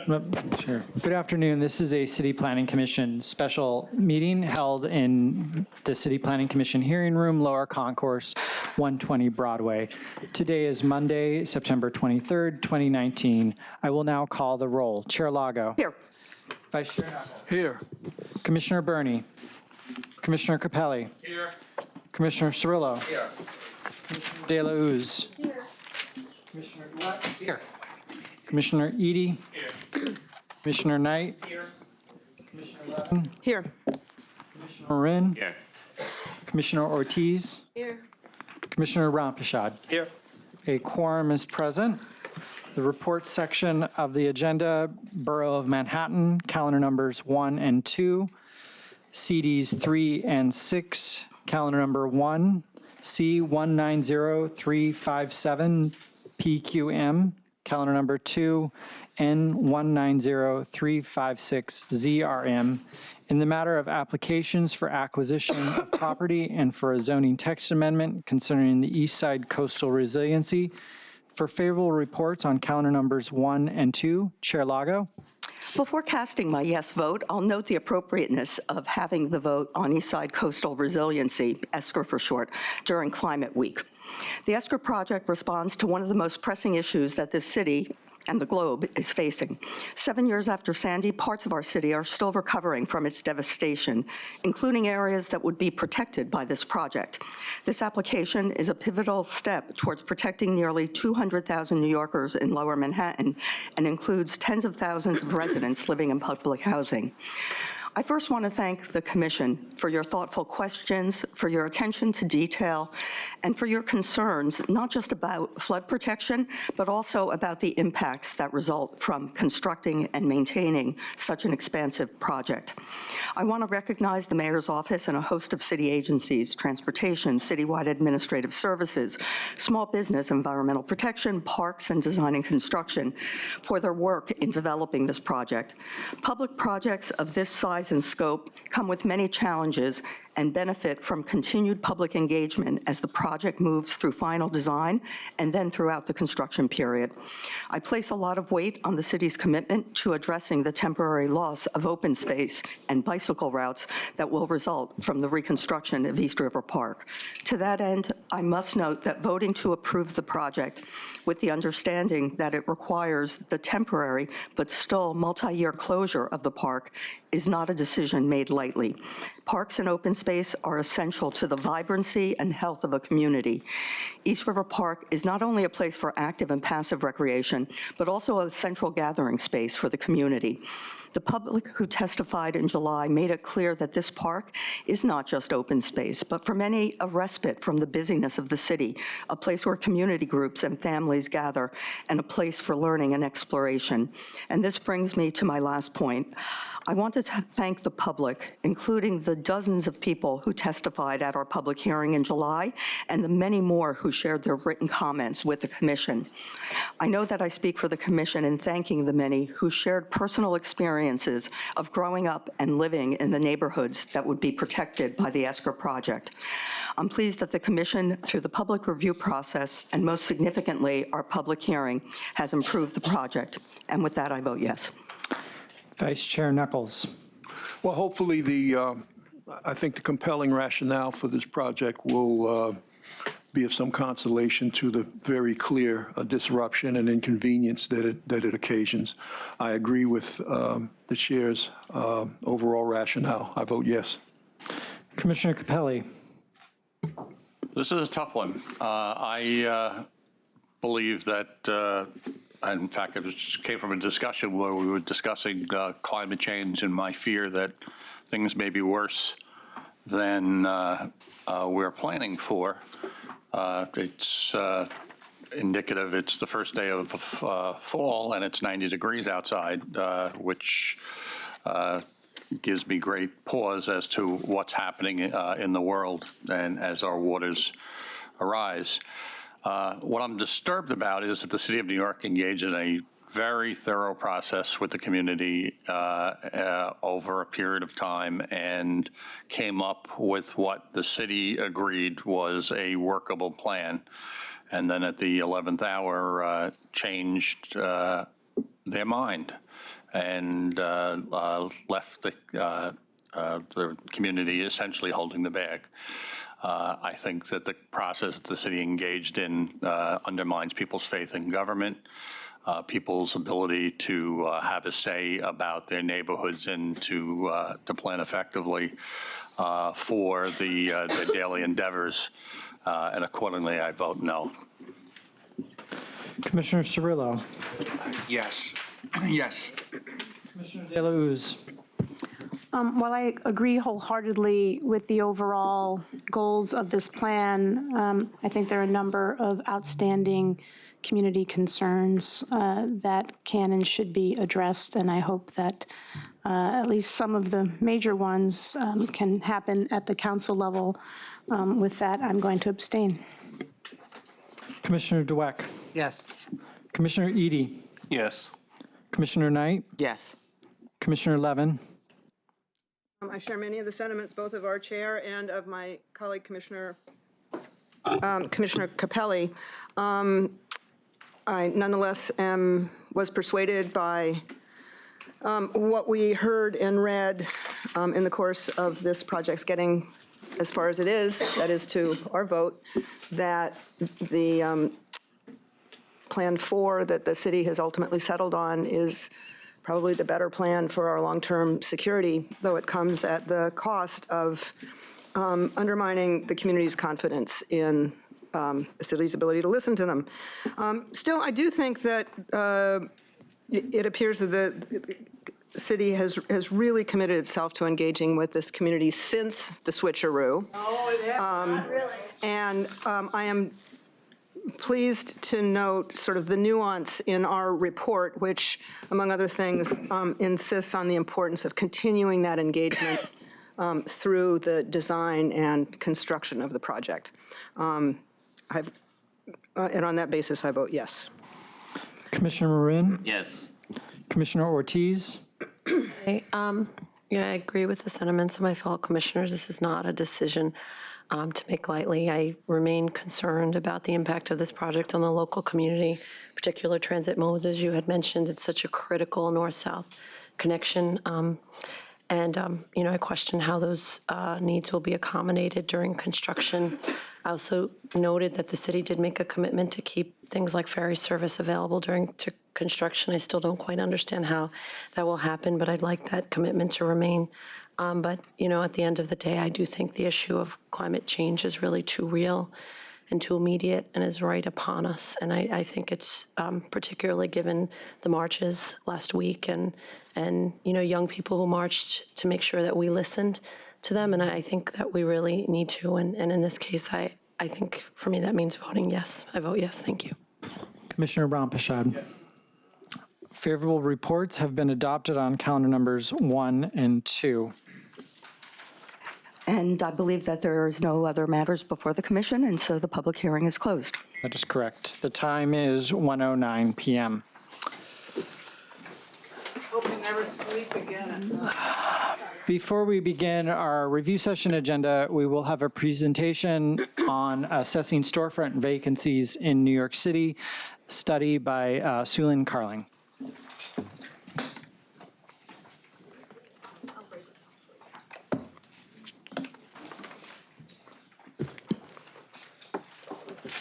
Sure. Good afternoon. This is a City Planning Commission special meeting held in the City Planning Commission hearing room, Lower Concourse, 120 Broadway. Today is Monday, September 23rd, 2019. I will now call the roll. Chair Lago. Here. Vice Chair Knuckles. Here. Commissioner Burney. Commissioner Capelli. Here. Commissioner Cirillo. Here. Commissioner De La Uz. Here. Commissioner Gillette. Here. Commissioner Edie. Here. Commissioner Knight. Here. Commissioner Levin. Here. Commissioner Marin. Here. Commissioner Ortiz. Here. Commissioner Rampashad. Here. A quorum is present. The report section of the agenda, Borough of Manhattan, calendar numbers 1 and 2, CDs 3 and 6, calendar number 1, C190357, PQM, calendar number 2, N190356ZRM, in the matter of applications for acquisition of property and for a zoning text amendment concerning the East Side Coastal Resiliency. For favorable reports on calendar numbers 1 and 2, Chair Lago. Before casting my yes vote, I'll note the appropriateness of having the vote on East Side Coastal Resiliency, ESCR for short, during Climate Week. The ESCR project responds to one of the most pressing issues that this city and the globe is facing. 7 years after Sandy, parts of our city are still recovering from its devastation, including areas that would be protected by this project. This application is a pivotal step towards protecting nearly 200,000 New Yorkers in Lower Manhattan and includes tens of thousands of residents living in public housing. I first want to thank the Commission for your thoughtful questions, for your attention to detail, and for your concerns, not just about flood protection, but also about the impacts that result from constructing and maintaining such an expansive project. I want to recognize the Mayor's Office and a host of city agencies, transportation, citywide administrative services, small business, environmental protection, parks, and design and construction for their work in developing this project. Public projects of this size and scope come with many challenges and benefit from continued public engagement as the project moves through final design and then throughout the construction period. I place a lot of weight on the city's commitment to addressing the temporary loss of open space and bicycle routes that will result from the reconstruction of East River Park. To that end, I must note that voting to approve the project with the understanding that it requires the temporary but still multi-year closure of the park is not a decision made lightly. Parks and open space are essential to the vibrancy and health of a community. East River Park is not only a place for active and passive recreation, but also a central gathering space for the community. The public who testified in July made it clear that this park is not just open space, but for many a respite from the busyness of the city, a place where community groups and families gather, and a place for learning and exploration. And this brings me to my last point. I want to thank the public, including the dozens of people who testified at our public hearing in July, and the many more who shared their written comments with the Commission. I know that I speak for the Commission in thanking the many who shared personal experiences of growing up and living in the neighborhoods that would be protected by the ESCR project. I'm pleased that the Commission, through the public review process, and most significantly, our public hearing, has improved the project. And with that, I vote yes. Vice Chair Knuckles. Well, hopefully I think the compelling rationale for this project will be of some consolation to the very clear disruption and inconvenience that it occasions. I agree with the Chair's overall rationale. I vote yes. Commissioner Capelli. This is a tough one. I believe that in fact, it just came from a discussion where we were discussing climate change and my fear that things may be worse than we're planning for. It's indicative. It's the first day of fall and it's 90 degrees outside, which gives me great pause as to what's happening in the world and as our waters arise. What I'm disturbed about is that the City of New York engaged in a very thorough process with the community over a period of time and came up with what the city agreed was a workable plan. And then at the 11th hour changed their mind and left the community essentially holding the bag. I think that the process that the city engaged in undermines people's faith in government, people's ability to have a say about their neighborhoods and to plan effectively for their daily endeavors. And accordingly, I vote no. Commissioner Cirillo. Yes. Yes. Commissioner De La Uz. While I agree wholeheartedly with the overall goals of this plan, I think there are a number of outstanding community concerns that can and should be addressed, and I hope that at least some of the major ones can happen at the council level. With that, I'm going to abstain. Commissioner Dweck. Yes. Commissioner Edie. Yes. Commissioner Knight. Yes. Commissioner Levin. I share many of the sentiments both of our chair and of my colleague, Commissioner Capelli. I nonetheless was persuaded by what we heard and read in the course of this project's getting as far as it is, that is to our vote, that the Plan 4 that the city has ultimately settled on is probably the better plan for our long-term security, though it comes at the cost of undermining the community's confidence in the city's ability to listen to them. Still, I do think that it appears that the city has really committed itself to engaging with this community since the switcheroo. And I am pleased to note sort of the nuance in our report, which, among other things, insists on the importance of continuing that engagement through the design and construction of the project. And on that basis, I vote yes. Commissioner Marin. Yes. Commissioner Ortiz. Yeah, I agree with the sentiments of my fellow commissioners. This is not a decision to make lightly. I remain concerned about the impact of this project on the local community, particular transit modes. As you had mentioned, it's such a critical north-south connection. I question how those needs will be accommodated during construction. I also noted that the city did make a commitment to keep things like ferry service available during construction. I still don't quite understand how that will happen, but I'd like that commitment to remain. But at the end of the day, I do think the issue of climate change is really too real and too immediate and is right upon us. And I think it's particularly given the marches last week and young people who marched to make sure that we listened to them. And I think that we really need to. And in this case, I think for me that means voting yes. I vote yes. Thank you. Commissioner Brown-Pichard. Yes. Favorable reports have been adopted on calendar numbers 1 and 2. And I believe that there is no other matters before the commission, and so the public hearing is closed. That is correct. The time is 1:09 p.m. Hope you never sleep again. Before we begin our review session agenda, we will have a presentation on assessing storefront vacancies in New York City, study by Sulin Carling.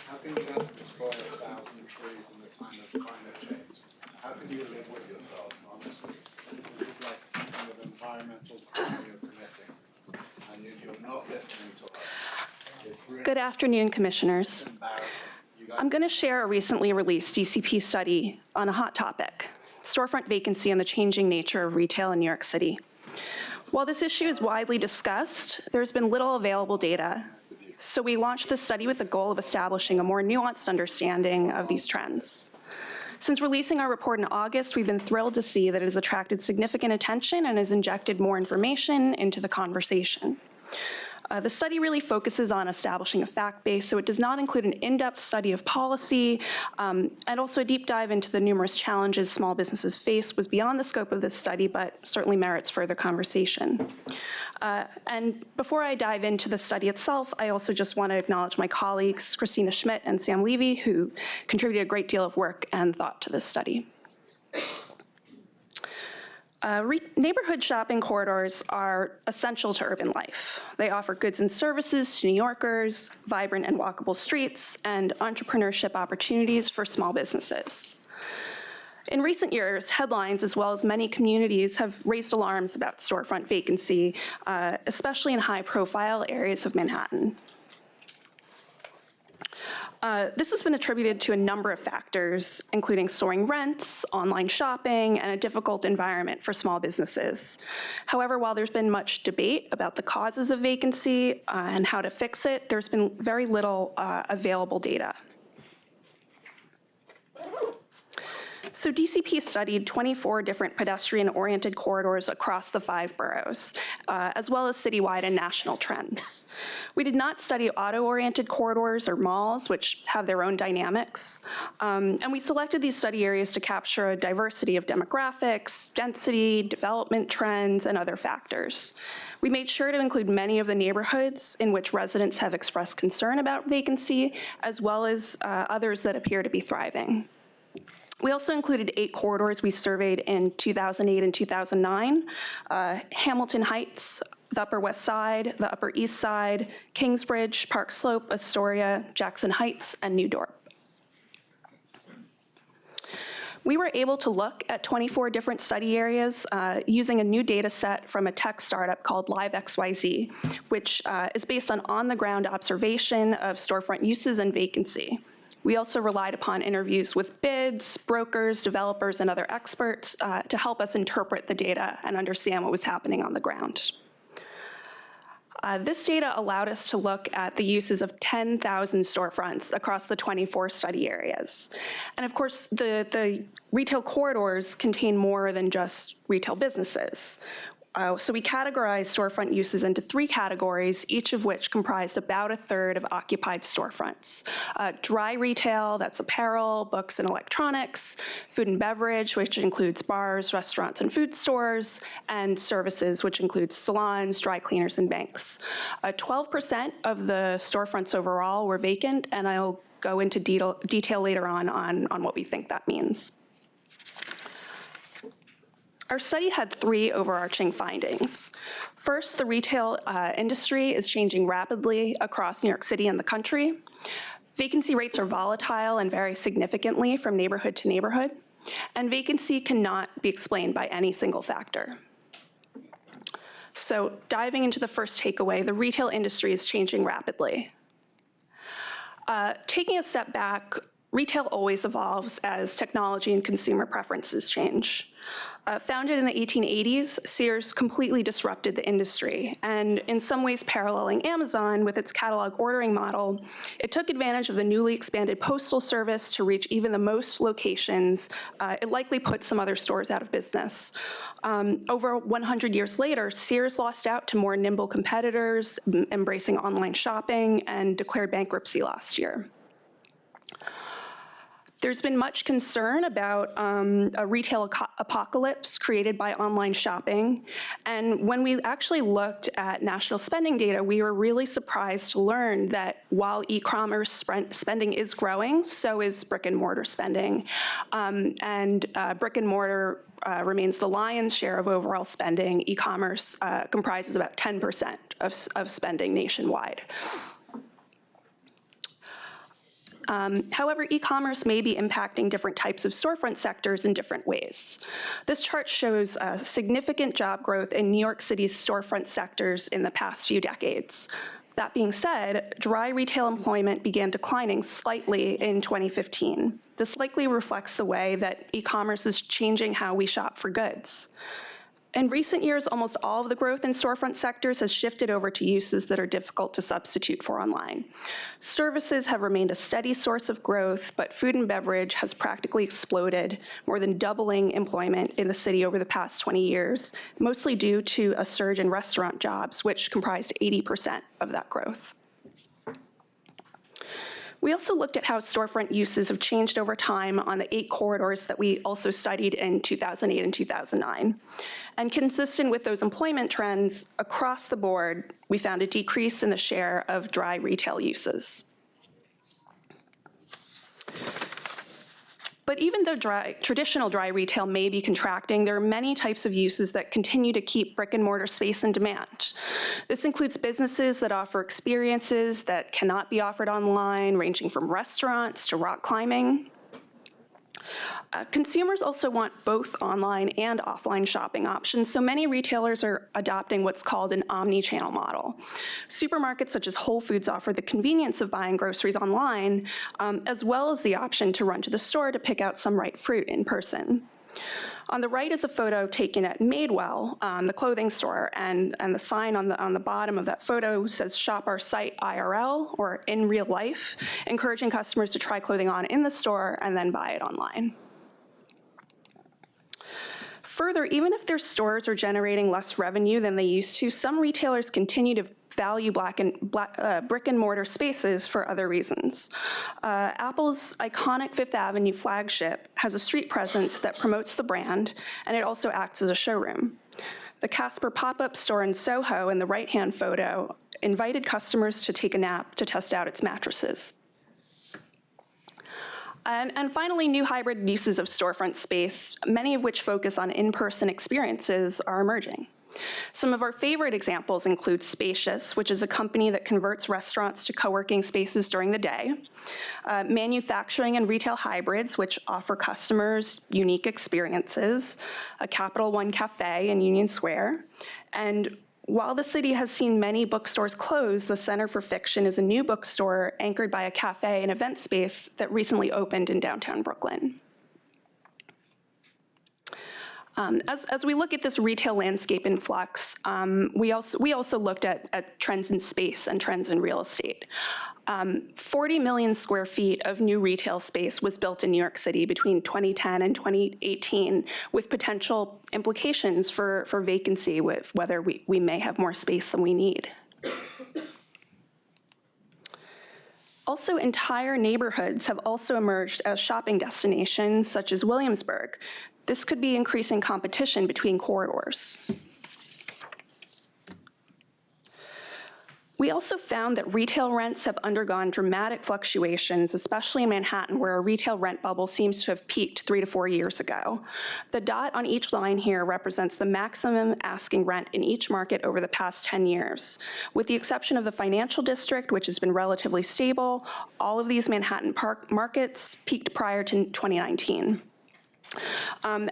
How can you not destroy 1,000 trees in the time of climate change? How can you live with yourselves, honestly? This is like some kind of environmental crime you're committing, and you're not listening to us. It's really Good afternoon, Commissioners. embarrassing. You guys I'm going to share a recently released DCP study on a hot topic, storefront vacancy and the changing nature of retail in New York City. While this issue is widely discussed, there's been little available data. So we launched this study with the goal of establishing a more nuanced understanding of these trends. Since releasing our report in August, we've been thrilled to see that it has attracted significant attention and has injected more information into the conversation. The study really focuses on establishing a fact base, so it does not include an in-depth study of policy, and also a deep dive into the numerous challenges small businesses face was beyond the scope of this study, but certainly merits further conversation. And before I dive into the study itself, I also just want to acknowledge my colleagues, Christina Schmidt and Sam Levy, who contributed a great deal of work and thought to this study. Neighborhood shopping corridors are essential to urban life. They offer goods and services to New Yorkers, vibrant and walkable streets, and entrepreneurship opportunities for small businesses. In recent years, headlines, as well as many communities, have raised alarms about storefront vacancy, especially in high-profile areas of Manhattan. This has been attributed to a number of factors, including soaring rents, online shopping, and a difficult environment for small businesses. However, while there's been much debate about the causes of vacancy and how to fix it, there's been very little available data. So DCP studied 24 different pedestrian-oriented corridors across the 5 boroughs, as well as citywide and national trends. We did not study auto-oriented corridors or malls, which have their own dynamics. And we selected these study areas to capture a diversity of demographics, density, development trends, and other factors. We made sure to include many of the neighborhoods in which residents have expressed concern about vacancy, as well as others that appear to be thriving. We also included 8 corridors we surveyed in 2008 and 2009, Hamilton Heights, the Upper West Side, the Upper East Side, Kingsbridge, Park Slope, Astoria, Jackson Heights, and New Dorp. We were able to look at 24 different study areas using a new data set from a tech startup called LiveXYZ, which is based on on-the-ground observation of storefront uses and vacancy. We also relied upon interviews with bids, brokers, developers, and other experts to help us interpret the data and understand what was happening on the ground. This data allowed us to look at the uses of 10,000 storefronts across the 24 study areas. And of course, the retail corridors contain more than just retail businesses. So we categorized storefront uses into 3 categories, each of which comprised about 1/3 of occupied storefronts. Dry retail, that's apparel, books, and electronics. Food and beverage, which includes bars, restaurants, and food stores. And services, which includes salons, dry cleaners, and banks. 12% of the storefronts overall were vacant, and I'll go into detail later on what we think that means. Our study had 3 overarching findings. First, the retail industry is changing rapidly across New York City and the country. Vacancy rates are volatile and vary significantly from neighborhood to neighborhood, and vacancy cannot be explained by any single factor. So diving into the first takeaway, the retail industry is changing rapidly. Taking a step back, retail always evolves as technology and consumer preferences change. Founded in the 1880s, Sears completely disrupted the industry, and in some ways paralleling Amazon with its catalog ordering model, it took advantage of the newly expanded postal service to reach even the most locations. It likely put some other stores out of business. Over 100 years later, Sears lost out to more nimble competitors, embracing online shopping, and declared bankruptcy last year. There's been much concern about a retail apocalypse created by online shopping. And when we actually looked at national spending data, we were really surprised to learn that while e-commerce spending is growing, so is brick and mortar spending. Brick and mortar remains the lion's share of overall spending. E-commerce comprises about 10% of spending nationwide. However, e-commerce may be impacting different types of storefront sectors in different ways. This chart shows significant job growth in New York City's storefront sectors in the past few decades. That being said, dry retail employment began declining slightly in 2015. This likely reflects the way that e-commerce is changing how we shop for goods. In recent years, almost all of the growth in storefront sectors has shifted over to uses that are difficult to substitute for online. Services have remained a steady source of growth, but food and beverage has practically exploded, more than doubling employment in the city over the past 20 years, mostly due to a surge in restaurant jobs, which comprised 80% of that growth. We also looked at how storefront uses have changed over time on the 8 corridors that we also studied in 2008 and 2009. And consistent with those employment trends, across the board, we found a decrease in the share of dry retail uses. But even though traditional dry retail may be contracting, there are many types of uses that continue to keep brick and mortar space in demand. This includes businesses that offer experiences that cannot be offered online, ranging from restaurants to rock climbing. Consumers also want both online and offline shopping options, so many retailers are adopting what's called an omni-channel model. Supermarkets such as Whole Foods offer the convenience of buying groceries online, as well as the option to run to the store to pick out some ripe fruit in person. On the right is a photo taken at Madewell, the clothing store, and the sign on the bottom of that photo says "Shop our site IRL," or in real life, encouraging customers to try clothing on in the store and then buy it online. Further, even if their stores are generating less revenue than they used to, some retailers continue to value brick and mortar spaces for other reasons. Apple's iconic Fifth Avenue flagship has a street presence that promotes the brand, and it also acts as a showroom. The Casper pop-up store in Soho in the right-hand photo invited customers to take a nap to test out its mattresses. And finally, new hybrid uses of storefront space, many of which focus on in-person experiences, are emerging. Some of our favorite examples include Spacious, which is a company that converts restaurants to co-working spaces during the day, manufacturing and retail hybrids, which offer customers unique experiences, a Capital One Cafe in Union Square, and while the city has seen many bookstores close, the Center for Fiction is a new bookstore anchored by a cafe and event space that recently opened in downtown Brooklyn. As we look at this retail landscape in flux, we also looked at trends in space and trends in real estate. 40 million square feet of new retail space was built in New York City between 2010 and 2018, with potential implications for vacancy, with whether we may have more space than we need. Also, entire neighborhoods have also emerged as shopping destinations, such as Williamsburg. This could be increasing competition between corridors. We also found that retail rents have undergone dramatic fluctuations, especially in Manhattan, where a retail rent bubble seems to have peaked 3 to 4 years ago. The dot on each line here represents the maximum asking rent in each market over the past 10 years. With the exception of the financial district, which has been relatively stable, all of these Manhattan markets peaked prior to 2019. And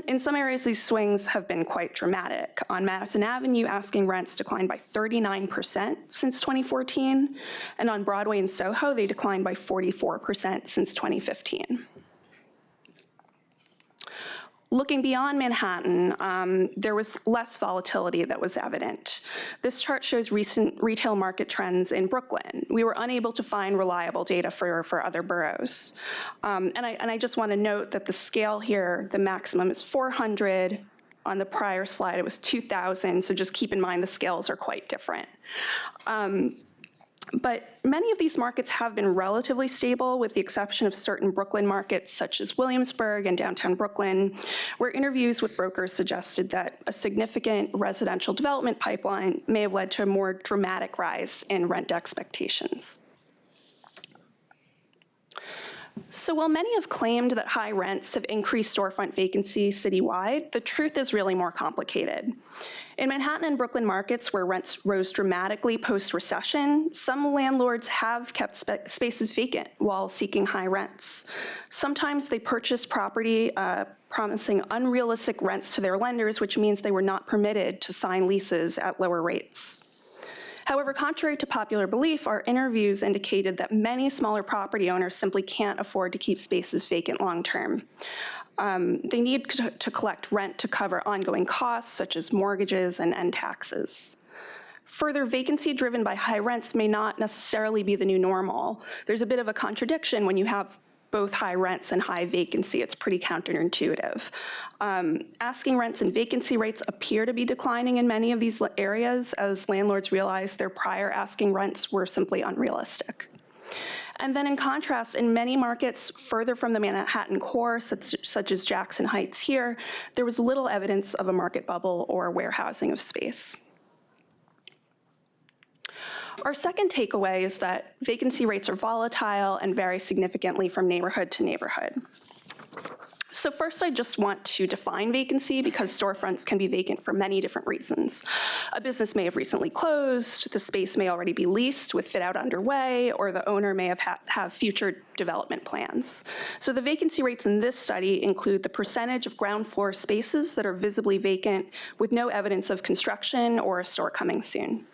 in some areas, these swings have been quite dramatic. On Madison Avenue, asking rents declined by 39% since 2014, and on Broadway and Soho, they declined by 44% since 2015. Looking beyond Manhattan, there was less volatility that was evident. This chart shows recent retail market trends in Brooklyn. We were unable to find reliable data for other boroughs. And I just want to note that the scale here, the maximum is 400. On the prior slide, it was 2,000, so just keep in mind the scales are quite different. But many of these markets have been relatively stable, with the exception of certain Brooklyn markets, such as Williamsburg and downtown Brooklyn, where interviews with brokers suggested that a significant residential development pipeline may have led to a more dramatic rise in rent expectations. So while many have claimed that high rents have increased storefront vacancy citywide, the truth is really more complicated. In Manhattan and Brooklyn markets, where rents rose dramatically post-recession, some landlords have kept spaces vacant while seeking high rents. Sometimes they purchased property promising unrealistic rents to their lenders, which means they were not permitted to sign leases at lower rates. However, contrary to popular belief, our interviews indicated that many smaller property owners simply can't afford to keep spaces vacant long-term. They need to collect rent to cover ongoing costs, such as mortgages and taxes. Further, vacancy driven by high rents may not necessarily be the new normal. There's a bit of a contradiction when you have both high rents and high vacancy. It's pretty counterintuitive. Asking rents and vacancy rates appear to be declining in many of these areas as landlords realize their prior asking rents were simply unrealistic. And then in contrast, in many markets further from the Manhattan core, such as Jackson Heights here, there was little evidence of a market bubble or warehousing of space. Our second takeaway is that vacancy rates are volatile and vary significantly from neighborhood to neighborhood. So first, I just want to define vacancy because storefronts can be vacant for many different reasons. A business may have recently closed, the space may already be leased with fit out underway, or the owner may have future development plans. So the vacancy rates in this study include the percentage of ground floor spaces that are visibly vacant with no evidence of construction or a store coming soon.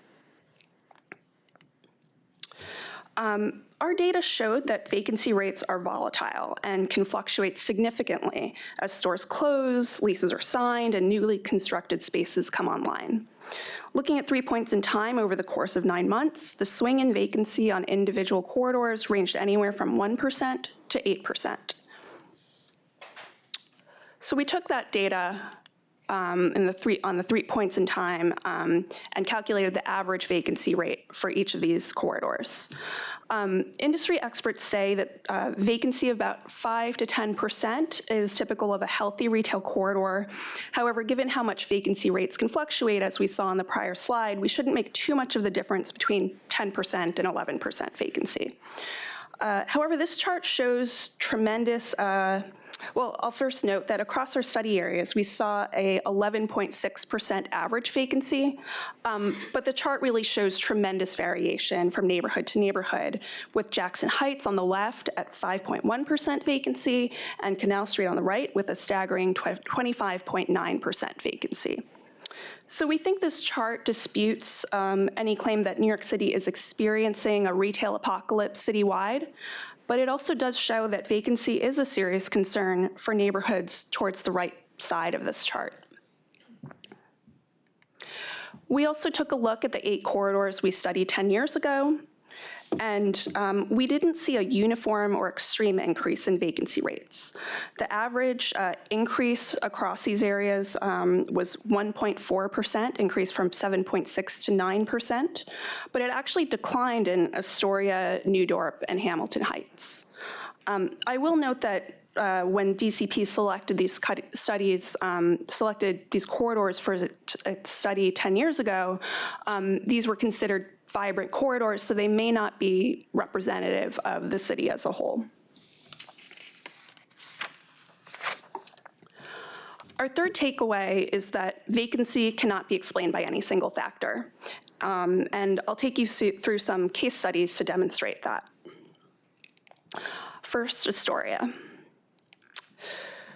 Our data showed that vacancy rates are volatile and can fluctuate significantly as stores close, leases are signed, and newly constructed spaces come online. Looking at 3 points in time over the course of 9 months, the swing in vacancy on individual corridors ranged anywhere from 1% to 8%. So we took that data on the 3 points in time and calculated the average vacancy rate for each of these corridors. Industry experts say that vacancy of about 5 to 10% is typical of a healthy retail corridor. However, given how much vacancy rates can fluctuate, as we saw on the prior slide, we shouldn't make too much of the difference between 10% and 11% vacancy. However, this chart shows tremendous well, I'll first note that across our study areas, we saw a 11.6% average vacancy, but the chart really shows tremendous variation from neighborhood to neighborhood, with Jackson Heights on the left at 5.1% vacancy and Canal Street on the right with a staggering 25.9% vacancy. So we think this chart disputes any claim that New York City is experiencing a retail apocalypse citywide, but it also does show that vacancy is a serious concern for neighborhoods towards the right side of this chart. We also took a look at the 8 corridors we studied 10 years ago, and we didn't see a uniform or extreme increase in vacancy rates. The average increase across these areas was 1.4%, increased from 7.6 to 9%, but it actually declined in Astoria, New Dorp, and Hamilton Heights. I will note that when DCP selected these selected these corridors for a study 10 years ago, these were considered vibrant corridors, so they may not be representative of the city as a whole. Our third takeaway is that vacancy cannot be explained by any single factor. And I'll take you through some case studies to demonstrate that. First, Astoria.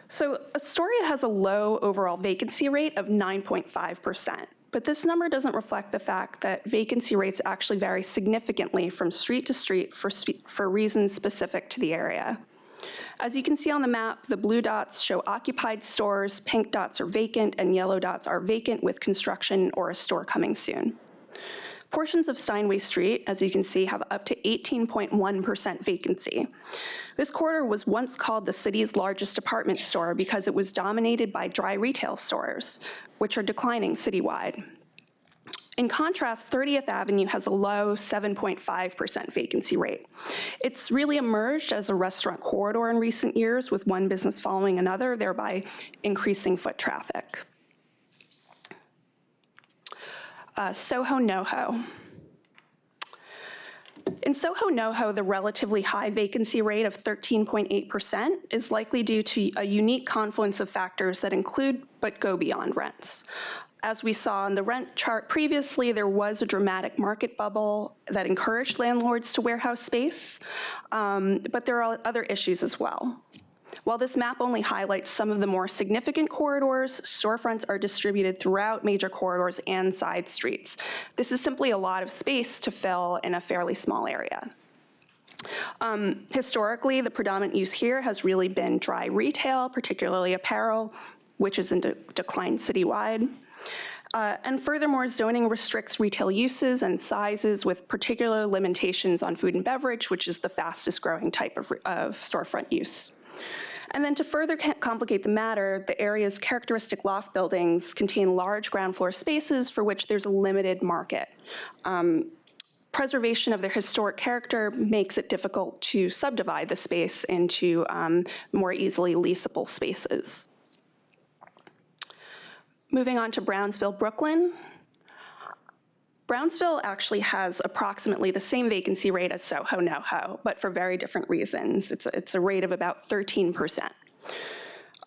So Astoria has a low overall vacancy rate of 9.5%. But this number doesn't reflect the fact that vacancy rates actually vary significantly from street to street for reasons specific to the area. As you can see on the map, the blue dots show occupied stores, pink dots are vacant, and yellow dots are vacant with construction or a store coming soon. Portions of Steinway Street, as you can see, have up to 18.1% vacancy. This corridor was once called the city's largest department store because it was dominated by dry retail stores, which are declining citywide. In contrast, 30th Avenue has a low 7.5% vacancy rate. It's really emerged as a restaurant corridor in recent years, with one business following another, thereby increasing foot traffic. Soho NoHo. In Soho NoHo, the relatively high vacancy rate of 13.8% is likely due to a unique confluence of factors that include but go beyond rents. As we saw in the rent chart previously, there was a dramatic market bubble that encouraged landlords to warehouse space, but there are other issues as well. While this map only highlights some of the more significant corridors, storefronts are distributed throughout major corridors and side streets. This is simply a lot of space to fill in a fairly small area. Historically, the predominant use here has really been dry retail, particularly apparel, which is in decline citywide. And furthermore, zoning restricts retail uses and sizes with particular limitations on food and beverage, which is the fastest growing type of storefront use. And then to further complicate the matter, the area's characteristic loft buildings contain large ground floor spaces for which there's a limited market. Preservation of their historic character makes it difficult to subdivide the space into more easily leasable spaces. Moving on to Brownsville, Brooklyn. Brownsville actually has approximately the same vacancy rate as Soho NoHo, but for very different reasons. It's a rate of about 13%.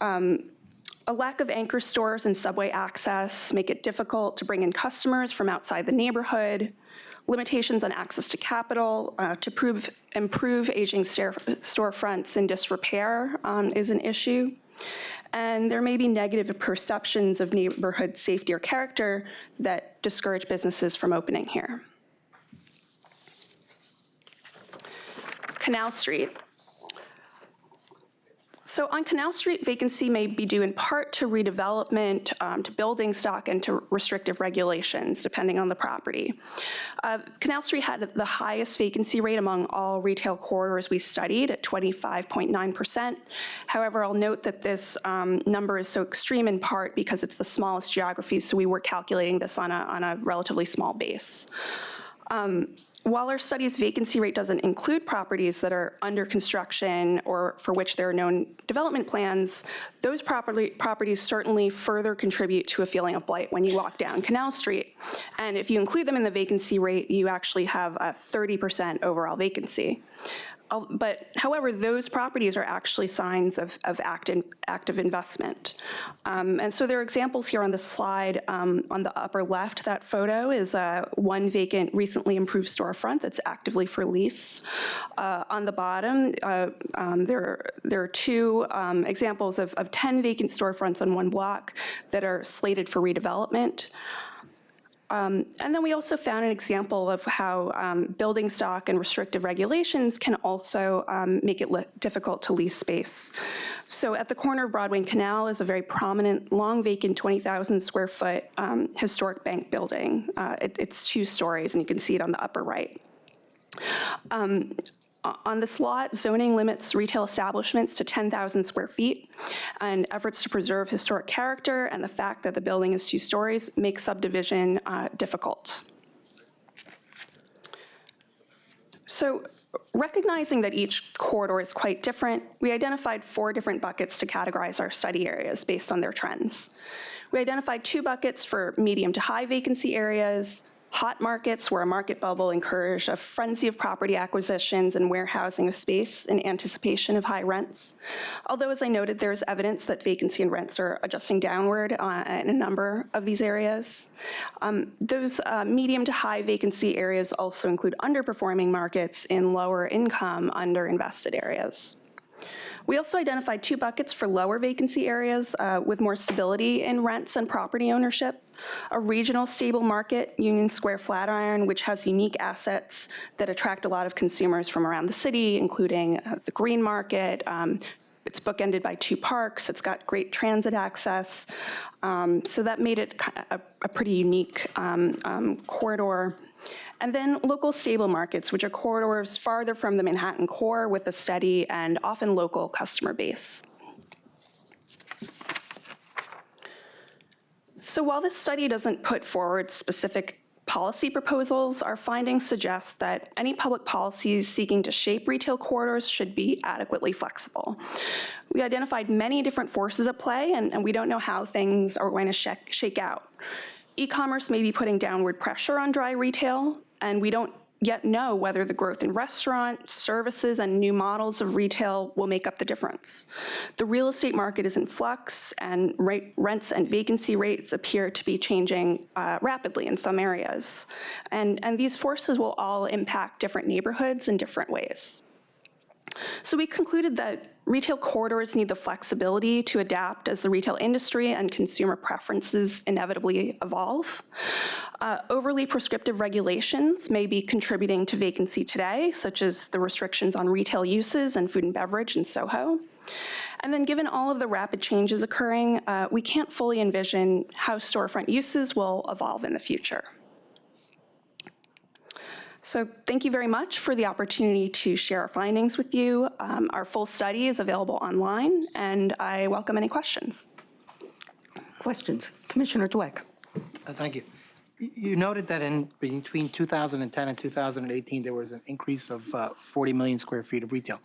A lack of anchor stores and subway access make it difficult to bring in customers from outside the neighborhood. Limitations on access to capital to improve aging storefronts in disrepair is an issue. And there may be negative perceptions of neighborhood safety or character that discourage businesses from opening here. Canal Street. So on Canal Street, vacancy may be due in part to redevelopment, to building stock, and to restrictive regulations, depending on the property. Canal Street had the highest vacancy rate among all retail corridors we studied at 25.9%. However, I'll note that this number is so extreme in part because it's the smallest geography, so we were calculating this on a relatively small base. While our study's vacancy rate doesn't include properties that are under construction or for which there are known development plans, those properties certainly further contribute to a feeling of blight when you walk down Canal Street. And if you include them in the vacancy rate, you actually have a 30% overall vacancy. But however, those properties are actually signs of active investment. And so there are examples here on the slide. On the upper left, that photo is one vacant, recently improved storefront that's actively for lease. On the bottom, there are two examples of 10 vacant storefronts on one block that are slated for redevelopment. And then we also found an example of how building stock and restrictive regulations can also make it difficult to lease space. So at the corner of Broadway and Canal is a very prominent, long vacant 20,000 square foot historic bank building. It's 2 stories, and you can see it on the upper right. On this lot, zoning limits retail establishments to 10,000 square feet, and efforts to preserve historic character and the fact that the building is 2 stories make subdivision difficult. So recognizing that each corridor is quite different, we identified 4 different buckets to categorize our study areas based on their trends. We identified 2 buckets for medium to high vacancy areas, hot markets where a market bubble encouraged a frenzy of property acquisitions and warehousing of space in anticipation of high rents. Although, as I noted, there is evidence that vacancy and rents are adjusting downward in a number of these areas. Those medium to high vacancy areas also include underperforming markets in lower income, underinvested areas. We also identified 2 buckets for lower vacancy areas with more stability in rents and property ownership. A regional stable market, Union Square Flatiron, which has unique assets that attract a lot of consumers from around the city, including the Green Market. It's bookended by 2 parks. It's got great transit access. So that made it a pretty unique corridor. And then local stable markets, which are corridors farther from the Manhattan core with a steady and often local customer base. So while this study doesn't put forward specific policy proposals, our findings suggest that any public policies seeking to shape retail corridors should be adequately flexible. We identified many different forces at play, and we don't know how things are going to shake out. E-commerce may be putting downward pressure on dry retail, and we don't yet know whether the growth in restaurant, services, and new models of retail will make up the difference. The real estate market is in flux, and rents and vacancy rates appear to be changing rapidly in some areas. And these forces will all impact different neighborhoods in different ways. So we concluded that retail corridors need the flexibility to adapt as the retail industry and consumer preferences inevitably evolve. Overly prescriptive regulations may be contributing to vacancy today, such as the restrictions on retail uses and food and beverage in Soho. And then given all of the rapid changes occurring, we can't fully envision how storefront uses will evolve in the future. So thank you very much for the opportunity to share our findings with you. Our full study is available online, and I welcome any questions. Questions? Commissioner Dweck. Thank you. You noted that in between 2010 and 2018, there was an increase of 40 million square feet of retail.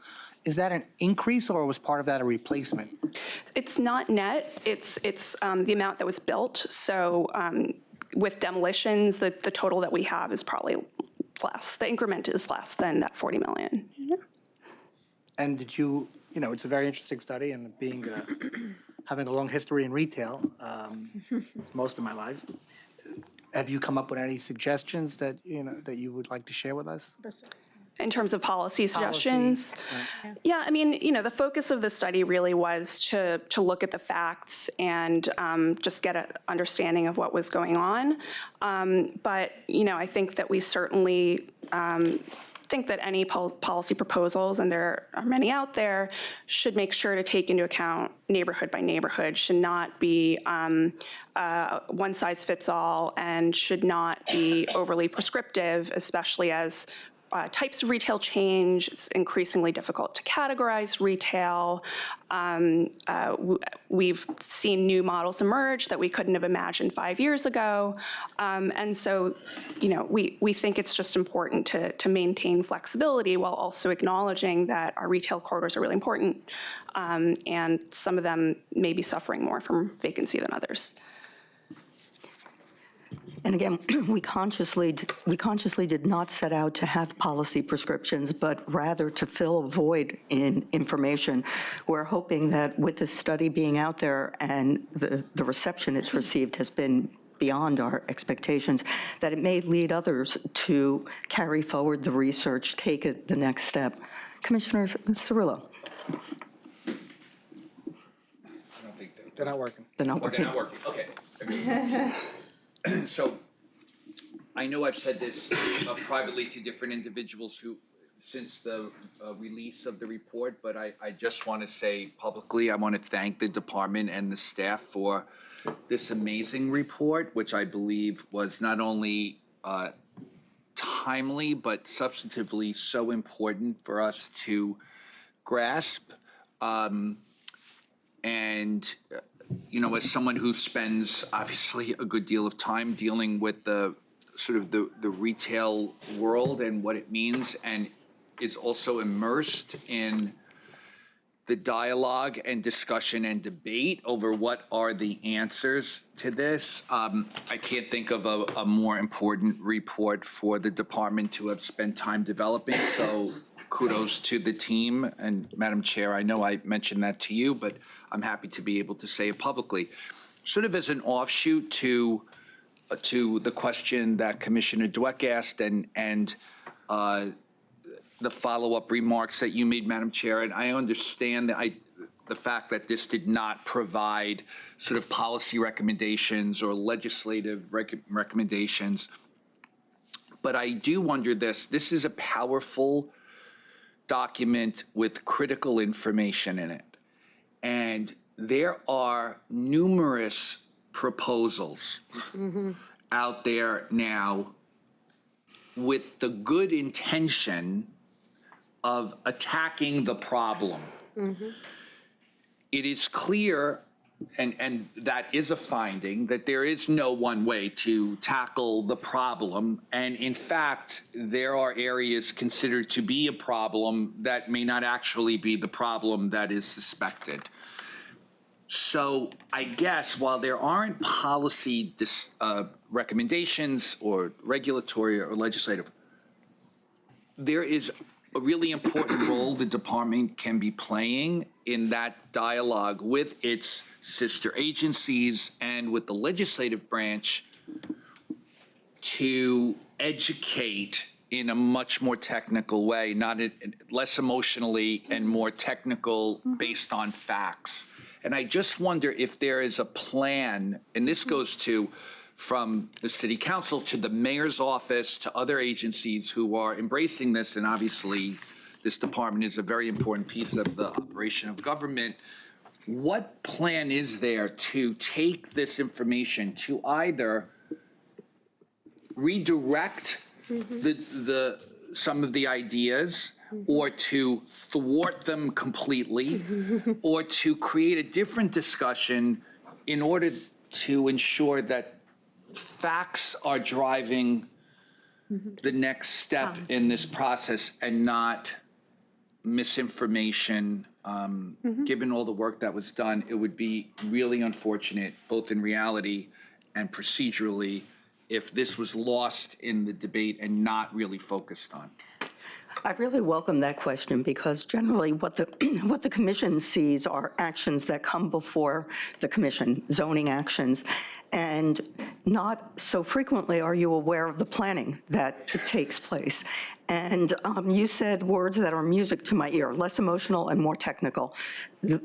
Is that an increase, or was part of that a replacement? It's not net. It's the amount that was built. So with demolitions, the total that we have is probably less. The increment is less than that 40 million. Yeah. And did you it's a very interesting study, and being, having a long history in retail, most of my life. Have you come up with any suggestions that, that you would like to share with us? In terms of policy suggestions? Yeah, I mean, the focus of the study really was to look at the facts and just get an understanding of what was going on. But, I think that we certainly think that any policy proposals, and there are many out there, should make sure to take into account neighborhood by neighborhood, should not be one size fits all, and should not be overly prescriptive, especially as types of retail change. It's increasingly difficult to categorize retail. We've seen new models emerge that we couldn't have imagined 5 years ago. And so, we think it's just important to maintain flexibility while also acknowledging that our retail corridors are really important. And some of them may be suffering more from vacancy than others. And again, we consciously did not set out to have policy prescriptions, but rather to fill a void in information. We're hoping that with this study being out there and the reception it's received has been beyond our expectations, that it may lead others to carry forward the research, take it the next step. Commissioner Cirillo. They're not working. They're not working. They're not working, okay. So I know I've said this privately to different individuals since the release of the report, but I just want to say publicly, I want to thank the department and the staff for this amazing report, which I believe was not only timely, but substantively so important for us to grasp. As someone who spends obviously a good deal of time dealing with the sort of the retail world and what it means, and is also immersed in the dialogue and discussion and debate over what are the answers to this, I can't think of a more important report for the department to have spent time developing. So kudos to the team. And Madam Chair, I know I mentioned that to you, but I'm happy to be able to say it publicly. Sort of as an offshoot to the question that Commissioner Dweck asked and the follow-up remarks that you made, Madam Chair, and I understand that the fact that this did not provide sort of policy recommendations or legislative recommendations, but I do wonder this is a powerful document with critical information in it. And there are numerous proposals out there now with the good intention of attacking the problem. It is clear, and that is a finding, that there is no one way to tackle the problem. And in fact, there are areas considered to be a problem that may not actually be the problem that is suspected. So I guess while there aren't policy recommendations or regulatory or legislative, there is a really important role the department can be playing in that dialogue with its sister agencies and with the legislative branch to educate in a much more technical way, less emotionally and more technical based on facts. And I just wonder if there is a plan, and this goes from the city council to the mayor's office to other agencies who are embracing this, and obviously this department is a very important piece of the operation of government. What plan is there to take this information to either redirect some of the ideas, or to thwart them completely, or to create a different discussion in order to ensure that facts are driving the next step in this process and not misinformation. Given all the work that was done, it would be really unfortunate, both in reality and procedurally, if this was lost in the debate and not really focused on. I really welcome that question because generally what the what the commission sees are actions that come before the commission, zoning actions, and not so frequently are you aware of the planning that takes place. And you said words that are music to my ear, less emotional and more technical.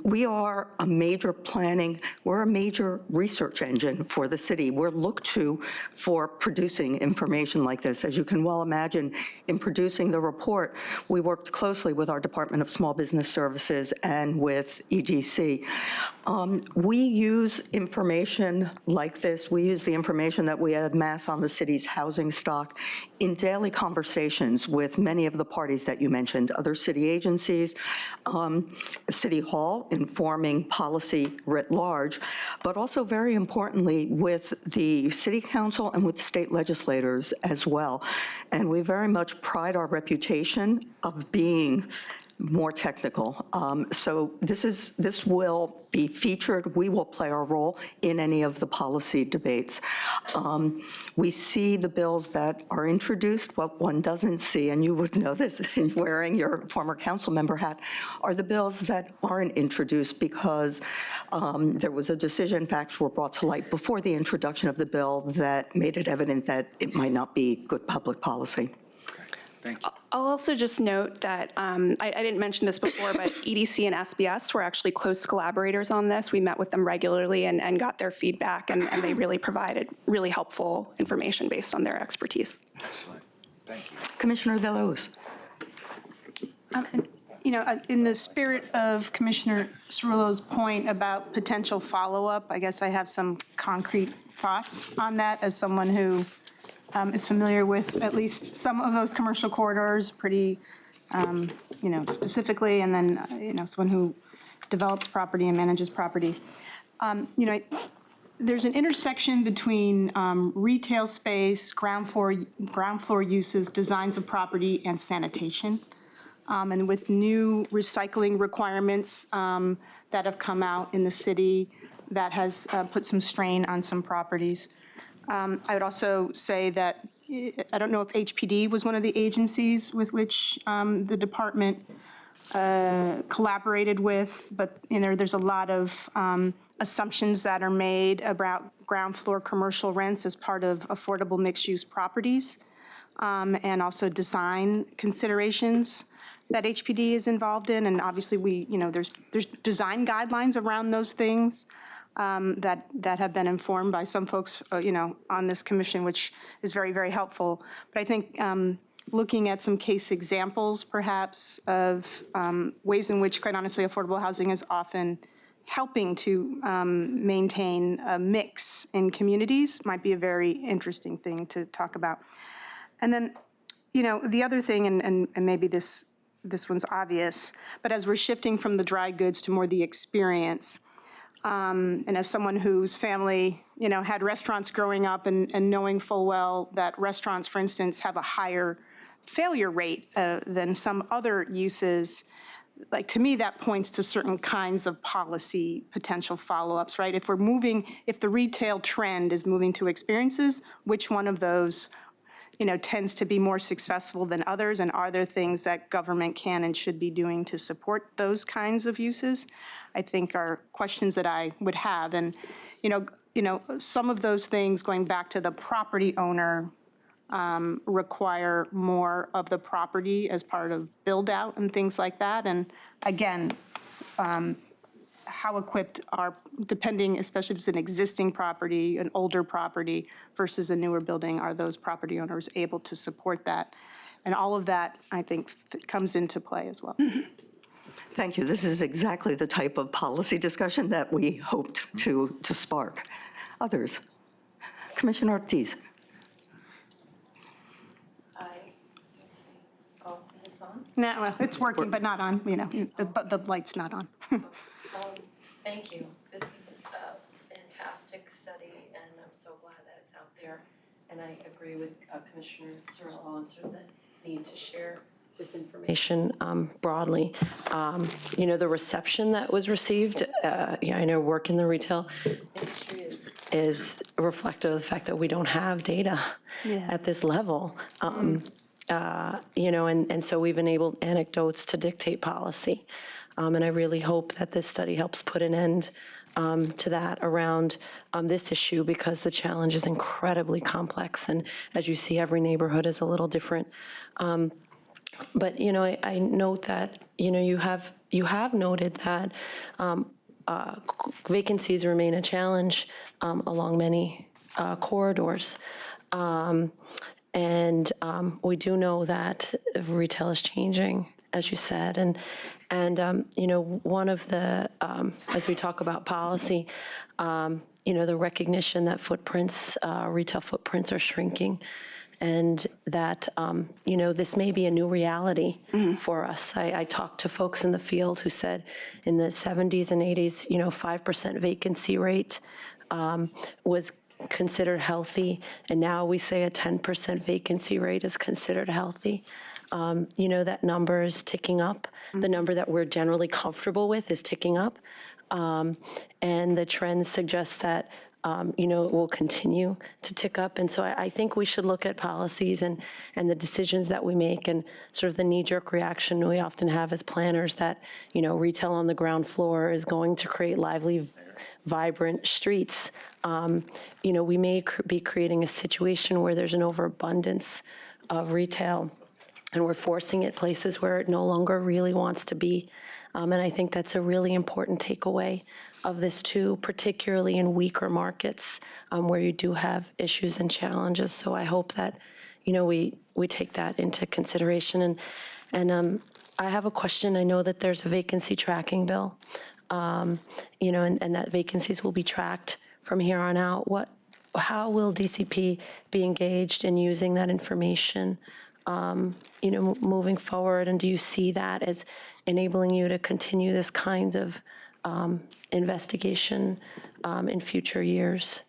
We are a major planning, we're a major research engine for the city. We're looked to for producing information like this. As you can well imagine, in producing the report, we worked closely with our Department of Small Business Services and with EDC. We use information like this. We use the information that we amass on the city's housing stock in daily conversations with many of the parties that you mentioned, other city agencies, City Hall, informing policy writ large, but also very importantly with the City Council and with state legislators as well. And we very much pride our reputation of being more technical. So this will be featured. We will play our role in any of the policy debates. We see the bills that are introduced. What one doesn't see, and you would know this in wearing your former council member hat, are the bills that aren't introduced because there was a decision, facts were brought to light before the introduction of the bill that made it evident that it might not be good public policy. Thank you. I'll also just note that, I didn't mention this before, but EDC and SBS were actually close collaborators on this. We met with them regularly and got their feedback, and they really provided really helpful information based on their expertise. Excellent. Thank you. Commissioner Delos. You know, in the spirit of Commissioner Cerullo's point about potential follow-up, I guess I have some concrete thoughts on that as someone who is familiar with at least some of those commercial corridors pretty, you know, specifically, and then, you know, someone who develops property and manages property. You know, there's an intersection between retail space, ground floor uses, designs of property, and sanitation. And with new recycling requirements that have come out in the city, that has put some strain on some properties. I would also say that, I don't know if HPD was one of the agencies with which the department collaborated with, but you know, there's a lot of assumptions that are made about ground floor commercial rents as part of affordable mixed-use properties, and also design considerations that HPD is involved in. And obviously you know, there's design guidelines around those things. That have been informed by some folks, you know, on this commission, which is very, very helpful. But I think looking at some case examples, perhaps, of ways in which, quite honestly, affordable housing is often helping to maintain a mix in communities might be a very interesting thing to talk about. And then, you know, the other thing, and maybe this one's obvious, but as we're shifting from the dry goods to more the experience, and as someone whose family, you know, had restaurants growing up and knowing full well that restaurants, for instance, have a higher failure rate than some other uses, like to me, that points to certain kinds of policy potential follow-ups, right? If the retail trend is moving to experiences, which one of those, you know, tends to be more successful than others, and are there things that government can and should be doing to support those kinds of uses? I think are questions that I would have. And, you know, some of those things, going back to the property owner, require more of the property as part of build out and things like that. And again, how equipped are, depending, especially if it's an existing property, an older property versus a newer building, are those property owners able to support that? And all of that, I think, comes into play as well. Thank you. This is exactly the type of policy discussion that we hoped to spark. Others? Commissioner Ortiz. Oh, is this on? No, well, it's working, but not on, you know, but the light's not on. Thank you. This is a fantastic study, and I'm so glad that it's out there. And I agree with Commissioner Cerullo on sort of the need to share this information broadly. You know, the reception that was received, I know work in the retail industry is reflective of the fact that we don't have data at this level. and so we've enabled anecdotes to dictate policy. And I really hope that this study helps put an end to that around this issue, because the challenge is incredibly complex. And as you see, every neighborhood is a little different. But, I note that, you have noted that vacancies remain a challenge along many corridors. And we do know that retail is changing, as you said. And one of the, as we talk about policy, the recognition that retail footprints are shrinking, and that, this may be a new reality for us. I talked to folks in the field who said in the 70s and 80s, 5% vacancy rate was considered healthy, and now we say a 10% vacancy rate is considered healthy. That number is ticking up. The number that we're generally comfortable with is ticking up. And the trends suggest that it will continue to tick up. And so I think we should look at policies and the decisions that we make, and sort of the knee-jerk reaction we often have as planners that, retail on the ground floor is going to create lively, vibrant streets. We may be creating a situation where there's an overabundance of retail, and we're forcing it places where it no longer really wants to be. And I think that's a really important takeaway of this too, particularly in weaker markets where you do have issues and challenges. So I hope that, we take that into consideration. And I have a question. I know that there's a vacancy tracking bill, and that vacancies will be tracked from here on out. How will DCP be engaged in using that information, moving forward? And do you see that as enabling you to continue this kind of investigation in future years?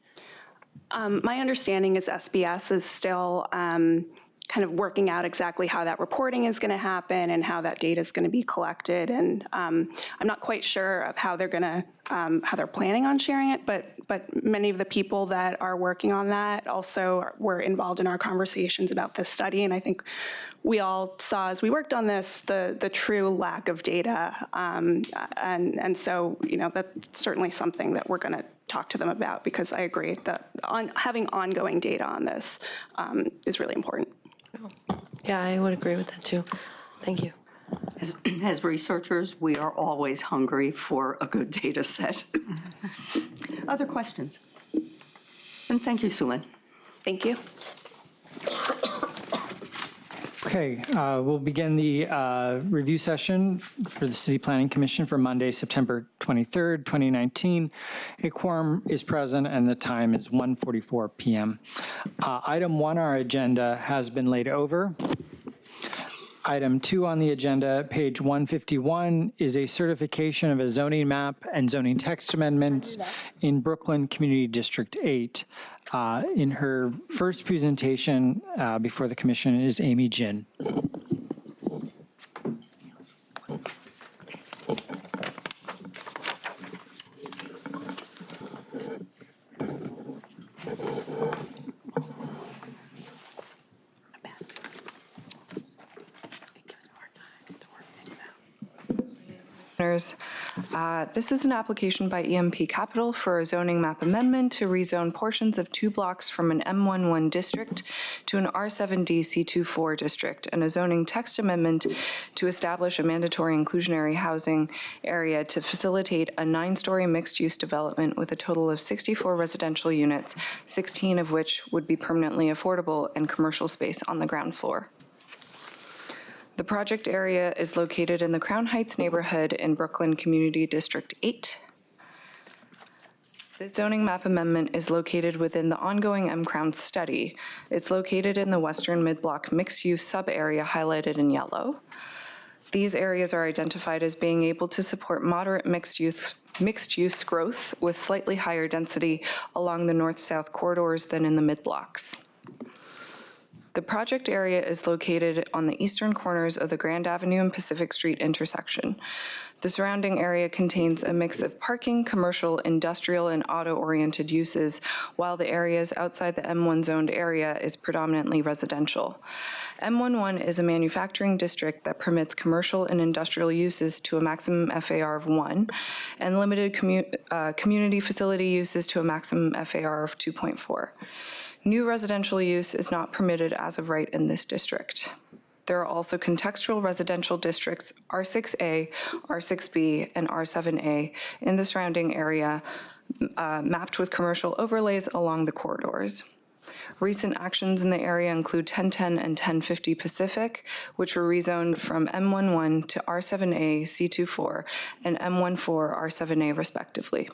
My understanding is SBS is still kind of working out exactly how that reporting is going to happen and how that data is going to be collected. And I'm not quite sure of how they're going to, how they're planning on sharing it, but many of the people that are working on that also were involved in our conversations about this study. And I think we all saw as we worked on this, the true lack of data. And so, that's certainly something that we're going to talk to them about, because I agree that having ongoing data on this is really important. Yeah, I would agree with that too. Thank you. As researchers, we are always hungry for a good data set. Other questions? And thank you, Sulin. Thank you. Okay, we'll begin the review session for the City Planning Commission for Monday, September 23rd, 2019. A quorum is present and the time is 1:44 p.m. Item 1 on our agenda has been laid over. Item 2 on the agenda, page 151, is a certification of a zoning map and zoning text amendments in Brooklyn Community District 8. In her first presentation before the commission is Amy Jin. This is an application by EMP Capital for a zoning map amendment to rezone portions of 2 blocks from an M11 district to an R7D C24 district, and a zoning text amendment to establish a mandatory inclusionary housing area to facilitate a 9-story mixed-use development with a total of 64 residential units, 16 of which would be permanently affordable, and commercial space on the ground floor. The project area is located in the Crown Heights neighborhood in Brooklyn Community District 8. The zoning map amendment is located within the ongoing M-Crown study. It's located in the Western Midblock mixed-use sub-area highlighted in yellow. These areas are identified as being able to support moderate mixed-use growth with slightly higher density along the north-south corridors than in the mid-blocks. The project area is located on the eastern corners of the Grand Avenue and Pacific Street intersection. The surrounding area contains a mix of parking, commercial, industrial, and auto-oriented uses, while the areas outside the M1 zoned area is predominantly residential. M11 is a manufacturing district that permits commercial and industrial uses to a maximum FAR of 1, and limited community facility uses to a maximum FAR of 2.4. New residential use is not permitted as of right in this district. There are also contextual residential districts R6A, R6B, and R7A in the surrounding area, mapped with commercial overlays along the corridors. Recent actions in the area include 1010 and 1050 Pacific, which were rezoned from M11 to R7A C24 and M14 R7A respectively.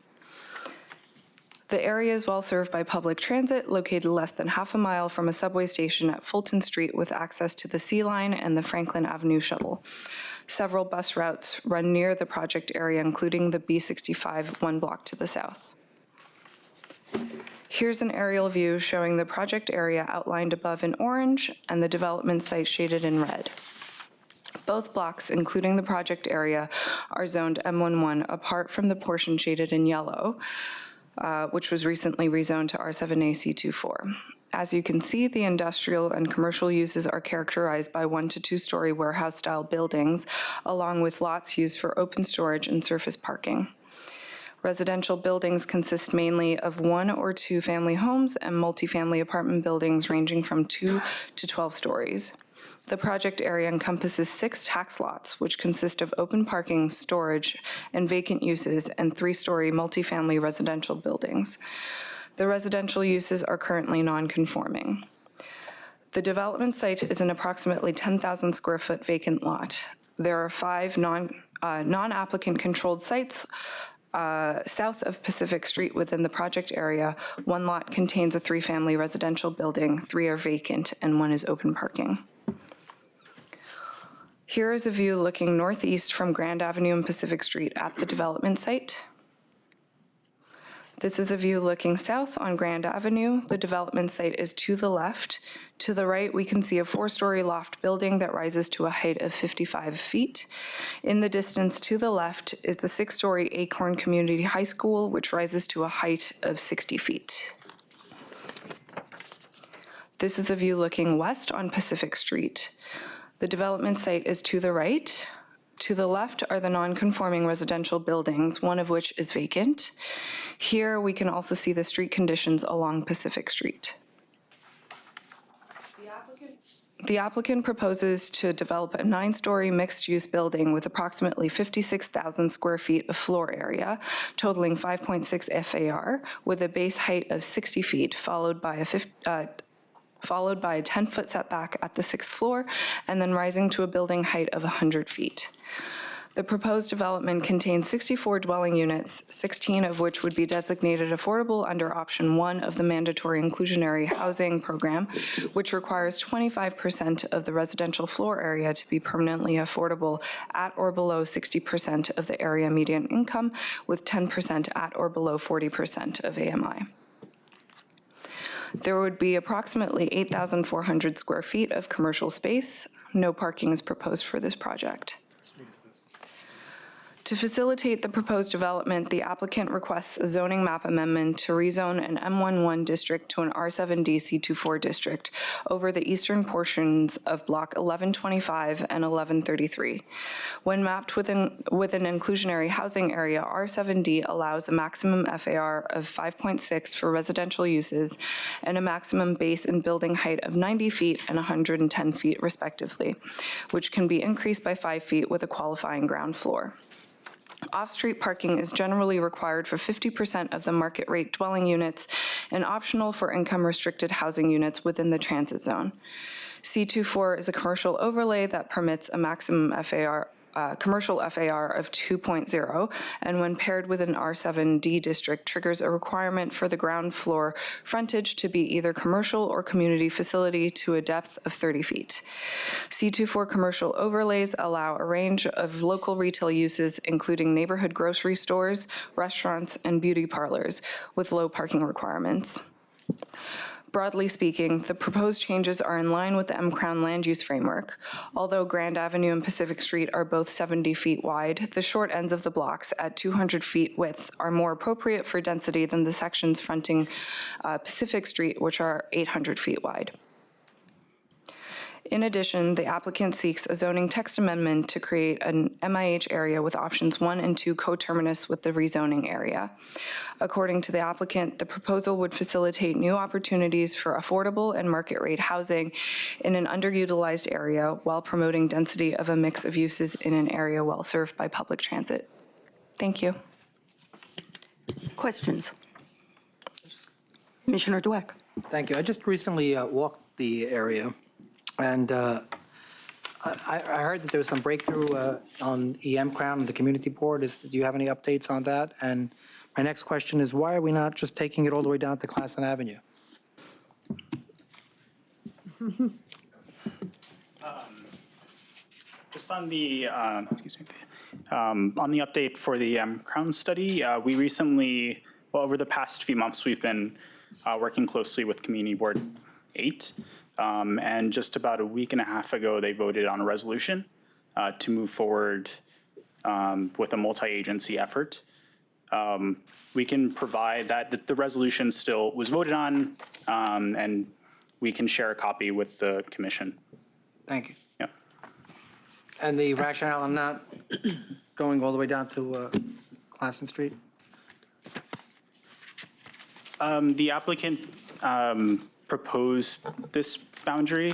The area is well served by public transit, located less than half a mile from a subway station at Fulton Street with access to the C Line and the Franklin Avenue shuttle. Several bus routes run near the project area, including the B65 one block to the south. Here's an aerial view showing the project area outlined above in orange and the development site shaded in red. Both blocks, including the project area, are zoned M11 apart from the portion shaded in yellow, which was recently rezoned to R7A C24. As you can see, the industrial and commercial uses are characterized by 1 to 2 story warehouse-style buildings, along with lots used for open storage and surface parking. Residential buildings consist mainly of 1 or 2 family homes and multifamily apartment buildings ranging from 2 to 12 stories. The project area encompasses 6 tax lots, which consist of open parking, storage, and vacant uses, and 3-story multifamily residential buildings. The residential uses are currently non-conforming. The development site is an approximately 10,000 square foot vacant lot. There are 5 non-applicant controlled sites south of Pacific Street within the project area. 1 lot contains a 3-family residential building, 3 are vacant, and 1 is open parking. Here is a view looking northeast from Grand Avenue and Pacific Street at the development site. This is a view looking south on Grand Avenue. The development site is to the left. To the right, we can see a 4-story loft building that rises to a height of 55 feet. In the distance to the left is the 6-story Acorn Community High School, which rises to a height of 60 feet. This is a view looking west on Pacific Street. The development site is to the right. To the left are the non-conforming residential buildings, one of which is vacant. Here we can also see the street conditions along Pacific Street. The applicant proposes to develop a 9-story mixed-use building with approximately 56,000 square feet of floor area, totaling 5.6 FAR, with a base height of 60 feet, followed by a 10-foot setback at the 6th floor, and then rising to a building height of 100 feet. The proposed development contains 64 dwelling units, 16 of which would be designated affordable under option 1 of the mandatory inclusionary housing program, which requires 25% of the residential floor area to be permanently affordable at or below 60% of the area median income, with 10% at or below 40% of AMI. There would be approximately 8,400 square feet of commercial space. No parking is proposed for this project. To facilitate the proposed development, the applicant requests a zoning map amendment to rezone an M11 district to an R7D C24 district over the eastern portions of Block 1125 and 1133. When mapped with an inclusionary housing area, R7D allows a maximum FAR of 5.6 for residential uses and a maximum base and building height of 90 feet and 110 feet respectively, which can be increased by 5 feet with a qualifying ground floor. Off-street parking is generally required for 50% of the market rate dwelling units and optional for income-restricted housing units within the transit zone. C24 is a commercial overlay that permits a maximum commercial FAR of 2.0, and when paired with an R7D district, triggers a requirement for the ground floor frontage to be either commercial or community facility to a depth of 30 feet. C24 commercial overlays allow a range of local retail uses, including neighborhood grocery stores, restaurants, and beauty parlors, with low parking requirements. Broadly speaking, the proposed changes are in line with the M-Crown land use framework. Although Grand Avenue and Pacific Street are both 70 feet wide, the short ends of the blocks at 200 feet width are more appropriate for density than the sections fronting Pacific Street, which are 800 feet wide. In addition, the applicant seeks a zoning text amendment to create an MIH area with options 1 and 2 coterminous with the rezoning area. According to the applicant, the proposal would facilitate new opportunities for affordable and market rate housing in an underutilized area while promoting density of a mix of uses in an area well served by public transit. Thank you. Questions? Commissioner Dweck. Thank you. I just recently walked the area, and I heard that there was some breakthrough on M-Crown and the community board. Do you have any updates on that? And my next question is, why are we not just taking it all the way down to Classen Avenue? Just on the, excuse me, on the update for the Crown study, we recently, well, over the past few months, we've been working closely with Community Board 8. And just about a week and a half ago, they voted on a resolution to move forward with a multi-agency effort. We can provide that the resolution still was voted on, and we can share a copy with the commission. Thank you. Yeah. And the rationale on not going all the way down to Classen Street? The applicant proposed this boundary.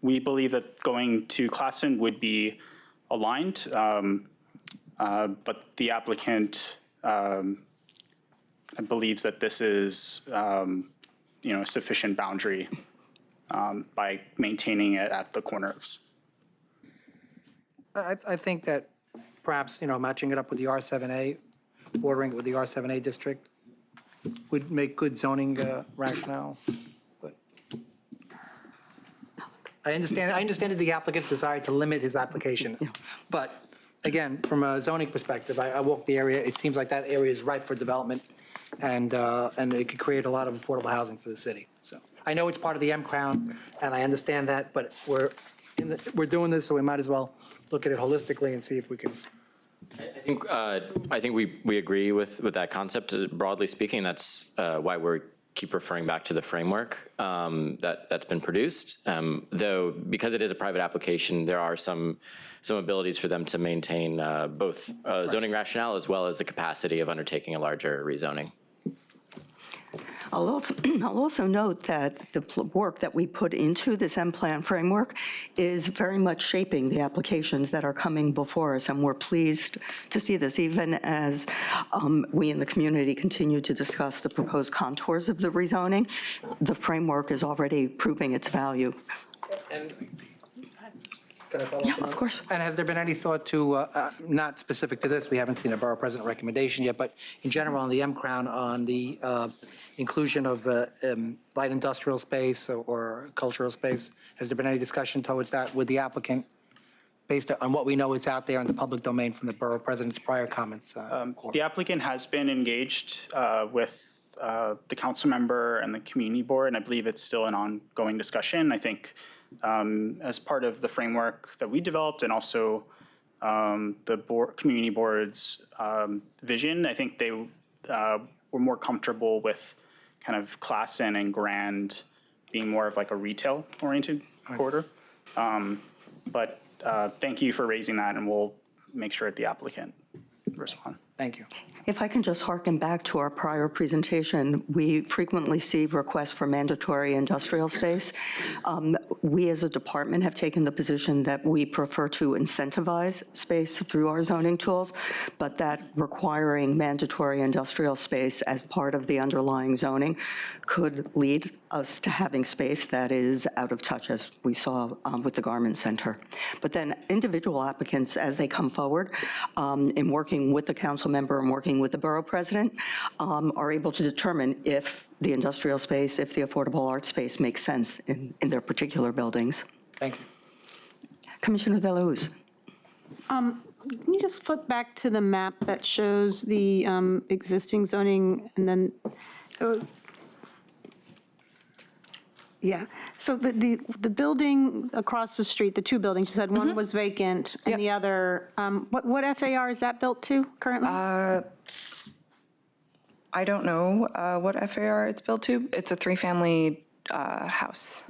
We believe that going to Classen would be aligned, but the applicant believes that this is, a sufficient boundary by maintaining it at the corners. I think that perhaps, matching it up with the R7A, bordering it with the R7A district, would make good zoning rationale. But I understand the applicant's desire to limit his application. But again, from a zoning perspective, I walked the area. It seems like that area is ripe for development, and it could create a lot of affordable housing for the city. So I know it's part of the M-Crown, and I understand that, but we're doing this, so we might as well look at it holistically and see if we can. I think we agree with that concept. Broadly speaking, that's why we keep referring back to the framework that's been produced. Though, because it is a private application, there are some abilities for them to maintain both zoning rationale as well as the capacity of undertaking a larger rezoning. I'll also note that the work that we put into this M-Plan framework is very much shaping the applications that are coming before us, and we're pleased to see this, even as we in the community continue to discuss the proposed contours of the rezoning. The framework is already proving its value. And can I follow up? Yeah, of course. And has there been any thought to, not specific to this, we haven't seen a borough president recommendation yet, but in general on the M-Crown, on the inclusion of light industrial space or cultural space, has there been any discussion towards that with the applicant based on what we know is out there in the public domain from the borough president's prior comments? The applicant has been engaged with the council member and the community board, and I believe it's still an ongoing discussion. I think as part of the framework that we developed and also the community board's vision, I think they were more comfortable with kind of Classen and Grand being more of like a retail-oriented corridor. But thank you for raising that, and we'll make sure that the applicant respond. Thank you. If I can just harken back to our prior presentation, we frequently see requests for mandatory industrial space. We as a department have taken the position that we prefer to incentivize space through our zoning tools, but that requiring mandatory industrial space as part of the underlying zoning could lead us to having space that is out of touch, as we saw with the Garment Center. But then individual applicants, as they come forward, in working with the council member and working with the borough president, are able to determine if the industrial space, if the affordable art space makes sense in their particular buildings. Thank you. Commissioner De La Hoz. Can you just flip back to the map that shows the existing zoning and then Yeah, so the building across the street, the two buildings, you said one was vacant and the other, what FAR is that built to currently? I don't know what FAR it's built to. It's a three-family house.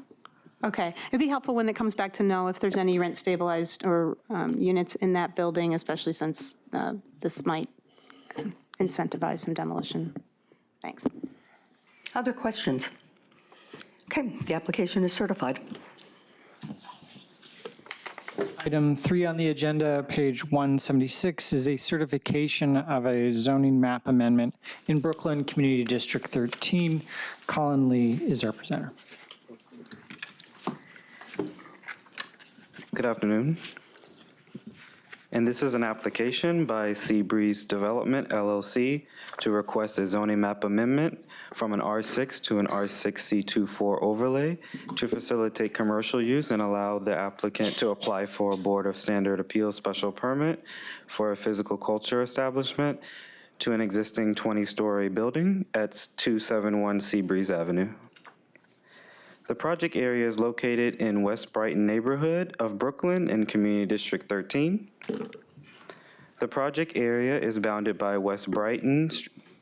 Okay, it'd be helpful when it comes back to know if there's any rent stabilized or units in that building, especially since this might incentivize some demolition. Thanks. Other questions? Okay, the application is certified. Item 3 on the agenda, page 176, is a certification of a zoning map amendment in Brooklyn Community District 13. Colin Lee is our presenter. Good afternoon. And this is an application by Seabreeze Development, LLC, to request a zoning map amendment from an R6 to an R6C24 overlay to facilitate commercial use and allow the applicant to apply for a Board of Standard Appeals special permit for a physical culture establishment to an existing 20-story building at 271 Seabreeze Avenue. The project area is located in West Brighton neighborhood of Brooklyn in Community District 13. The project area is bounded by West Brighton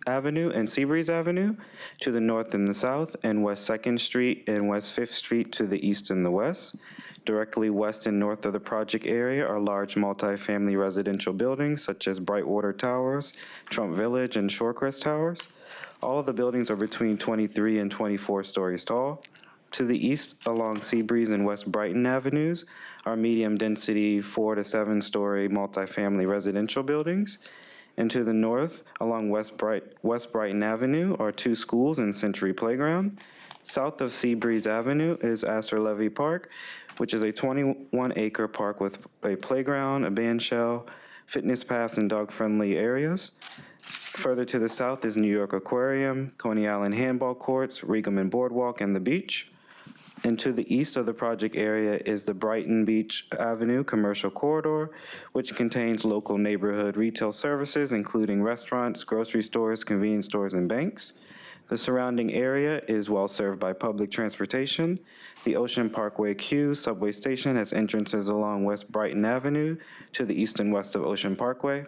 Avenue and Seabreeze Avenue to the north and the south, and West 2nd Street and West 5th Street to the east and the west. Directly west and north of the project area are large multifamily residential buildings such as Brightwater Towers, Trump Village, and Shorecrest Towers. All of the buildings are between 23 and 24 stories tall. To the east, along Seabreeze and West Brighton Avenues, are medium-density 4 to 7-story multifamily residential buildings. And to the north, along West Brighton Avenue, are 2 schools and Century Playground. South of Seabreeze Avenue is Astor Levy Park, which is a 21-acre park with a playground, a bandshell, fitness paths, and dog-friendly areas. Further to the south is New York Aquarium, Coney Island Handball Courts, Riegelman Boardwalk, and the beach. And to the east of the project area is the Brighton Beach Avenue Commercial Corridor, which contains local neighborhood retail services, including restaurants, grocery stores, convenience stores, and banks. The surrounding area is well served by public transportation. The Ocean Parkway Q subway station has entrances along West Brighton Avenue to the east and west of Ocean Parkway.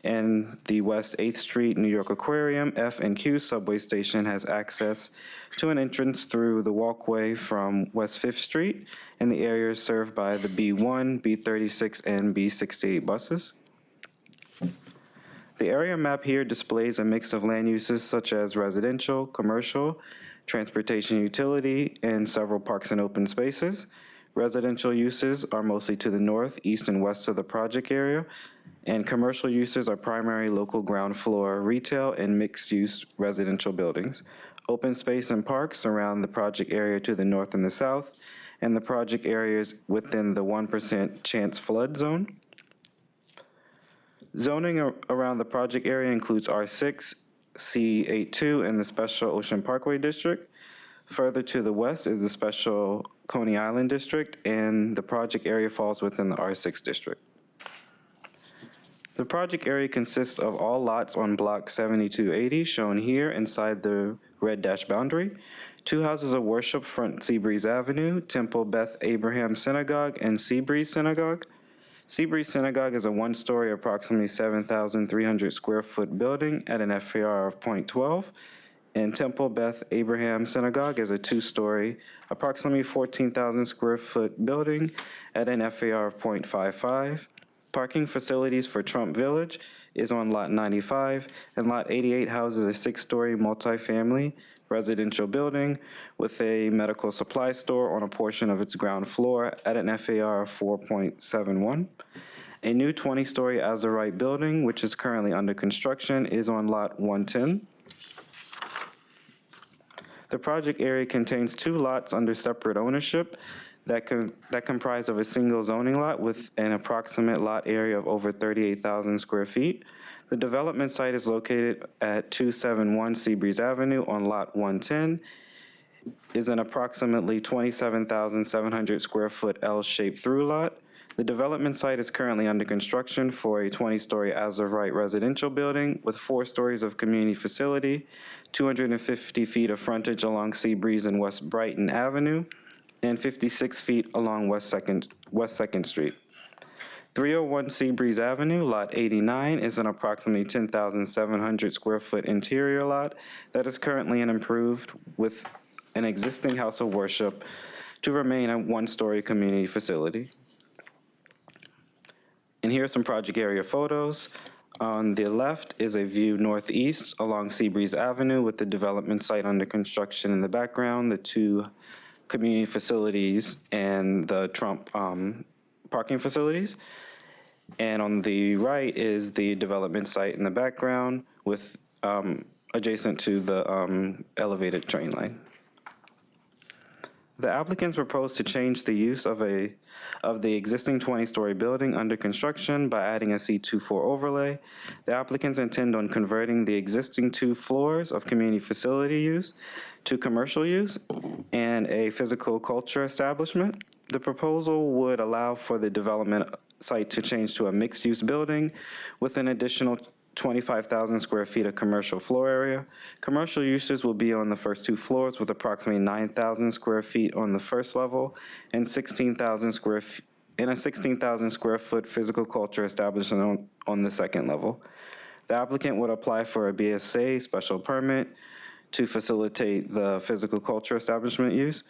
And the West 8th Street New York Aquarium F and Q subway station has access to an entrance through the walkway from West 5th Street, and the area is served by the B1, B36, and B68 buses. The area map here displays a mix of land uses such as residential, commercial, transportation utility, and several parks and open spaces. Residential uses are mostly to the north, east, and west of the project area, and commercial uses are primary local ground floor retail and mixed-use residential buildings. Open space and parks surround the project area to the north and the south, and the project area is within the 1% chance flood zone. Zoning around the project area includes R6, C82, and the Special Ocean Parkway District. Further to the west is the Special Coney Island District, and the project area falls within the R6 district. The project area consists of all lots on block 7280, shown here inside the red dash boundary. 2 houses of worship front Seabreeze Avenue, Temple Beth Abraham Synagogue, and Seabreeze Synagogue. Seabreeze Synagogue is a 1-story, approximately 7,300 square foot building at an FAR of 0.12. And Temple Beth Abraham Synagogue is a 2-story, approximately 14,000 square foot building at an FAR of 0.55. Parking facilities for Trump Village is on Lot 95, and Lot 88 houses a 6-story multifamily residential building with a medical supply store on a portion of its ground floor at an FAR of 4.71. A new 20-story Azurite building, which is currently under construction, is on Lot 110. The project area contains 2 lots under separate ownership that comprise of a single zoning lot with an approximate lot area of over 38,000 square feet. The development site is located at 271 Seabreeze Avenue on Lot 110, is an approximately 27,700 square foot L-shaped through lot. The development site is currently under construction for a 20-story as-of-right residential building with 4 stories of community facility, 250 feet of frontage along Seabreeze and West Brighton Avenue, and 56 feet along West 2nd Street. 301 Seabreeze Avenue, Lot 89, is an approximately 10,700 square foot interior lot that is currently unimproved with an existing house of worship to remain a 1-story community facility. And here are some project area photos. On the left is a view northeast along Seabreeze Avenue with the development site under construction in the background, the 2 community facilities, and the Trump parking facilities. And on the right is the development site in the background with adjacent to the elevated train line. The applicants propose to change the use of the existing 20-story building under construction by adding a C24 overlay. The applicants intend on converting the existing 2 floors of community facility use to commercial use and a physical culture establishment. The proposal would allow for the development site to change to a mixed-use building with an additional 25,000 square feet of commercial floor area. Commercial uses will be on the first 2 floors with approximately 9,000 square feet on the first level and 16,000 square feet in a 16,000 square foot physical culture establishment on the second level. The applicant would apply for a BSA special permit to facilitate the physical culture establishment use.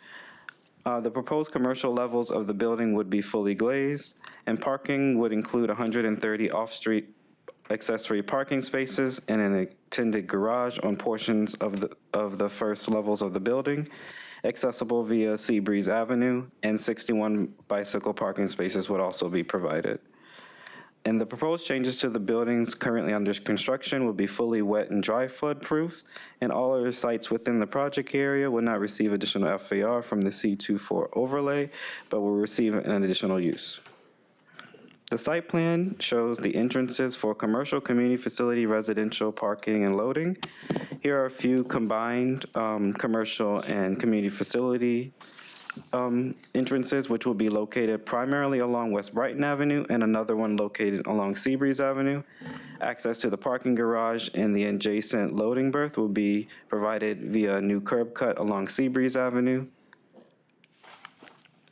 The proposed commercial levels of the building would be fully glazed, and parking would include 130 off-street accessory parking spaces and an attended garage on portions of the first levels of the building, accessible via Seabreeze Avenue, and 61 bicycle parking spaces would also be provided. And the proposed changes to the buildings currently under construction will be fully wet and dry flood proof, and all other sites within the project area will not receive additional FAR from the C24 overlay, but will receive an additional use. The site plan shows the entrances for commercial, community facility, residential, parking, and loading. Here are a few combined commercial and community facility entrances, which will be located primarily along West Brighton Avenue and another one located along Seabreeze Avenue. Access to the parking garage and the adjacent loading berth will be provided via a new curb cut along Seabreeze Avenue.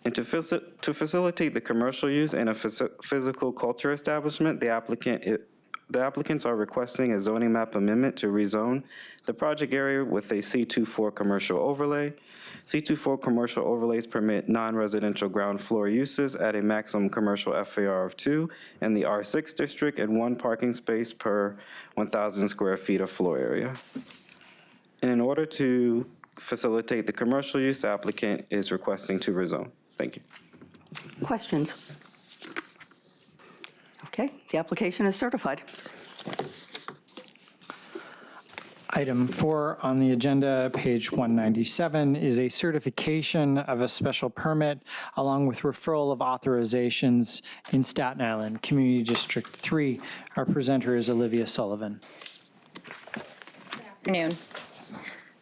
And to facilitate the commercial use and a physical culture establishment, the applicants are requesting a zoning map amendment to rezone the project area with a C24 commercial overlay. C24 commercial overlays permit non-residential ground floor uses at a maximum commercial FAR of 2 in the R6 district and 1 parking space per 1,000 square feet of floor area. And in order to facilitate the commercial use, the applicant is requesting to rezone. Thank you. Questions? Okay, the application is certified. Item 4 on the agenda, page 197, is a certification of a special permit along with referral of authorizations in Staten Island, Community District 3. Our presenter is Olivia Sullivan. Good afternoon.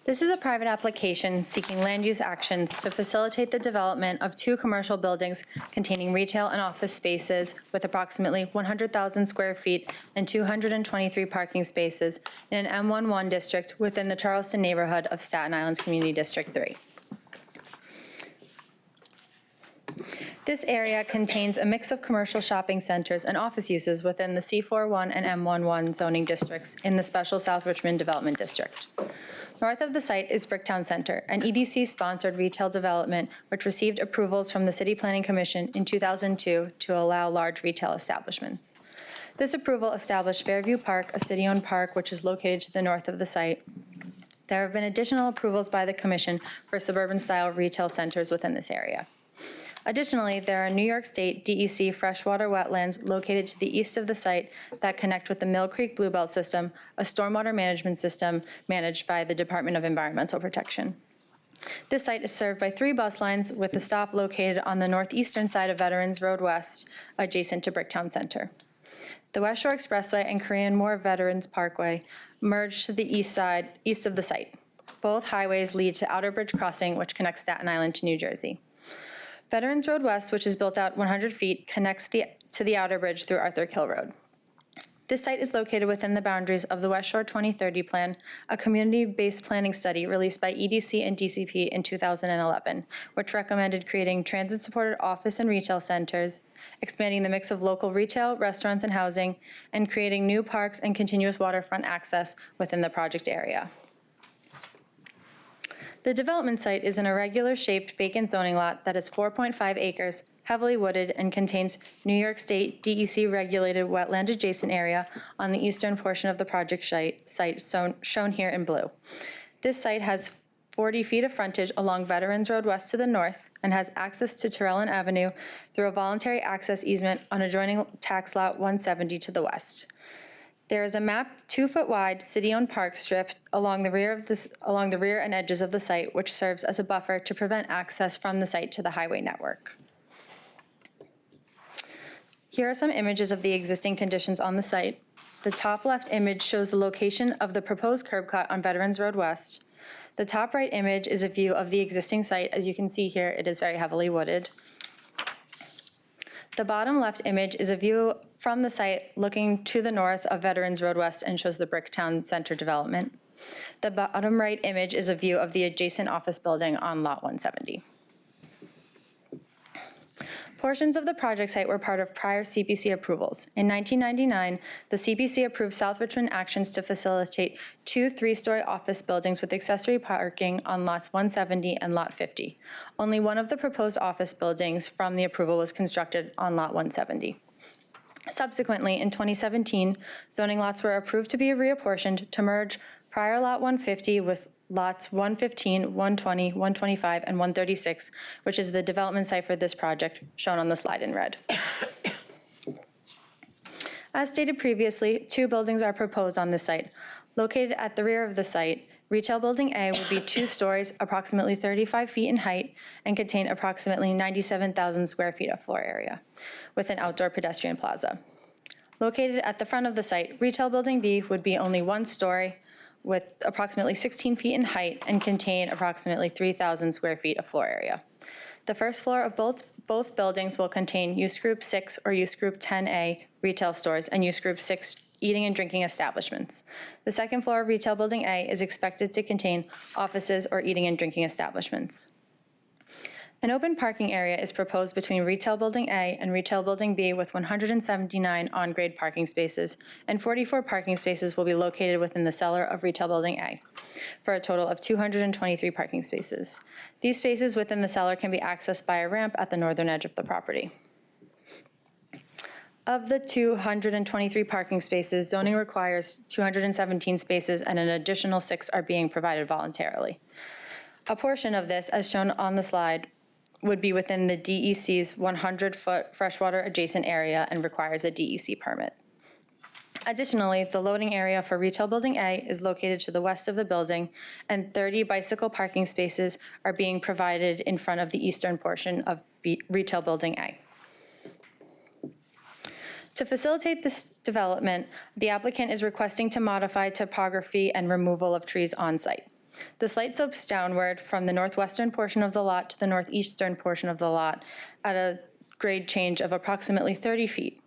This is a private application seeking land use actions to facilitate the development of 2 commercial buildings containing retail and office spaces with approximately 100,000 square feet and 223 parking spaces in an M11 district within the Charleston neighborhood of Staten Island's Community District 3. This area contains a mix of commercial shopping centers and office uses within the C41 and M11 zoning districts in the Special South Richmond Development District. North of the site is Bricktown Center, an EDC-sponsored retail development which received approvals from the City Planning Commission in 2002 to allow large retail establishments. This approval established Fairview Park, a city-owned park which is located to the north of the site. There have been additional approvals by the Commission for suburban-style retail centers within this area. Additionally, there are New York State DEC freshwater wetlands located to the east of the site that connect with the Mill Creek Bluebelt System, a stormwater management system managed by the Department of Environmental Protection. This site is served by 3 bus lines with a stop located on the northeastern side of Veterans Road West, adjacent to Bricktown Center. The West Shore Expressway and Korean War Veterans Parkway merge to the east of the site. Both highways lead to Outer Bridge Crossing, which connects Staten Island to New Jersey. Veterans Road West, which is built out 100 feet, connects to the outer bridge through Arthur Kill Road. This site is located within the boundaries of the West Shore 2030 Plan, a community-based planning study released by EDC and DCP in 2011, which recommended creating transit-supported office and retail centers, expanding the mix of local retail, restaurants, and housing, and creating new parks and continuous waterfront access within the project area. The development site is an irregular-shaped vacant zoning lot that is 4.5 acres, heavily wooded, and contains New York State DEC-regulated wetland adjacent area on the eastern portion of the project site shown here in blue. This site has 40 feet of frontage along Veterans Road West to the north and has access to Terrellin Avenue through a voluntary access easement on adjoining tax lot 170 to the west. There is a mapped 2-foot-wide city-owned park strip along the rear and edges of the site, which serves as a buffer to prevent access from the site to the highway network. Here are some images of the existing conditions on the site. The top left image shows the location of the proposed curb cut on Veterans Road West. The top right image is a view of the existing site. As you can see here, it is very heavily wooded. The bottom left image is a view from the site looking to the north of Veterans Road West and shows the Bricktown Center development. The bottom right image is a view of the adjacent office building on Lot 170. Portions of the project site were part of prior CPC approvals. In 1999, the CPC approved South Richmond actions to facilitate 2 3-story office buildings with accessory parking on lots 170 and lot 50. Only one of the proposed office buildings from the approval was constructed on lot 170. Subsequently, in 2017, zoning lots were approved to be reapportioned to merge prior lot 150 with lots 115, 120, 125, and 136, which is the development site for this project, shown on the slide in red. As stated previously, 2 buildings are proposed on this site. Located at the rear of the site, Retail Building A will be 2 stories, approximately 35 feet in height, and contain approximately 97,000 square feet of floor area, with an outdoor pedestrian plaza. Located at the front of the site, Retail Building B would be only 1 story, with approximately 16 feet in height and contain approximately 3,000 square feet of floor area. The first floor of both buildings will contain Use Group 6 or Use Group 10A retail stores and Use Group 6 eating and drinking establishments. The second floor of Retail Building A is expected to contain offices or eating and drinking establishments. An open parking area is proposed between Retail Building A and Retail Building B with 179 on-grade parking spaces, and 44 parking spaces will be located within the cellar of Retail Building A, for a total of 223 parking spaces. These spaces within the cellar can be accessed by a ramp at the northern edge of the property. Of the 223 parking spaces, zoning requires 217 spaces, and an additional 6 are being provided voluntarily. A portion of this, as shown on the slide, would be within the DEC's 100-foot freshwater adjacent area and requires a DEC permit. Additionally, the loading area for Retail Building A is located to the west of the building, and 30 bicycle parking spaces are being provided in front of the eastern portion of Retail Building A. To facilitate this development, the applicant is requesting to modify topography and removal of trees on site. The site slopes downward from the northwestern portion of the lot to the northeastern portion of the lot at a grade change of approximately 30 feet.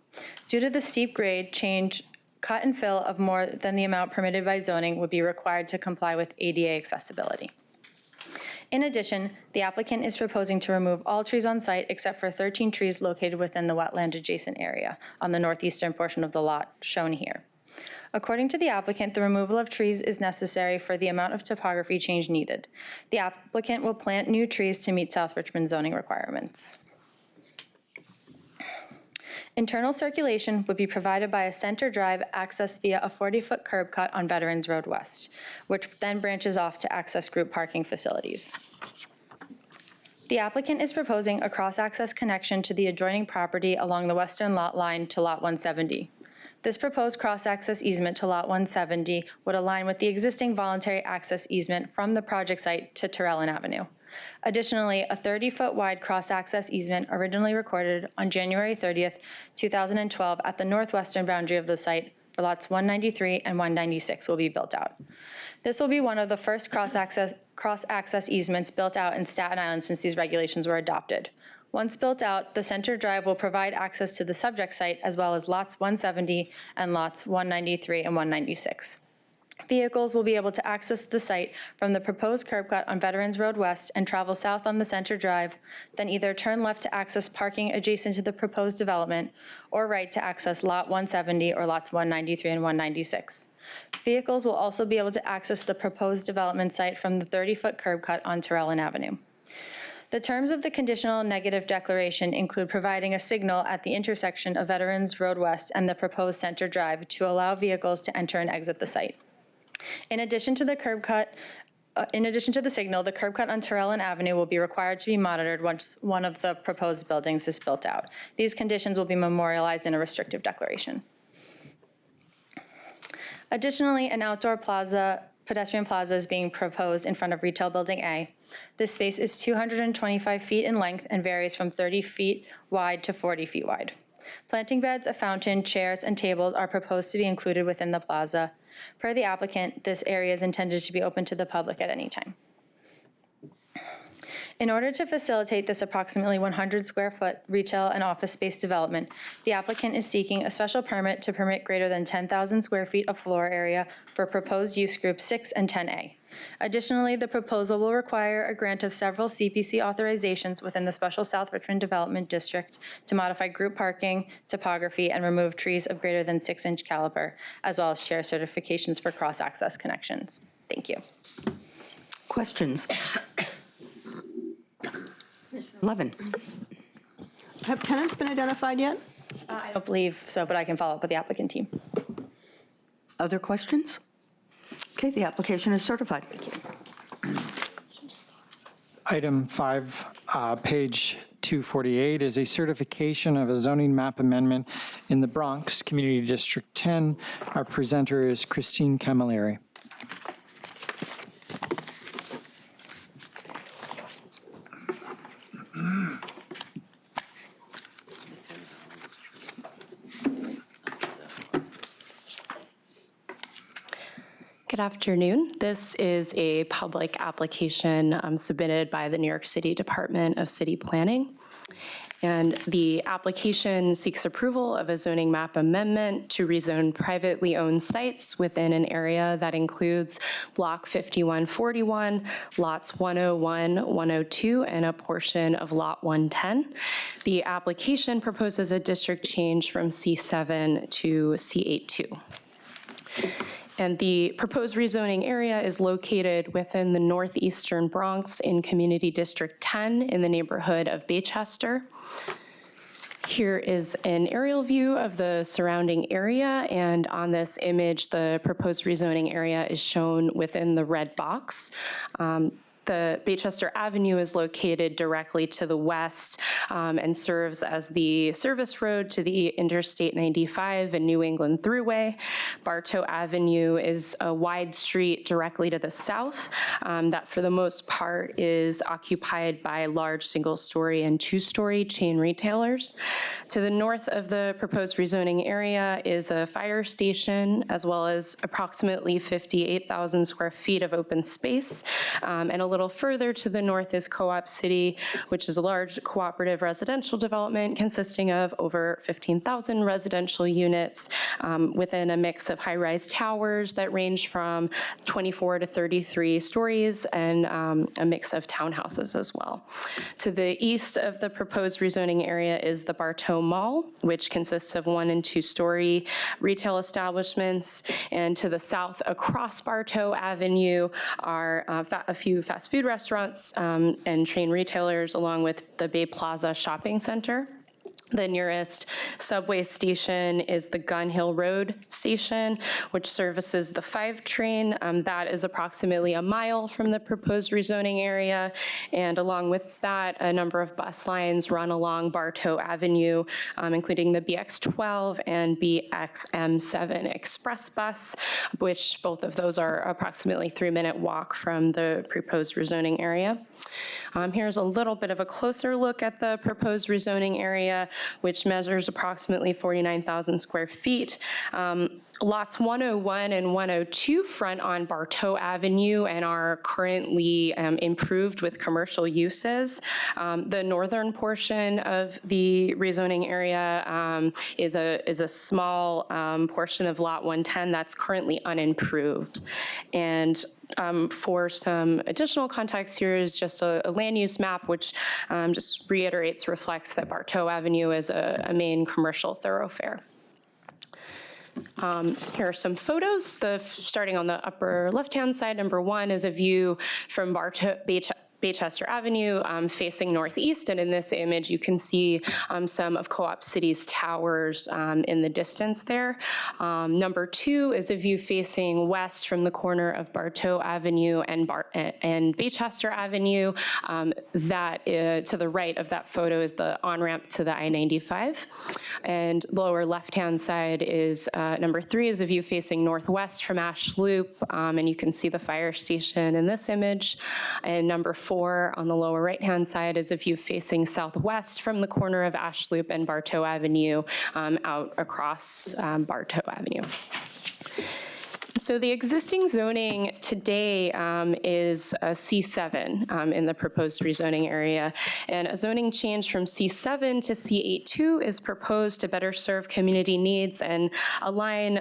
Due to the steep grade change, cut and fill of more than the amount permitted by zoning would be required to comply with ADA accessibility. In addition, the applicant is proposing to remove all trees on site except for 13 trees located within the wetland adjacent area on the northeastern portion of the lot, shown here. According to the applicant, the removal of trees is necessary for the amount of topography change needed. The applicant will plant new trees to meet South Richmond zoning requirements. Internal circulation would be provided by a center drive access via a 40-foot curb cut on Veterans Road West, which then branches off to access group parking facilities. The applicant is proposing a cross-access connection to the adjoining property along the western lot line to Lot 170. This proposed cross-access easement to Lot 170 would align with the existing voluntary access easement from the project site to Terrellin Avenue. Additionally, a 30-foot wide cross-access easement originally recorded on January 30th, 2012 at the northwestern boundary of the site for lots 193 and 196 will be built out. This will be one of the first cross-access easements built out in Staten Island since these regulations were adopted. Once built out, the center drive will provide access to the subject site as well as lots 170 and lots 193 and 196. Vehicles will be able to access the site from the proposed curb cut on Veterans Road West and travel south on the center drive, then either turn left to access parking adjacent to the proposed development or right to access lot 170 or lots 193 and 196. Vehicles will also be able to access the proposed development site from the 30-foot curb cut on Terrellin Avenue. The terms of the conditional negative declaration include providing a signal at the intersection of Veterans Road West and the proposed center drive to allow vehicles to enter and exit the site. In addition to the signal, the curb cut on Terrellin Avenue will be required to be monitored once one of the proposed buildings is built out. These conditions will be memorialized in a restrictive declaration. Additionally, an outdoor pedestrian plaza is being proposed in front of Retail Building A. This space is 225 feet in length and varies from 30 feet wide to 40 feet wide. Planting beds, a fountain, chairs, and tables are proposed to be included within the plaza. Per the applicant, this area is intended to be open to the public at any time. In order to facilitate this approximately 100 square foot retail and office space development, the applicant is seeking a special permit to permit greater than 10,000 square feet of floor area for proposed use groups 6 and 10A. Additionally, the proposal will require a grant of several CPC authorizations within the Special South Richmond Development District to modify group parking, topography, and remove trees of greater than 6-inch caliber, as well as chair certifications for cross-access connections. Thank you. Questions? Levin. Have tenants been identified yet? I don't believe so, but I can follow up with the applicant team. Other questions? Okay, the application is certified. Item 5, page 248, is a certification of a zoning map amendment in the Bronx, Community District 10. Our presenter is Christine Camilleri. Good afternoon. This is a public application submitted by the New York City Department of City Planning. And the application seeks approval of a zoning map amendment to rezone privately owned sites within an area that includes Block 5141, lots 101, 102, and a portion of Lot 110. The application proposes a district change from C7 to C82. And the proposed rezoning area is located within the northeastern Bronx in Community District 10 in the neighborhood of Baychester. Here is an aerial view of the surrounding area, and on this image, the proposed rezoning area is shown within the red box. The Baychester Avenue is located directly to the west and serves as the service road to the Interstate 95 and New England Thruway. Bartow Avenue is a wide street directly to the south that for the most part is occupied by large single-story and two-story chain retailers. To the north of the proposed rezoning area is a fire station, as well as approximately 58,000 square feet of open space, and a little further to the north is Co-op City, which is a large cooperative residential development consisting of over 15,000 residential units within a mix of high-rise towers that range from 24 to 33 stories and a mix of townhouses as well. To the east of the proposed rezoning area is the Bartow Mall, which consists of 1- and 2-story retail establishments. And to the south across Bartow Avenue are a few fast food restaurants and chain retailers, along with the Bay Plaza Shopping Center. The nearest subway station is the Gun Hill Road station, which services the 5 train. That is approximately a mile from the proposed rezoning area. And along with that, a number of bus lines run along Bartow Avenue, including the BX12 and BXM7 Express bus, which both of those are approximately 3-minute walk from the proposed rezoning area. Here's a little bit of a closer look at the proposed rezoning area. which measures approximately 49,000 square feet. Lots 101 and 102 front on Bartow Avenue and are currently improved with commercial uses. The northern portion of the rezoning area is a small portion of Lot 110 that's currently unimproved. And for some additional context, here is just a land use map, which just reflects that Bartow Avenue is a main commercial thoroughfare. Here are some photos. Starting on the upper left-hand side, number one is a view from Baychester Avenue facing northeast, and in this image you can see some of Co-op City's towers in the distance there. Number two is a view facing west from the corner of Bartow Avenue and Baychester Avenue. To the right of that photo is the on-ramp to the I-95. And lower left-hand side is number three is a view facing northwest from Ash Loop, and you can see the fire station in this image. And number four on the lower right-hand side is a view facing southwest from the corner of Ash Loop and Bartow Avenue out across Bartow Avenue. So the existing zoning today is a C7 in the proposed rezoning area, and a zoning change from C7 to C82 is proposed to better serve community needs and align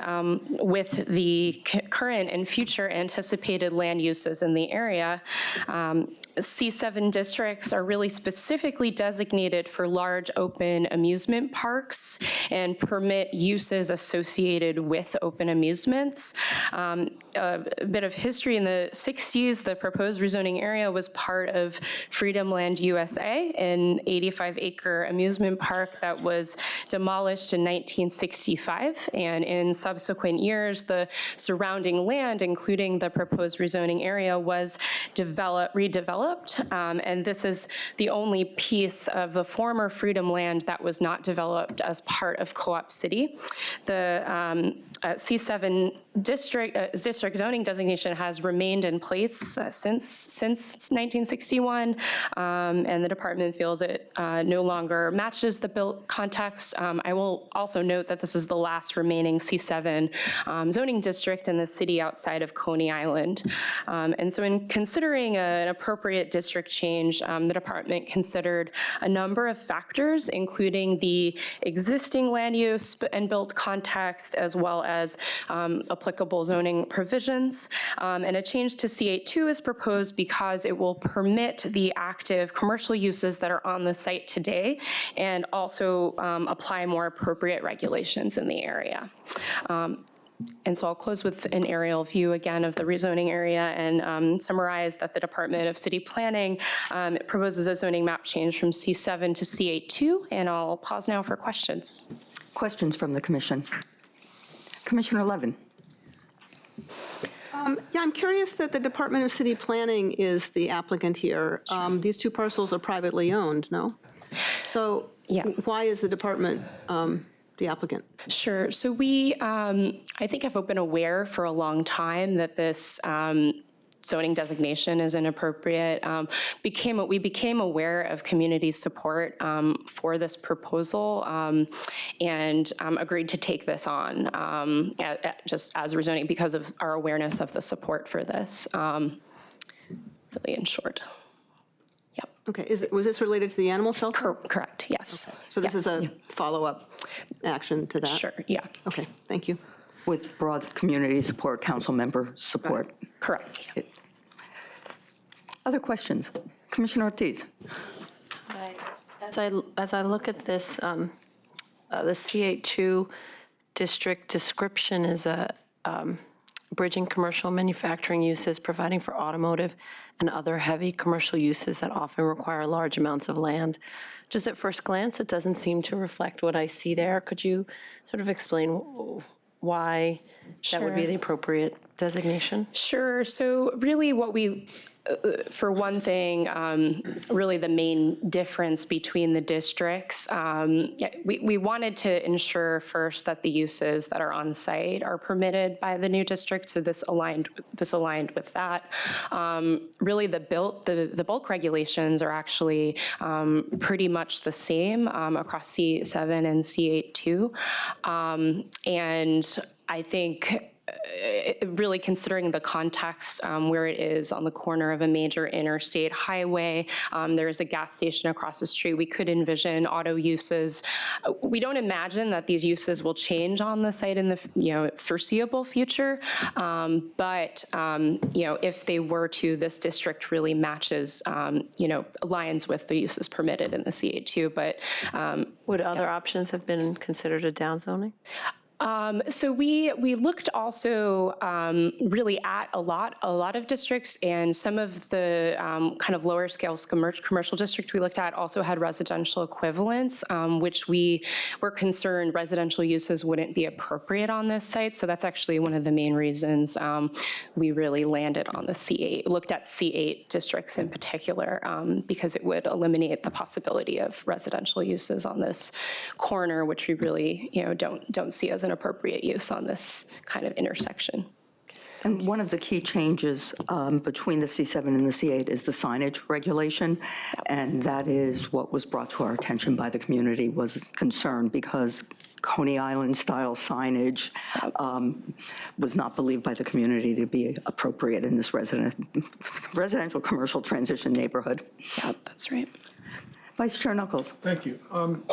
with the current and future anticipated land uses in the area. C7 districts are really specifically designated for large open amusement parks and permit uses associated with open amusements. A bit of history: in the 60s, the proposed rezoning area was part of Freedom Land USA, an 85-acre amusement park that was demolished in 1965. And in subsequent years, the surrounding land, including the proposed rezoning area, was redeveloped. And this is the only piece of the former Freedom Land that was not developed as part of Co-op City. The C7 district zoning designation has remained in place since 1961, and the department feels it no longer matches the built context. I will also note that this is the last remaining C7 zoning district in the city outside of Coney Island. And so in considering an appropriate district change, the department considered a number of factors, including the existing land use and built context, as well as applicable zoning provisions. And a change to C82 is proposed because it will permit the active commercial uses that are on the site today and also apply more appropriate regulations in the area. And so I'll close with an aerial view again of the rezoning area and summarize that the Department of City Planning proposes a zoning map change from C7 to C82, and I'll pause now for questions. Questions from the commission? Commissioner Levin. Yeah, I'm curious that the Department of City Planning is the applicant here. These two parcels are privately owned, no? So why is the department the applicant? Sure. So we, I think, have been aware for a long time that this zoning designation is inappropriate. We became aware of community support for this proposal and agreed to take this on just as rezoning because of our awareness of the support for this, really in short. Yep. Okay, was this related to the animal shelter? Correct, yes. Okay. So this is a follow-up action to that? Sure, yeah. Okay, thank you. With broad community support, council member support. Correct. Yeah. Other questions? Commissioner Ortiz. As I look at this, the C82 district description is a bridging commercial manufacturing uses, providing for automotive and other heavy commercial uses that often require large amounts of land. Just at first glance, it doesn't seem to reflect what I see there. Could you sort of explain why That would be the appropriate designation? Sure. So really what we, for one thing, really the main difference between the districts, we wanted to ensure first that the uses that are on site are permitted by the new district. So this aligned with that. Really the bulk regulations are actually pretty much the same across C7 and C8 too. And I think really considering the context where it is on the corner of a major interstate highway, there is a gas station across the street. We could envision auto uses. We don't imagine that these uses will change on the site in the foreseeable future, but if they were to, this district really matches aligns with the uses permitted in the C8 but would other options have been considered a downzoning? So we looked also really at a lot of districts, and some of the kind of lower scale commercial districts we looked at also had residential equivalents, which we were concerned residential uses wouldn't be appropriate on this site. So that's actually one of the main reasons we really landed on the C8, looked at C8 districts in particular, because it would eliminate the possibility of residential uses on this corner, which we really don't see as an appropriate use on this kind of intersection. And one of the key changes between the C7 and the C8 is the signage regulation, and that is what was brought to our attention by the community, was concern because Coney Island-style signage was not believed by the community to be appropriate in this residential commercial transition neighborhood. Yeah, that's right. Vice Chair Knuckles. Thank you. I'm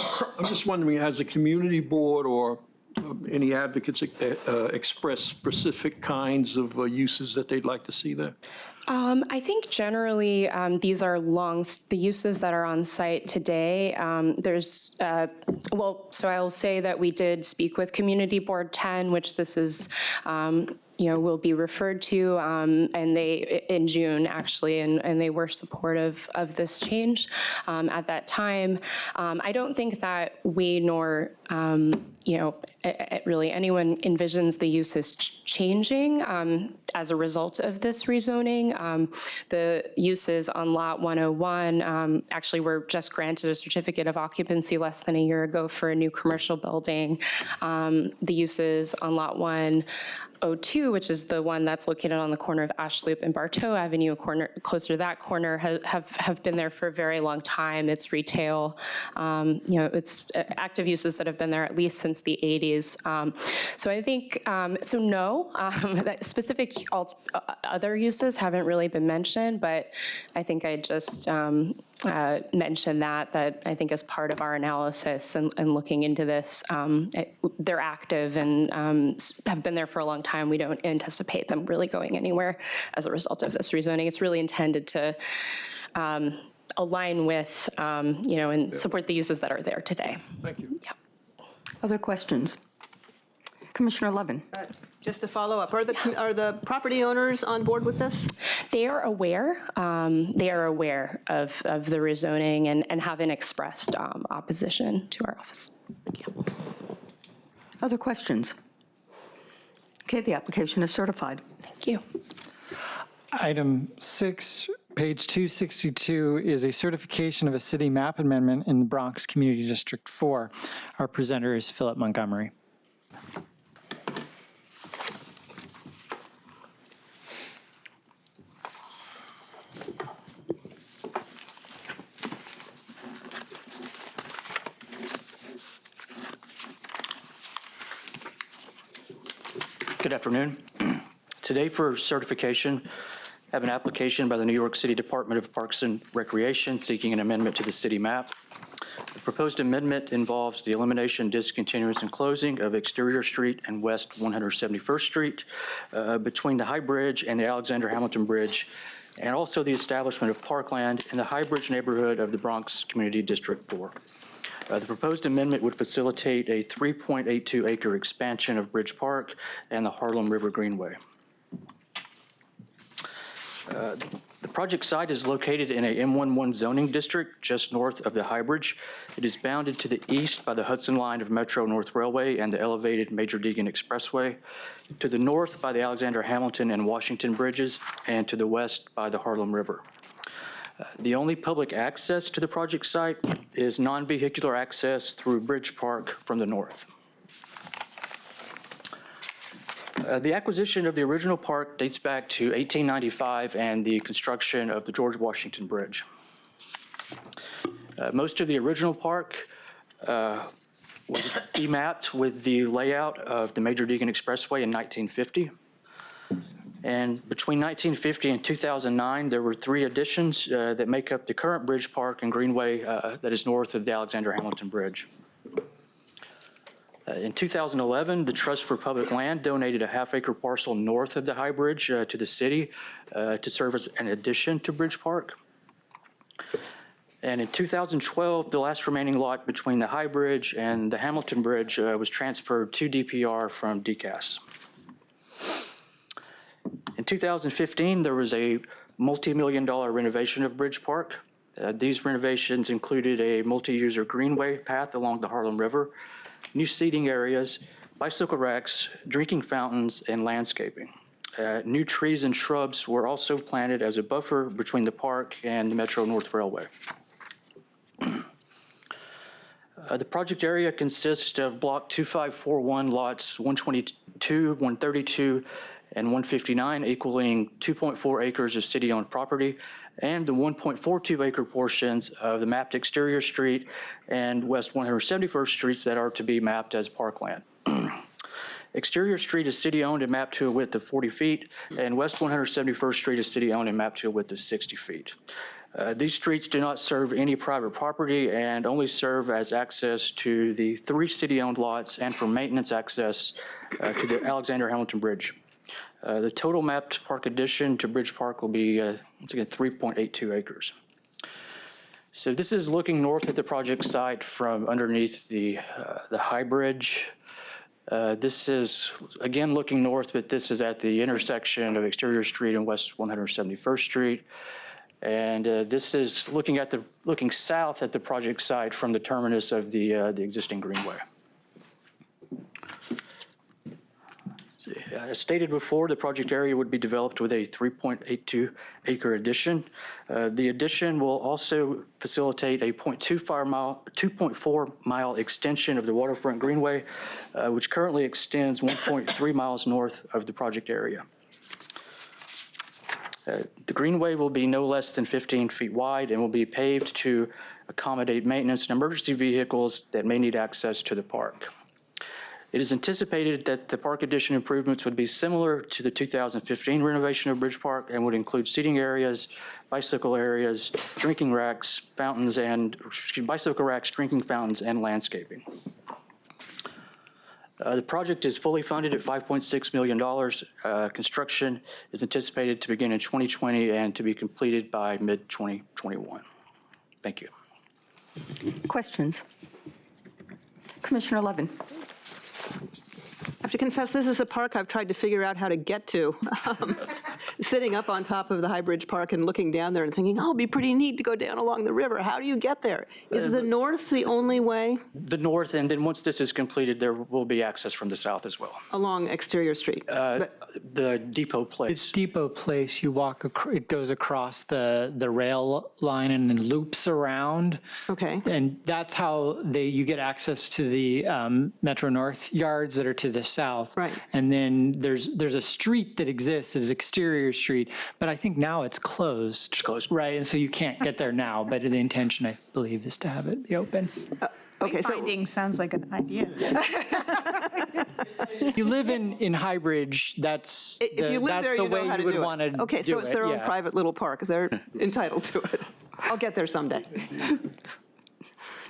just wondering, has the community board or any advocates express specific kinds of uses that they'd like to see there? I think generally these are the uses that are on site today. So I'll say that we did speak with Community Board 10, which this is will be referred to, and they in June actually, and they were supportive of this change at that time. I don't think that we nor really anyone envisions the uses changing as a result of this rezoning. The uses on Lot 101 actually were just granted a certificate of occupancy less than a year ago for a new commercial building. The uses on Lot 102, which is the one that's located on the corner of Ash Loop and Bartow Avenue, closer to that corner, have been there for a very long time. It's retail, it's active uses that have been there at least since the 80s. So I think, so no, that specific other uses haven't really been mentioned, but I think I just mentioned that I think as part of our analysis and looking into this, they're active and have been there for a long time. We don't anticipate them really going anywhere as a result of this rezoning. It's really intended to align with, and support the uses that are there today. Thank you. Yeah. Other questions? Commissioner Levin. Just to follow up, are the property owners on board with this? They are aware. They are aware of the rezoning and haven't expressed opposition to our office. Thank you. Other questions? Okay, the application is certified. Thank you. Item 6, page 262, is a certification of a city map amendment in the Bronx Community District 4. Our presenter is Philip Montgomery. Good afternoon. Today for certification, I have an application by the New York City Department of Parks and Recreation seeking an amendment to the city map. The proposed amendment involves the elimination, discontinuance, and closing of Exterior Street and West 171st Street between the High Bridge and the Alexander Hamilton Bridge, and also the establishment of parkland in the High Bridge neighborhood of the Bronx Community District 4. The proposed amendment would facilitate a 3.82 acre expansion of Bridge Park and the Harlem River Greenway. The project site is located in a M11 zoning district just north of the High Bridge. It is bounded to the east by the Hudson Line of Metro North Railway and the elevated Major Deegan Expressway, to the north by the Alexander Hamilton and Washington bridges, and to the west by the Harlem River. The only public access to the project site is non-vehicular access through Bridge Park from the north. The acquisition of the original park dates back to 1895 and the construction of the George Washington Bridge. Most of the original park was remapped with the layout of the Major Deegan Expressway in 1950. And between 1950 and 2009, there were 3 additions that make up the current Bridge Park and Greenway that is north of the Alexander Hamilton Bridge. In 2011, the Trust for Public Land donated a half-acre parcel north of the High Bridge to the city to serve as an addition to Bridge Park. And in 2012, the last remaining lot between the High Bridge and the Hamilton Bridge was transferred to DPR from DCAS. In 2015, there was a multi-million-dollar renovation of Bridge Park. These renovations included a multi-user greenway path along the Harlem River, new seating areas, bicycle racks, drinking fountains, and landscaping. New trees and shrubs were also planted as a buffer between the park and the Metro North Railway. The project area consists of Block 2541 lots 122, 132, and 159, equaling 2.4 acres of city-owned property, and the 1.42 acre portions of the mapped exterior street and West 171st Streets that are to be mapped as parkland. Exterior Street is city-owned and mapped to a width of 40 feet, and West 171st Street is city-owned and mapped to a width of 60 feet. These streets do not serve any private property and only serve as access to the 3 city-owned lots and for maintenance access to the Alexander Hamilton Bridge. The total mapped park addition to Bridge Park will be, once again, 3.82 acres. So this is looking north at the project site from underneath the High Bridge. This is, again, looking north, but this is at the intersection of Exterior Street and West 171st Street. And this is looking south at the project site from the terminus of the existing greenway. As stated before, the project area would be developed with a 3.82 acre addition. The addition will also facilitate a 2.4 mile extension of the waterfront greenway, which currently extends 1.3 miles north of the project area. The greenway will be no less than 15 feet wide and will be paved to accommodate maintenance and emergency vehicles that may need access to the park. It is anticipated that the park addition improvements would be similar to the 2015 renovation of Bridge Park and would include seating areas, bicycle areas, drinking racks, fountains, and bicycle racks, drinking fountains, and landscaping. The project is fully funded at $5.6 million. Construction is anticipated to begin in 2020 and to be completed by mid-2021. Thank you. Questions? Commissioner Levin. I have to confess, this is a park I've tried to figure out how to get to. Sitting up on top of the High Bridge Park and looking down there and thinking, oh, it'd be pretty neat to go down along the river. How do you get there? Is the north the only way? The north, and then once this is completed, there will be access from the south as well. Along Exterior Street? The Depot Place. It's Depot Place. You walk, it goes across the rail line and then loops around. Okay. And that's how you get access to the Metro North yards that are to the south. Right. And then there's a street that exists as Exterior Street, but I think now it's closed. It's closed. Right, and so you can't get there now, but the intention, I believe, is to have it be open. Okay, so Finding sounds like an idea. If you live in High Bridge, that's if you live there, the you know way how to you would do want to it. Okay, so it's their own private little park. They're entitled to it. I'll get there someday.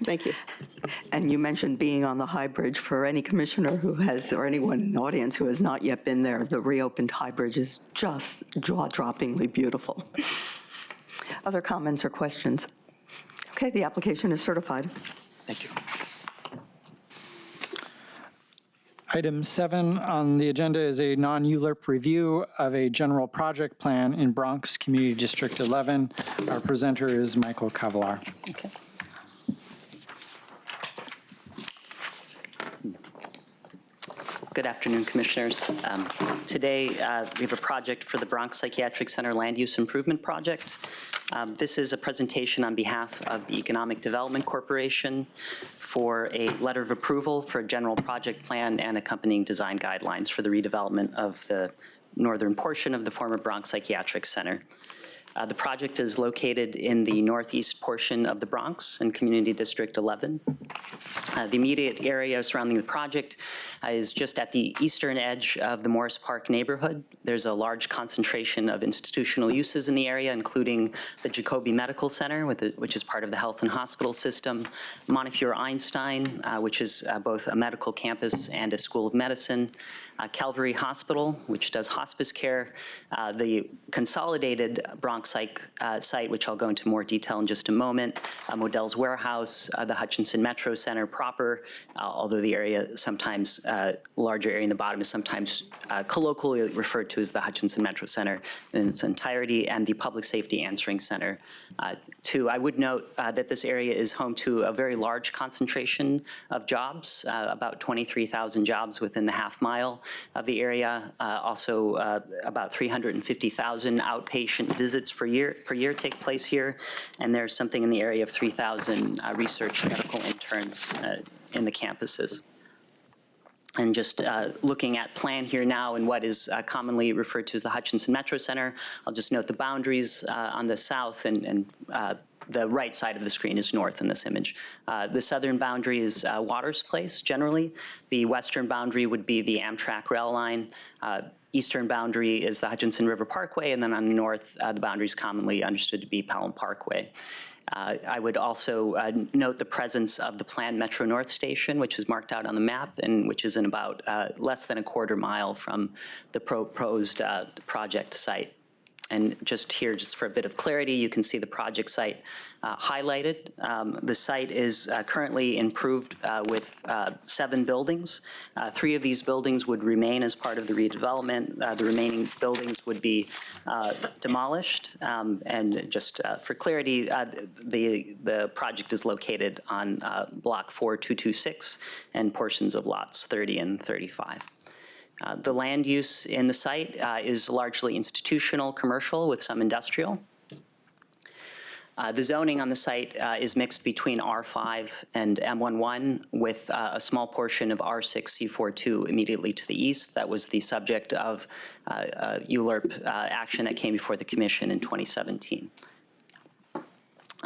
Thank you. And you mentioned being on the High Bridge. For any commissioner who has, or anyone in the audience who has not yet been there, the reopened High Bridge is just jaw-droppingly beautiful. Other comments or questions? Okay, the application is certified. Thank you. Item 7 on the agenda is a non-ULURP review of a general project plan in Bronx Community District 11. Our presenter is Michael Cavalar. Okay. Good afternoon, Commissioners. Today, we have a project for the Bronx Psychiatric Center Land Use Improvement Project. This is a presentation on behalf of the Economic Development Corporation for a letter of approval for a general project plan and accompanying design guidelines for the redevelopment of the northern portion of the former Bronx Psychiatric Center. The project is located in the northeast portion of the Bronx in Community District 11. The immediate area surrounding the project is just at the eastern edge of the Morris Park neighborhood. There's a large concentration of institutional uses in the area, including the Jacobi Medical Center, which is part of the health and hospital system, Montefiore Einstein, which is both a medical campus and a school of medicine, Calvary Hospital, which does hospice care, the consolidated Bronx Psych site, which I'll go into more detail in just a moment, Modell's Warehouse, the Hutchinson Metro Center proper, although the area sometimes, larger area in the bottom is sometimes colloquially referred to as the Hutchinson Metro Center in its entirety, and the Public Safety Answering Center. I would note that this area is home to a very large concentration of jobs, about 23,000 jobs within the half mile of the area. Also, about 350,000 outpatient visits per year take place here, and there's something in the area of 3,000 research medical interns in the campuses. And just looking at plan here now and what is commonly referred to as the Hutchinson Metro Center, I'll just note the boundaries on the south and the right side of the screen is north in this image. The southern boundary is Waters Place, generally. The western boundary would be the Amtrak rail line. Eastern boundary is the Hutchinson River Parkway, and then on the north, the boundary is commonly understood to be Pelham Parkway. I would also note the presence of the planned Metro North Station, which is marked out on the map and which is in about less than a quarter mile from the proposed project site. And just here, just for a bit of clarity, you can see the project site highlighted. The site is currently improved with 7 buildings. 3 of these buildings would remain as part of the redevelopment. The remaining buildings would be demolished. And just for clarity, the project is located on Block 4226 and portions of lots 30 and 35. The land use in the site is largely institutional, commercial, with some industrial. The zoning on the site is mixed between R5 and M11, with a small portion of R6C42 immediately to the east. That was the subject of ULURP action that came before the Commission in 2017.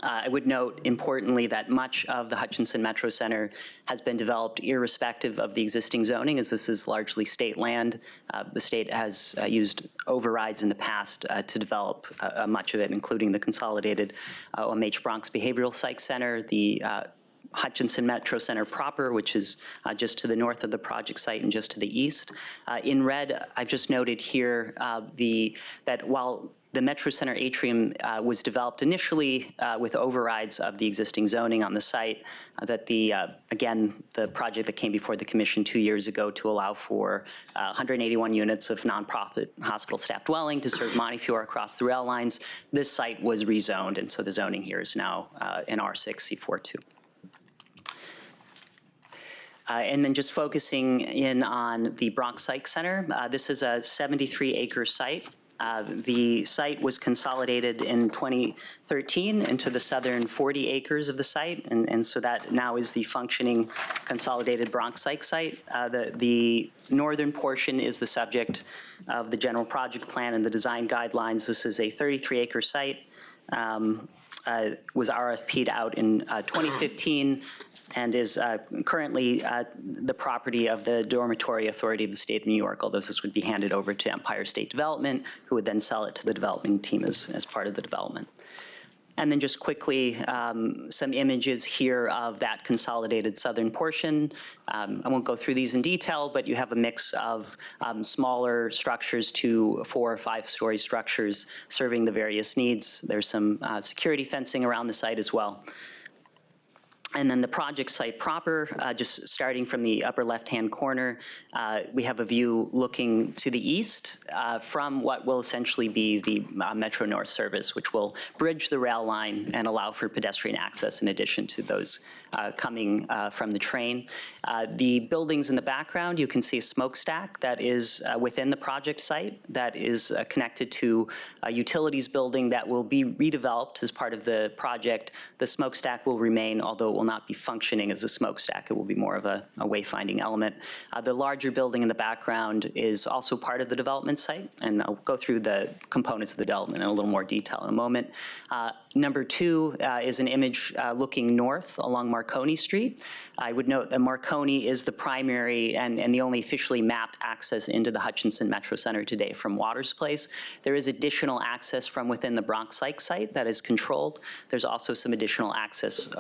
I would note, importantly, that much of the Hutchinson Metro Center has been developed irrespective of the existing zoning, as this is largely state land. The state has used overrides in the past to develop much of it, including the consolidated OMH Bronx Behavioral Psych Center, the Hutchinson Metro Center proper, which is just to the north of the project site and just to the east. In red, I've just noted here that while the Metro Center atrium was developed initially with overrides of the existing zoning on the site, that again, the project that came before the Commission 2 years ago to allow for 181 units of nonprofit hospital staff dwelling to serve Montefiore across the rail lines, this site was rezoned, and so the zoning here is now in R6C42. And then just focusing in on the Bronx Psych Center, this is a 73-acre site. The site was consolidated in 2013 into the southern 40 acres of the site, and so that now is the functioning consolidated Bronx Psych site. The northern portion is the subject of the general project plan and the design guidelines. This is a 33-acre site, was RFP'd out in 2015, and is currently the property of the Dormitory Authority of the State of New York, although this would be handed over to Empire State Development, who would then sell it to the development team as part of the development. And then just quickly, some images here of that consolidated southern portion. I won't go through these in detail, but you have a mix of smaller structures to 4 or 5-story structures serving the various needs. There's some security fencing around the site as well. And then the project site proper, just starting from the upper left-hand corner, we have a view looking to the east from what will essentially be the Metro North service, which will bridge the rail line and allow for pedestrian access in addition to those coming from the train. The buildings in the background, you can see a smokestack that is within the project site that is connected to a utilities building that will be redeveloped as part of the project. The smokestack will remain, although it will not be functioning as a smokestack. It will be more of a wayfinding element. The larger building in the background is also part of the development site, and I'll go through the components of the development in a little more detail in a moment. Number two is an image looking north along Marconi Street. I would note that Marconi is the primary and the only officially mapped access into the Hutchinson Metro Center today from Waters Place. There is additional access from within the Bronx Psych site that is controlled. There's also some additional access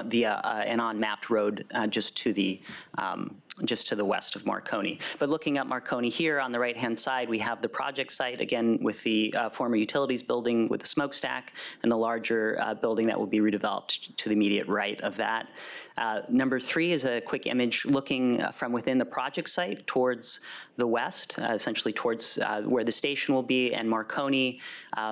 via an unmapped road just to the west of Marconi. But looking at Marconi here on the right-hand side, we have the project site, again, with the former utilities building with the smokestack and the larger building that will be redeveloped to the immediate right of that. Number three is a quick image looking from within the project site towards the west, essentially towards where the station will be and Marconi.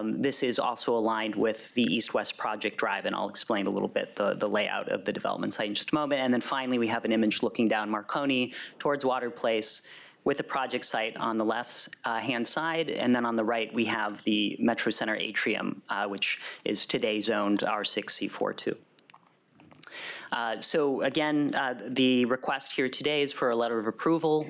This is also aligned with the east-west project drive, and I'll explain a little bit the layout of the development site in just a moment. And then finally, we have an image looking down Marconi towards Water Place with the project site on the left hand side, and then on the right we have the Metro Center atrium, which is today zoned R6 C42. So again, the request here today is for a letter of approval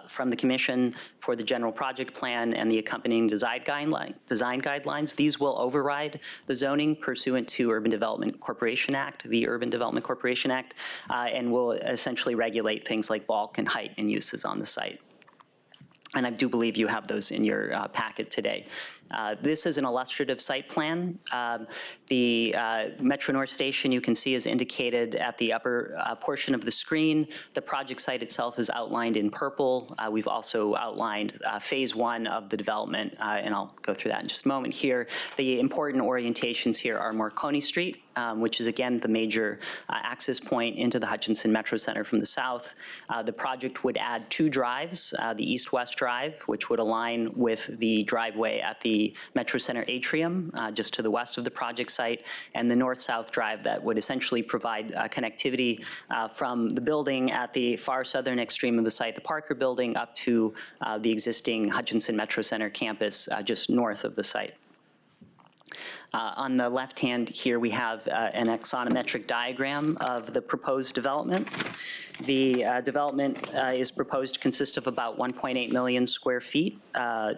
from the Commission for the general project plan and the accompanying design guidelines. These will override the zoning pursuant to Urban Development Corporation Act, the Urban Development Corporation Act, and will essentially regulate things like bulk and height and uses on the site. And I do believe you have those in your packet today. This is an illustrative site plan. The Metro North Station, you can see, is indicated at the upper portion of the screen. The project site itself is outlined in purple. We've also outlined phase one of the development, and I'll go through that in just a moment here. The important orientations here are Marconi Street, which is, again, the major access point into the Hutchinson Metro Center from the south. The project would add two drives, the east-west drive, which would align with the driveway at the Metro Center atrium, just to the west of the project site, and the north-south drive that would essentially provide connectivity from the building at the far southern extreme of the site, the Parker Building, up to the existing Hutchinson Metro Center campus just north of the site. On the left hand here, we have an axonometric diagram of the proposed development. The development is proposed to consist of about 1.8 million square feet.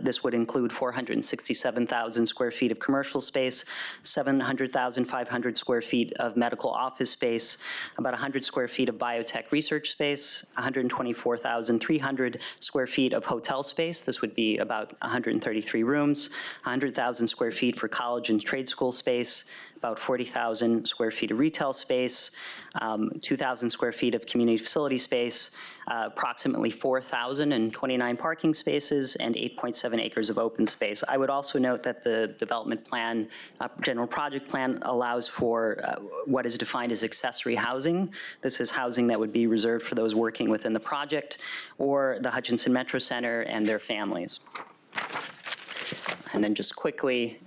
This would include 467,000 square feet of commercial space, 700,500 square feet of medical office space, about 100 square feet of biotech research space, 124,300 square feet of hotel space. This would be about 133 rooms, 100,000 square feet for college and trade school space, about 40,000 square feet of retail space, 2,000 square feet of community facility space, approximately 4,029 parking spaces, and 8.7 acres of open space. I would also note that the development plan, general project plan, allows for what is defined as accessory housing. This is housing that would be reserved for those working within the project or the Hutchinson Metro Center and their families. And then just quickly,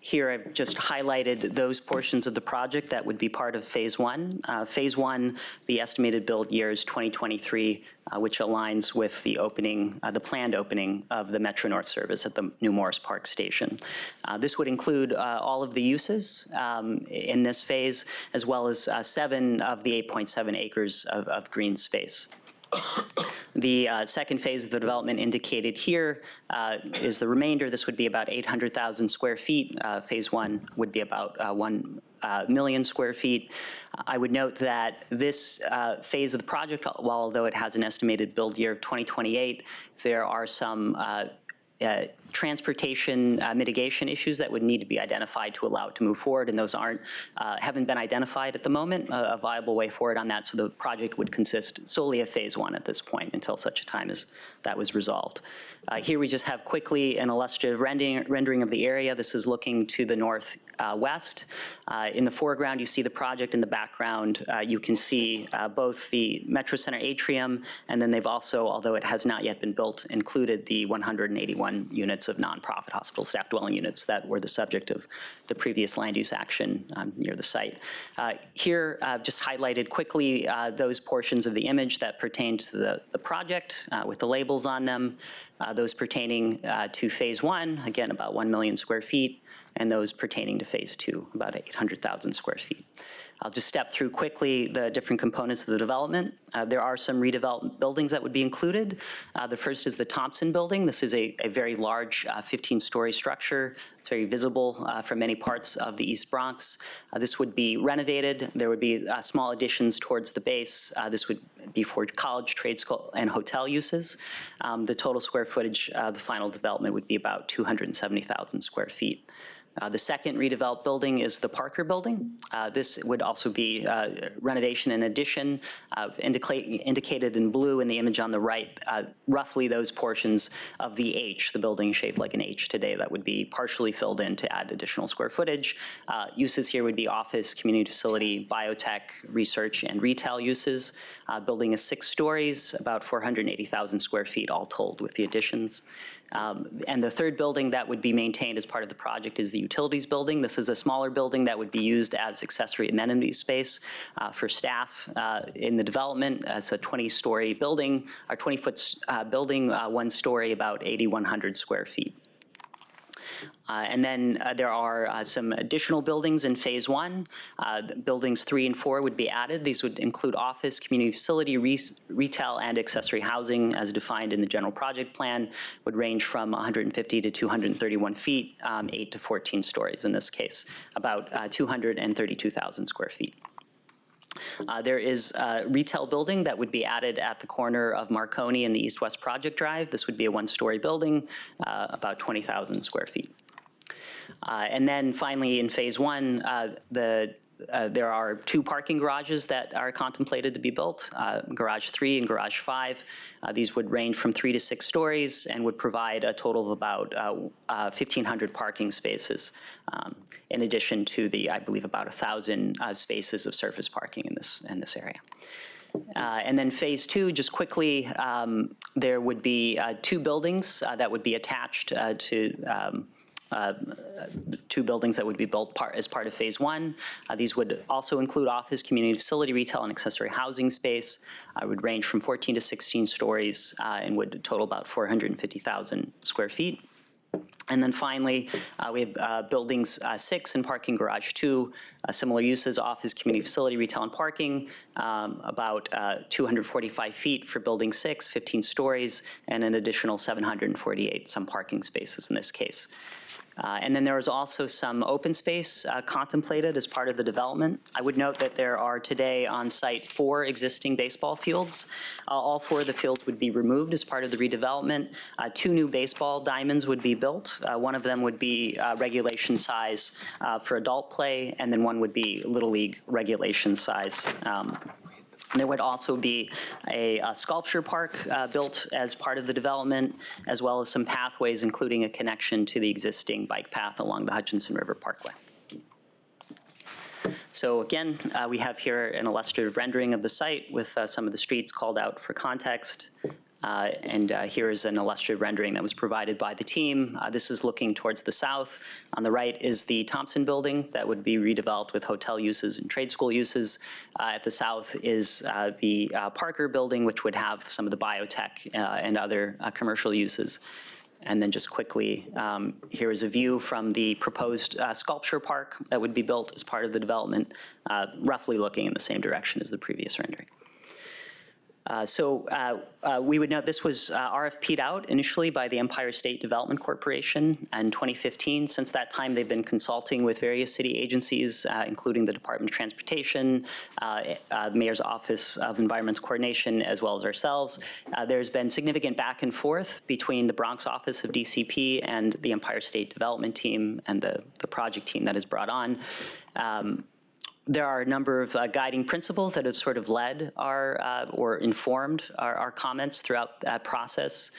here I've just highlighted those portions of the project that would be part of phase one. Phase one, the estimated build year is 2023, which aligns with the opening, the planned opening of the Metro North service at the New Morris Park Station. This would include all of the uses in this phase, as well as 7 of the 8.7 acres of green space. The second phase of the development indicated here is the remainder. This would be about 800,000 square feet. Phase one would be about 1 million square feet. I would note that this phase of the project, although it has an estimated build year of 2028, there are some transportation mitigation issues that would need to be identified to allow it to move forward, and those haven't been identified at the moment, a viable way forward on that. So the project would consist solely of phase one at this point until such a time as that was resolved. Here we just have quickly an illustrative rendering of the area. This is looking to the northwest. In the foreground, you see the project. In the background, you can see both the Metro Center atrium, and then they've also, although it has not yet been built, included the 181 units of nonprofit hospital staff dwelling units that were the subject of the previous land use action near the site. Here, just highlighted quickly those portions of the image that pertain to the project with the labels on them, those pertaining to phase one, again, about 1 million square feet, and those pertaining to phase two, about 800,000 square feet. I'll just step through quickly the different components of the development. There are some redeveloped buildings that would be included. The first is the Thompson Building. This is a very large 15-story structure. It's very visible from many parts of the East Bronx. This would be renovated. There would be small additions towards the base. This would be for college, trade school, and hotel uses. The total square footage of the final development would be about 270,000 square feet. The second redeveloped building is the Parker Building. This would also be renovation and addition, indicated in blue in the image on the right, roughly those portions of the H, the building shaped like an H today, that would be partially filled in to add additional square footage. Uses here would be office, community facility, biotech, research, and retail uses. Building is 6 stories, about 480,000 square feet all told with the additions. And the third building that would be maintained as part of the project is the utilities building. This is a smaller building that would be used as accessory amenity space for staff in the development. It's a 20-story building, or 20-foot building, 1 story, about 8,100 square feet. And then there are some additional buildings in phase one. Buildings 3 and 4 would be added. These would include office, community facility, retail, and accessory housing as defined in the general project plan, would range from 150 to 231 feet, 8 to 14 stories in this case, about 232,000 square feet. There is a retail building that would be added at the corner of Marconi and the East-West Project Drive. This would be a 1-story building, about 20,000 square feet. And then finally, in phase one, there are 2 parking garages that are contemplated to be built, Garage 3 and Garage 5. These would range from 3 to 6 stories and would provide a total of about 1,500 parking spaces, in addition to the, I believe, about 1,000 spaces of surface parking in this area. And then phase 2, just quickly, there would be 2 buildings that would be attached to 2 buildings that would be built as part of phase 1. These would also include office, community facility, retail, and accessory housing space. Would range from 14 to 16 stories and would total about 450,000 square feet. And then finally, we have buildings 6 and parking garage 2, similar uses, office, community facility, retail, and parking, about 245 feet for building 6, 15 stories, and an additional 748 some parking spaces in this case. And then there is also some open space contemplated as part of the development. I would note that there are today on site 4 existing baseball fields. All 4 of the fields would be removed as part of the redevelopment. 2 new baseball diamonds would be built. One of them would be regulation size for adult play, and then one would be Little League regulation size. There would also be a sculpture park built as part of the development, as well as some pathways, including a connection to the existing bike path along the Hutchinson River Parkway. So again, we have here an illustrative rendering of the site with some of the streets called out for context. And here is an illustrative rendering that was provided by the team. This is looking towards the south. On the right is the Thompson Building that would be redeveloped with hotel uses and trade school uses. At the south is the Parker Building, which would have some of the biotech and other commercial uses. And then just quickly, here is a view from the proposed sculpture park that would be built as part of the development, roughly looking in the same direction as the previous rendering. We would note this was RFP'd out initially by the Empire State Development Corporation in 2015. Since that time, they've been consulting with various city agencies, including the Department of Transportation, the Mayor's Office of Environmental Coordination, as well as ourselves. There's been significant back and forth between the Bronx office of DCP and the Empire State Development team and the project team that is brought on. There are a number of guiding principles that have sort of led or informed our comments throughout that process.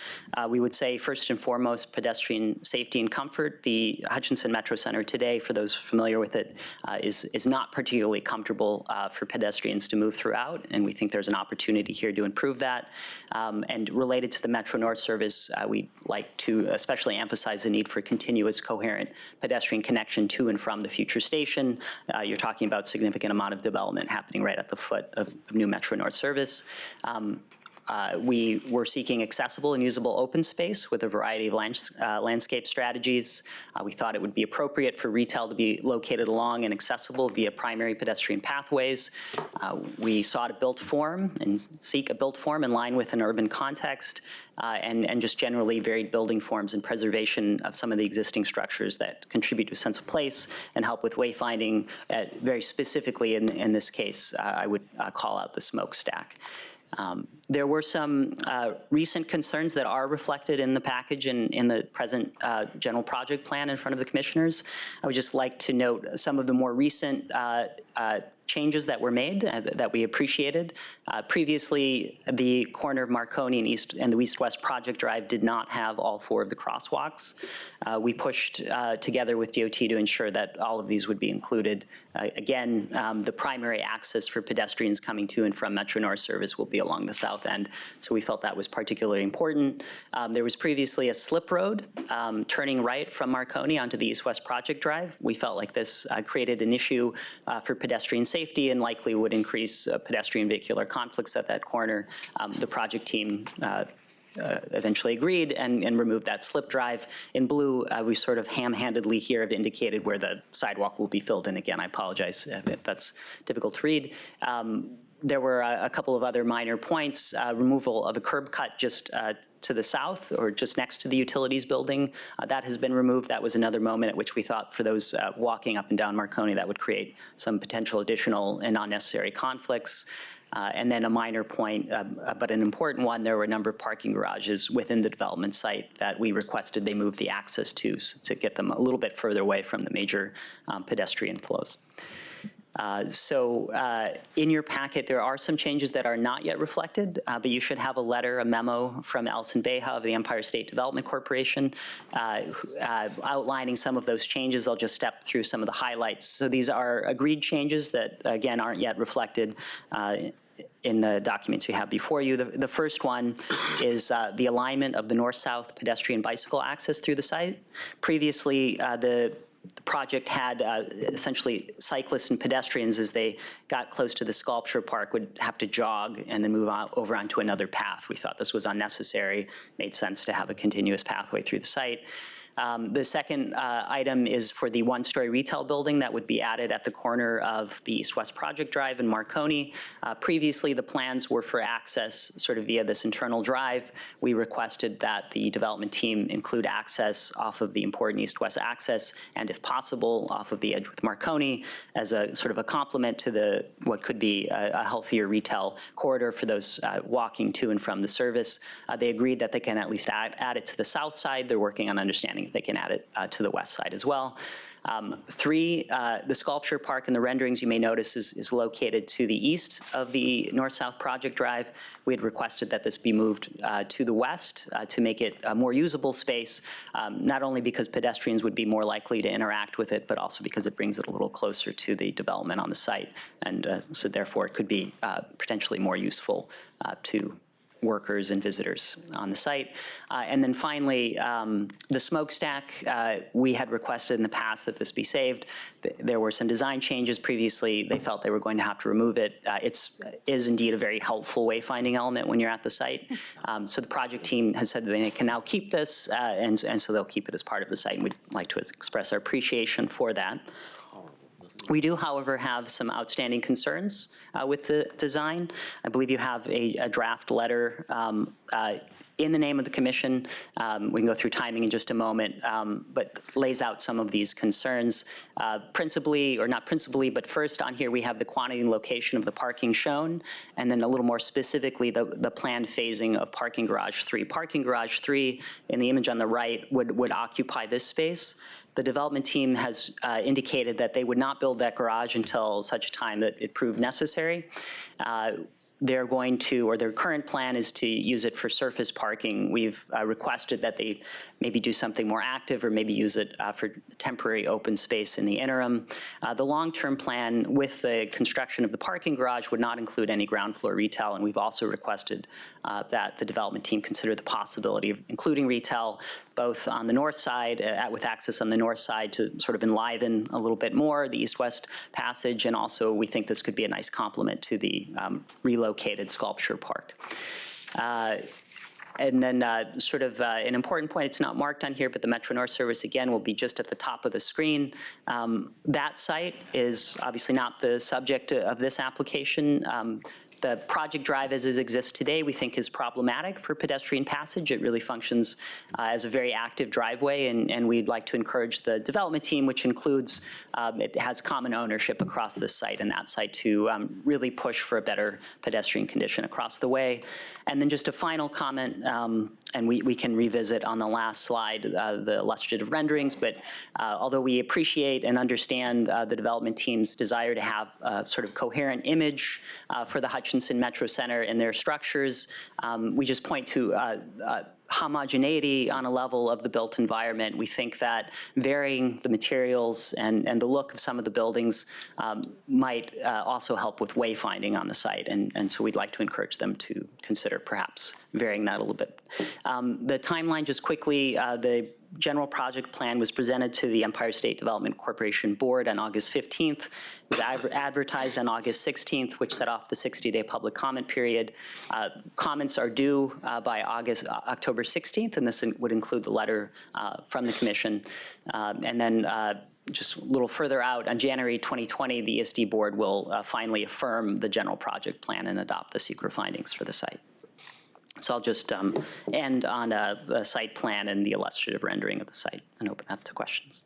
We would say, first and foremost, pedestrian safety and comfort. The Hutchinson Metro Center today, for those familiar with it, is not particularly comfortable for pedestrians to move throughout, and we think there's an opportunity here to improve that. And related to the Metro North service, we'd like to especially emphasize the need for continuous, coherent pedestrian connection to and from the future station. You're talking about significant amount of development happening right at the foot of new Metro North service. We were seeking accessible and usable open space with a variety of landscape strategies. We thought it would be appropriate for retail to be located along and accessible via primary pedestrian pathways. We sought a built form and seek a built form in line with an urban context, and just generally varied building forms and preservation of some of the existing structures that contribute to a sense of place and help with wayfinding. Very specifically in this case, I would call out the smokestack. There were some recent concerns that are reflected in the package and in the present general project plan in front of the commissioners. I would just like to note some of the more recent changes that were made that we appreciated. Previously, the corner of Marconi and the East-West Project Drive did not have all 4 of the crosswalks. We pushed together with DOT to ensure that all of these would be included. Again, the primary access for pedestrians coming to and from Metro North service will be along the south end, so we felt that was particularly important. There was previously a slip road turning right from Marconi onto the East-West Project Drive. We felt like this created an issue for pedestrian safety and likely would increase pedestrian vehicular conflicts at that corner. The project team eventually agreed and removed that slip drive. In blue, we sort of ham-handedly here have indicated where the sidewalk will be filled in. Again, I apologize if that's difficult to read. There were a couple of other minor points. Removal of a curb cut just to the south or just next to the utilities building. That has been removed. That was another moment at which we thought for those walking up and down Marconi that would create some potential additional and unnecessary conflicts. And then a minor point, but an important one, there were a number of parking garages within the development site that we requested they move the access to get them a little bit further away from the major pedestrian flows. In your packet, there are some changes that are not yet reflected, but you should have a memo from Alison Beha of the Empire State Development Corporation outlining some of those changes. I'll just step through some of the highlights. So these are agreed changes that, again, aren't yet reflected in the documents you have before you. The first one is the alignment of the north-south pedestrian bicycle access through the site. Previously, the project had essentially cyclists and pedestrians as they got close to the sculpture park would have to jog and then move over onto another path. We thought this was unnecessary, made sense to have a continuous pathway through the site. The second item is for the one-story retail building that would be added at the corner of the East-West Project Drive in Marconi. Previously, the plans were for access sort of via this internal drive. We requested that the development team include access off of the important East-West access, and if possible, off of the edge with Marconi as a sort of a complement to what could be a healthier retail corridor for those walking to and from the service. They agreed that they can at least add it to the south side. They're working on understanding if they can add it to the west side as well. 3, the sculpture park in the renderings you may notice is located to the east of the north-south Project Drive. We had requested that this be moved to the west to make it a more usable space, not only because pedestrians would be more likely to interact with it, but also because it brings it a little closer to the development on the site, and so therefore it could be potentially more useful to workers and visitors on the site. And then finally, the smokestack, we had requested in the past that this be saved. There were some design changes previously. They felt they were going to have to remove it. It is indeed a very helpful wayfinding element when you're at the site. So the project team has said that they can now keep this, and so they'll keep it as part of the site, and we'd like to express our appreciation for that. We do, however, have some outstanding concerns with the design. I believe you have a draft letter in the name of the commission. We can go through timing in just a moment, but lays out some of these concerns. Principally, or not principally, but first on here we have the quantity and location of the parking shown, and then a little more specifically the planned phasing of parking garage 3. Parking garage 3 in the image on the right would occupy this space. The development team has indicated that they would not build that garage until such time that it proved necessary. They're going to, or their current plan is to use it for surface parking. We've requested that they maybe do something more active or maybe use it for temporary open space in the interim. The long-term plan with the construction of the parking garage would not include any ground floor retail, and we've also requested that the development team consider the possibility of including retail both on the north side, with access on the north side to sort of enliven a little bit more the east-west passage, and also we think this could be a nice complement to the relocated sculpture park. And then sort of an important point, it's not marked on here, but the Metro North service, again, will be just at the top of the screen. That site is obviously not the subject of this application. The project drive as it exists today, we think is problematic for pedestrian passage. It really functions as a very active driveway, and we'd like to encourage the development team, which includes, it has common ownership across this site and that site, to really push for a better pedestrian condition across the way. And then just a final comment, and we can revisit on the last slide the illustrative renderings, but although we appreciate and understand the development team's desire to have a sort of coherent image for the Hutchinson Metro Center and their structures, we just point to homogeneity on a level of the built environment. We think that varying the materials and the look of some of the buildings might also help with wayfinding on the site, and so we'd like to encourage them to consider perhaps varying that a little bit. The timeline, just quickly, the general project plan was presented to the Empire State Development Corporation Board on August 15th. It was advertised on August 16th, which set off the 60-day public comment period. Comments are due by October 16th, and this would include the letter from the commission. And then just a little further out, on January 2020, the ESD board will finally affirm the general project plan and adopt the secret findings for the site. So I'll just end on the site plan and the illustrative rendering of the site and open up to questions.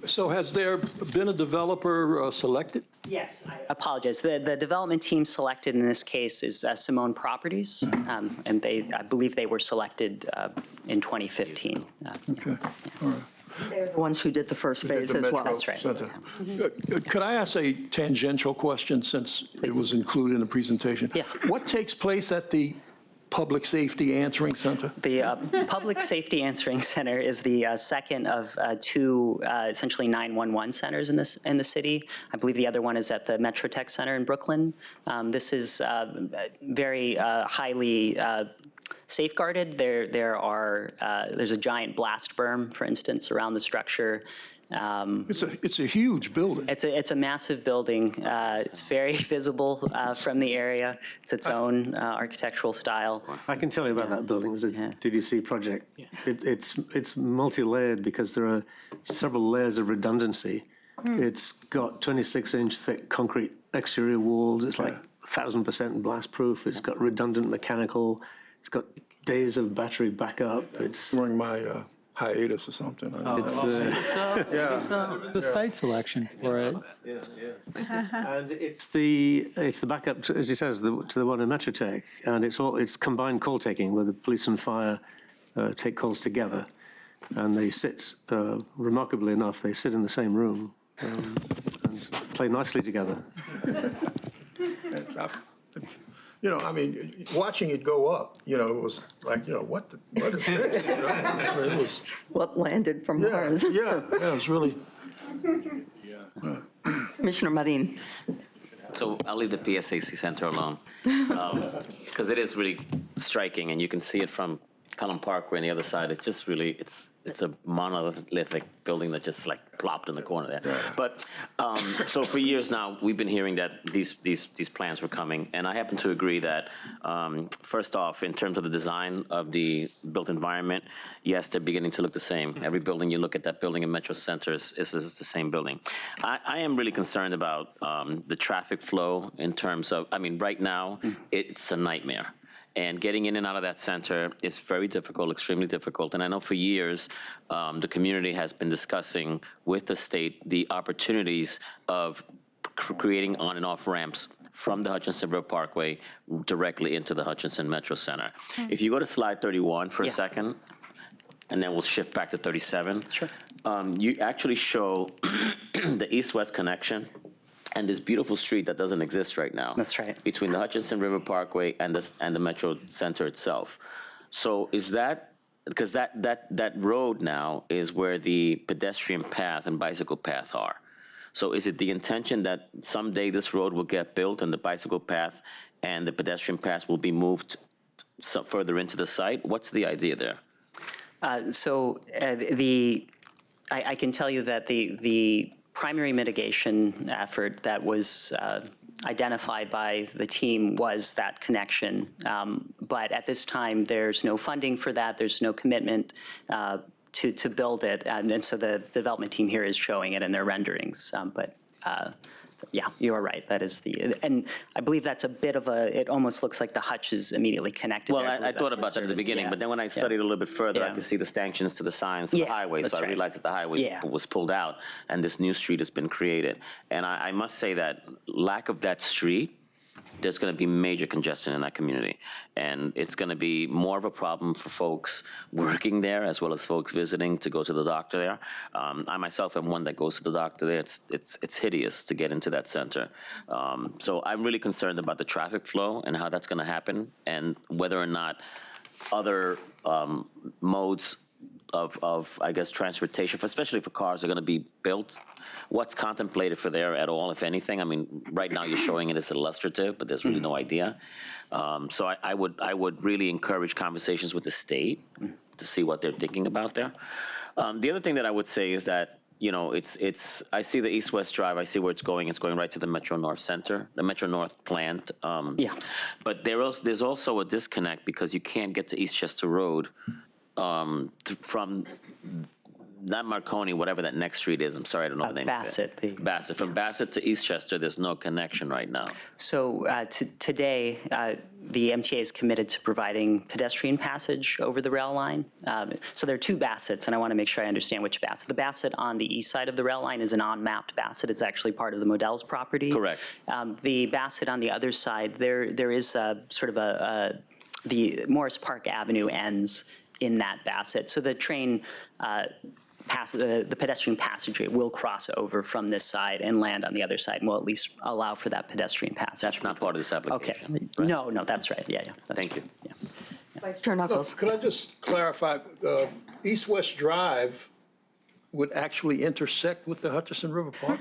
So has there been a developer selected? Yes, I apologize. The development team selected in this case is Simone Properties, and I believe they were selected in 2015. Okay, all right. They're the ones who did the first phase as well. That's right. Could I ask a tangential question, since it was included in the presentation? Yeah. What takes place at the Public Safety Answering Center? The Public Safety Answering Center is the second of two essentially 911 centers in the city. I believe the other one is at the Metro Tech Center in Brooklyn. This is very highly safeguarded. There's a giant blast berm, for instance, around the structure. It's a huge building. It's a massive building. It's very visible from the area. It's its own architectural style. I can tell you about that building. It was a DDC project. Yeah. It's multi-layered because there are several layers of redundancy. It's got 26-inch thick concrete exterior walls. It's like 1,000% blast proof. It's got redundant mechanical. It's got days of battery backup. It's during my hiatus or something. The site selection for it. And it's the backup, as he says, to the one in Metrotech, and it's combined call taking where the police and fire take calls together, and they sit remarkably enough, they sit in the same room and play nicely together. You know, I mean, watching it go up, you know, it was like, you know, what is this? You know? I mean, it was what landed from Mars. Yeah, it was really. Commissioner Marin. So I'll leave the PSAC Center alone, because it is really striking, and you can see it from Pelham Parkway on the other side, it's just really, it's a monolithic building that just like plopped in the corner there. But, so for years now, we've been hearing that these plans were coming, and I happen to agree that, first off, in terms of the design of the built environment, yes, they're beginning to look the same. Every building, you look at that building in Metro Center is the same building. I am really concerned about the traffic flow in terms of, I mean, right now, it's a nightmare. And getting in and out of that center is very difficult, extremely difficult. And I know for years, the community has been discussing with the state the opportunities of creating on and off ramps from the Hutchinson River Parkway directly into the Hutchinson Metro Center. If you go to slide 31 for a second, and then we'll shift back to 37. Sure. You actually show the east-west connection and this beautiful street that doesn't exist right now. That's right. Between the Hutchinson River Parkway and the Metro Center itself. So is that, because that road now is where the pedestrian path and bicycle path are. So is it the intention that someday this road will get built and the bicycle path and the pedestrian path will be moved further into the site? What's the idea there? I can tell you that the primary mitigation effort that was identified by the team was that connection. But at this time, there's no funding for that. There's no commitment to build it. And so the development team here is showing it in their renderings. Yeah, you are right. That is and I believe that's a bit of it almost looks like the hutch is immediately connected. Well, I thought about that at the beginning, but then when I studied a little bit further, I could see the stanchions to the signs of the highway, so I realized that the highway was pulled out and this new street has been created. And I must say that lack of that street, there's going to be major congestion in that community. And it's going to be more of a problem for folks working there as well as folks visiting to go to the doctor there. I myself am one that goes to the doctor there. It's hideous to get into that center. So I'm really concerned about the traffic flow and how that's going to happen and whether or not other modes of, I guess, transportation, especially for cars, are going to be built. What's contemplated for there at all, if anything? I mean, right now you're showing it as illustrative, but there's really no idea. So I would really encourage conversations with the state to see what they're thinking about there. The other thing that I would say is that, you know, I see the east-west drive, I see where it's going right to the Metro North Center, the Metro North plant. But there's also a disconnect because you can't get to Eastchester Road from not Marconi, whatever that next street is. I'm sorry, I don't know the name Bassett. of it. Bassett. From Bassett to Eastchester, there's no connection right now. So today, the MTA is committed to providing pedestrian passage over the rail line. So there are two Bassets, and I want to make sure I understand which Bassett. The Bassett on the east side of the rail line is an unmapped Bassett. It's actually part of the Modell's property. Correct. The Bassett on the other side, there is sort of the Morris Park Avenue ends in that Bassett. So the train, the pedestrian passageway will cross over from this side and land on the other side, and will at least allow for that pedestrian passage. That's not part of this application. Okay. Right? No, that's right. Yeah. Thank you. Yeah. Vice Chair Knuckles. Could I just clarify, East-West Drive would actually intersect with the Hutchinson River Park?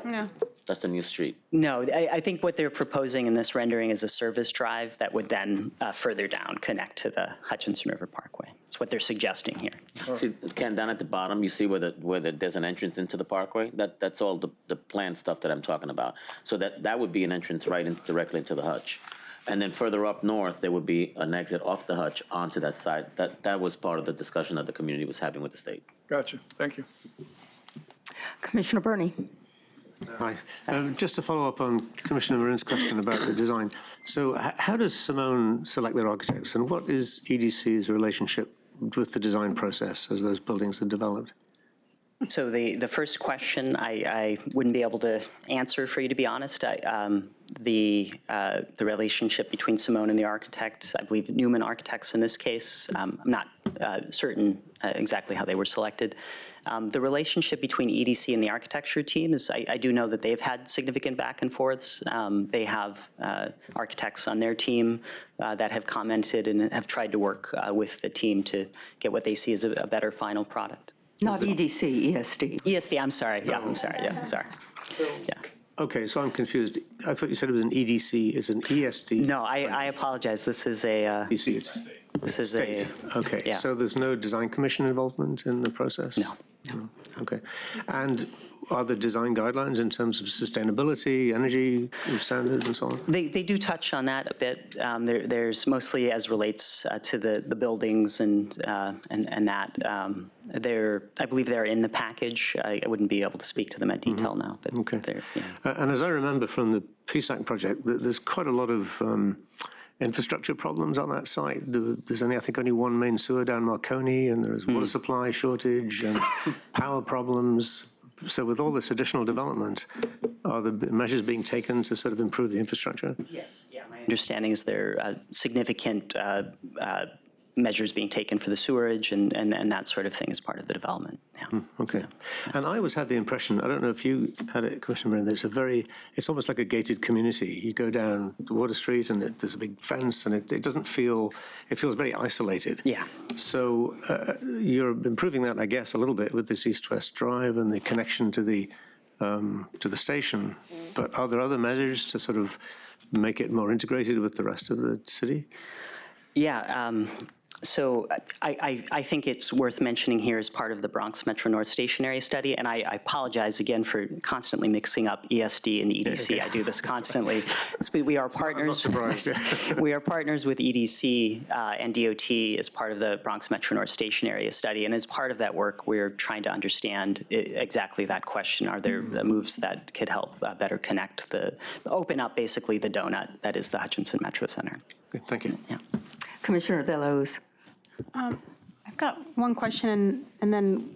No. That's a new street. No, I think what they're proposing in this rendering is a service drive that would then further down connect to the Hutchinson River Parkway. That's what they're suggesting here. See, Ken, down at the bottom, you see where there's an entrance into the parkway? That's all the planned stuff that I'm talking about. So that would be an entrance directly into the Hutch. And then further up north, there would be an exit off the Hutch onto that side. That was part of the discussion that the community was having with the state. Gotcha. Thank you. Commissioner Burney. Hi. Just to follow up on Commissioner Marin's question about the design. So how does Simone select their architects, and what is EDC's relationship with the design process as those buildings are developed? So the first question I wouldn't be able to answer for you, to be honest. The relationship between Simone and the architect, I believe Newman Architects in this case, I'm not certain exactly how they were selected. The relationship between EDC and the architecture team is, I do know that they've had significant back and forths. They have architects on their team that have commented and have tried to work with the team to get what they see as a better final product. Not EDC, ESD. ESD, I'm sorry. Yeah, I'm sorry. Yeah, sorry. So, Yeah. Okay, so I'm confused. I thought you said it was an EDC. It's an ESD. No, I apologize. This is a, This is state. Okay, yeah. so there's no design commission involvement in the process? No. Okay. And are there design guidelines in terms of sustainability, energy standards, and so on? They do touch on that a bit. There's mostly as relates to the buildings and that. I believe they're in the package. I wouldn't be able to speak to them at detail now, but they're, yeah. And as I remember from the PSAC project, there's quite a lot of infrastructure problems on that site. There's only, I think, only one main sewer down Marconi, and there's water supply shortage and power problems. So with all this additional development, are the measures being taken to sort of improve the infrastructure? Yes, yeah. My understanding is there are significant measures being taken for the sewerage and that sort of thing as part of the development. Yeah. Okay. Yeah. And I always had the impression, I don't know if you had it, Commissioner Miranda, it's almost like a gated community. You go down Water Street and there's a big fence and it doesn't feel, it feels very isolated. Yeah. So you're improving that, I guess, a little bit with this east-west drive and the connection to the station. But are there other measures to sort of make it more integrated with the rest of the city? Yeah. So I think it's worth mentioning here as part of the Bronx Metro North Station Area Study, and I apologize again for constantly mixing up ESD and EDC. Okay. I do this constantly. We are partners. We are partners with EDC and DOT as part of the Bronx Metro North Station Area Study, and as part of that work, we're trying to understand exactly that question. Are there moves that could help better connect open up basically the donut that is the Hutchinson Metro Center? Okay, thank you. Yeah. Commissioner Delos. I've got one question and then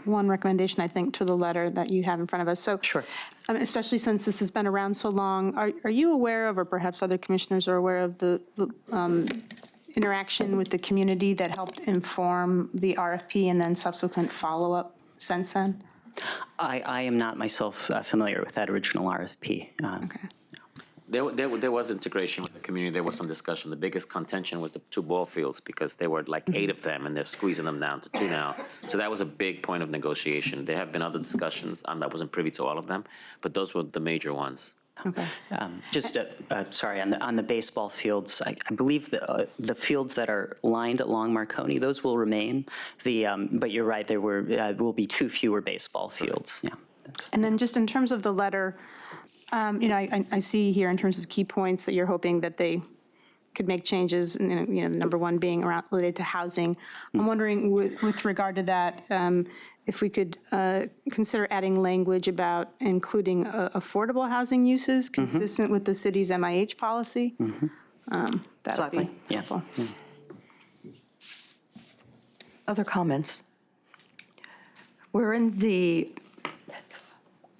one recommendation, I think, to the letter that you have in front of us. So, sure. Especially since this has been around so long, are you aware of, or perhaps other commissioners are aware of, the interaction with the community that helped inform the RFP and then subsequent follow-up since then? I am not myself familiar with that original RFP. Okay. There was integration with the community. There was some discussion. The biggest contention was the 2 ball fields because there were like 8 of them, and they're squeezing them down to 2 now. So that was a big point of negotiation. There have been other discussions. I wasn't privy to all of them, but those were the major ones. Okay. Just, sorry, on the baseball fields, I believe the fields that are lined along Marconi, those will remain. But you're right, there will be 2 fewer baseball fields. Yeah. And then just in terms of the letter, I see here in terms of key points that you're hoping that they could make changes, and, number one being related to housing. I'm wondering with regard to that, if we could consider adding language about including affordable housing uses consistent with the city's MIH policy. That would be helpful. Yeah. Other comments? We're in the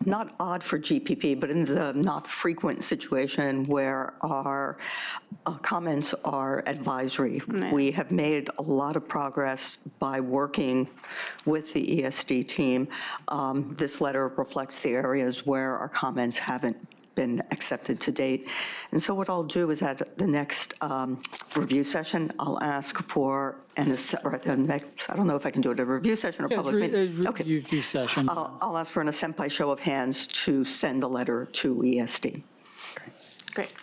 not odd for GPP, but in the not frequent situation where our comments are advisory. We have made a lot of progress by working with the ESD team. This letter reflects the areas where our comments haven't been accepted to date. And so what I'll do is at the next review session, I'll ask for or at the next, I don't know if I can do it at a review session or public meeting. Okay. Review session. I'll ask for an assent by show of hands to send the letter to ESD. Great.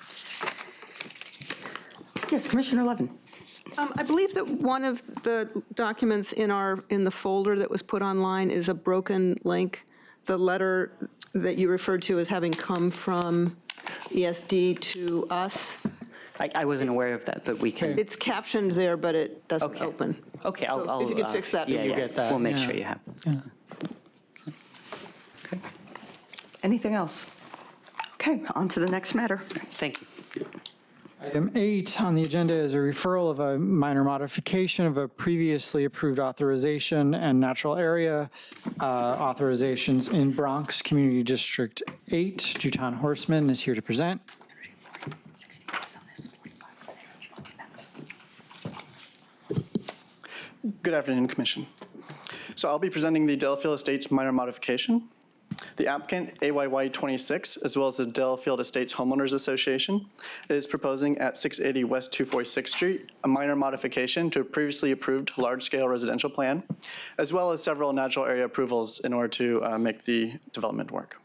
Yes, Commissioner Levin. I believe that one of the documents in the folder that was put online is a broken link. The letter that you referred to as having come from ESD to us. I wasn't aware of that, but we can. It's captioned there, but it doesn't open. Okay, so if you could fix that. Yeah, you get that. We'll make sure you have that. Okay. Anything else? Okay, on to the next matter. Thank you. Item 8 on the agenda is a referral of a minor modification of a previously approved authorization and natural area authorizations in Bronx Community District 8. Jutan Horseman is here to present. Good afternoon, Commission. So I'll be presenting the Delafield Estates minor modification. The applicant, AYY26, as well as the Delafield Estates Homeowners Association, is proposing at 680 West 246th Street a minor modification to a previously approved large-scale residential plan, as well as several natural area approvals in order to make the development work.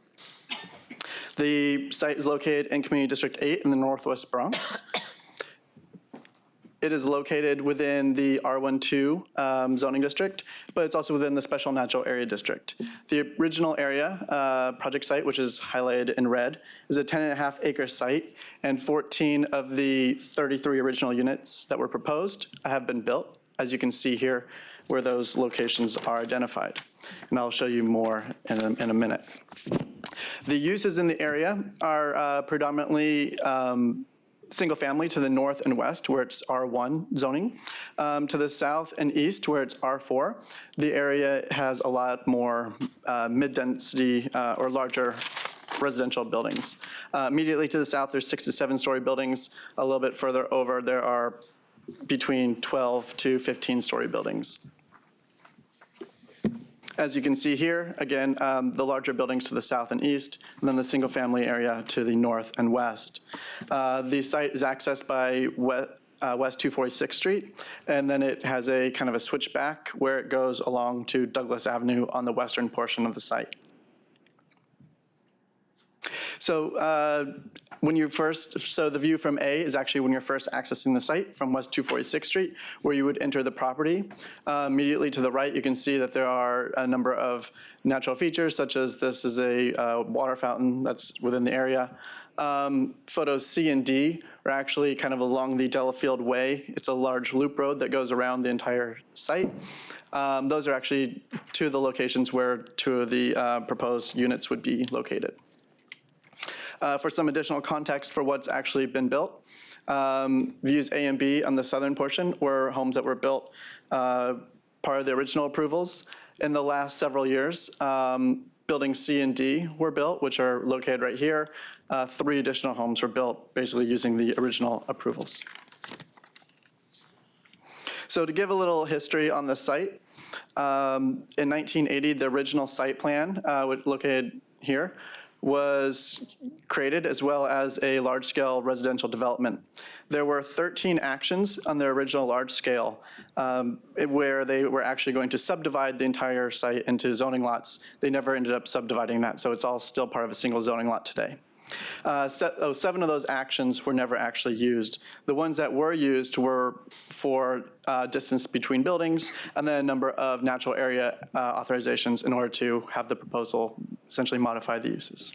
The site is located in Community District 8 in the Northwest Bronx. It is located within the R12 zoning district, but it's also within the Special Natural Area District. The original area, project site, which is highlighted in red, is a 10.5 acre site, and 14 of the 33 original units that were proposed have been built, as you can see here, where those locations are identified. And I'll show you more in a minute. The uses in the area are predominantly single family to the north and west, where it's R1 zoning. To the south and east, where it's R4, the area has a lot more mid-density or larger residential buildings. Immediately to the south, there's 6 to 7 story buildings. A little bit further over, there are between 12 to 15 story buildings. As you can see here, again, the larger buildings to the south and east, and then the single family area to the north and west. The site is accessed by West 246th Street, and then it has a kind of a switchback where it goes along to Douglas Avenue on the western portion of the site. So the view from A is actually when you're first accessing the site from West 246th Street, where you would enter the property. Immediately to the right, you can see that there are a number of natural features, such as this is a water fountain that's within the area. Photos C and D are actually kind of along the Delafield Way. It's a large loop road that goes around the entire site. Those are actually 2 of the locations where 2 of the proposed units would be located. For some additional context for what's actually been built, views A and B on the southern portion were homes that were built part of the original approvals. In the last several years, buildings C and D were built, which are located right here. 3 additional homes were built, basically using the original approvals. So to give a little history on the site, in 1980, the original site plan, located here, was created, as well as a large-scale residential development. There were 13 actions on the original large-scale where they were actually going to subdivide the entire site into zoning lots. They never ended up subdividing that, so it's all still part of a single zoning lot today. 7 of those actions were never actually used. The ones that were used were for distance between buildings, and then a number of natural area authorizations in order to have the proposal essentially modify the uses.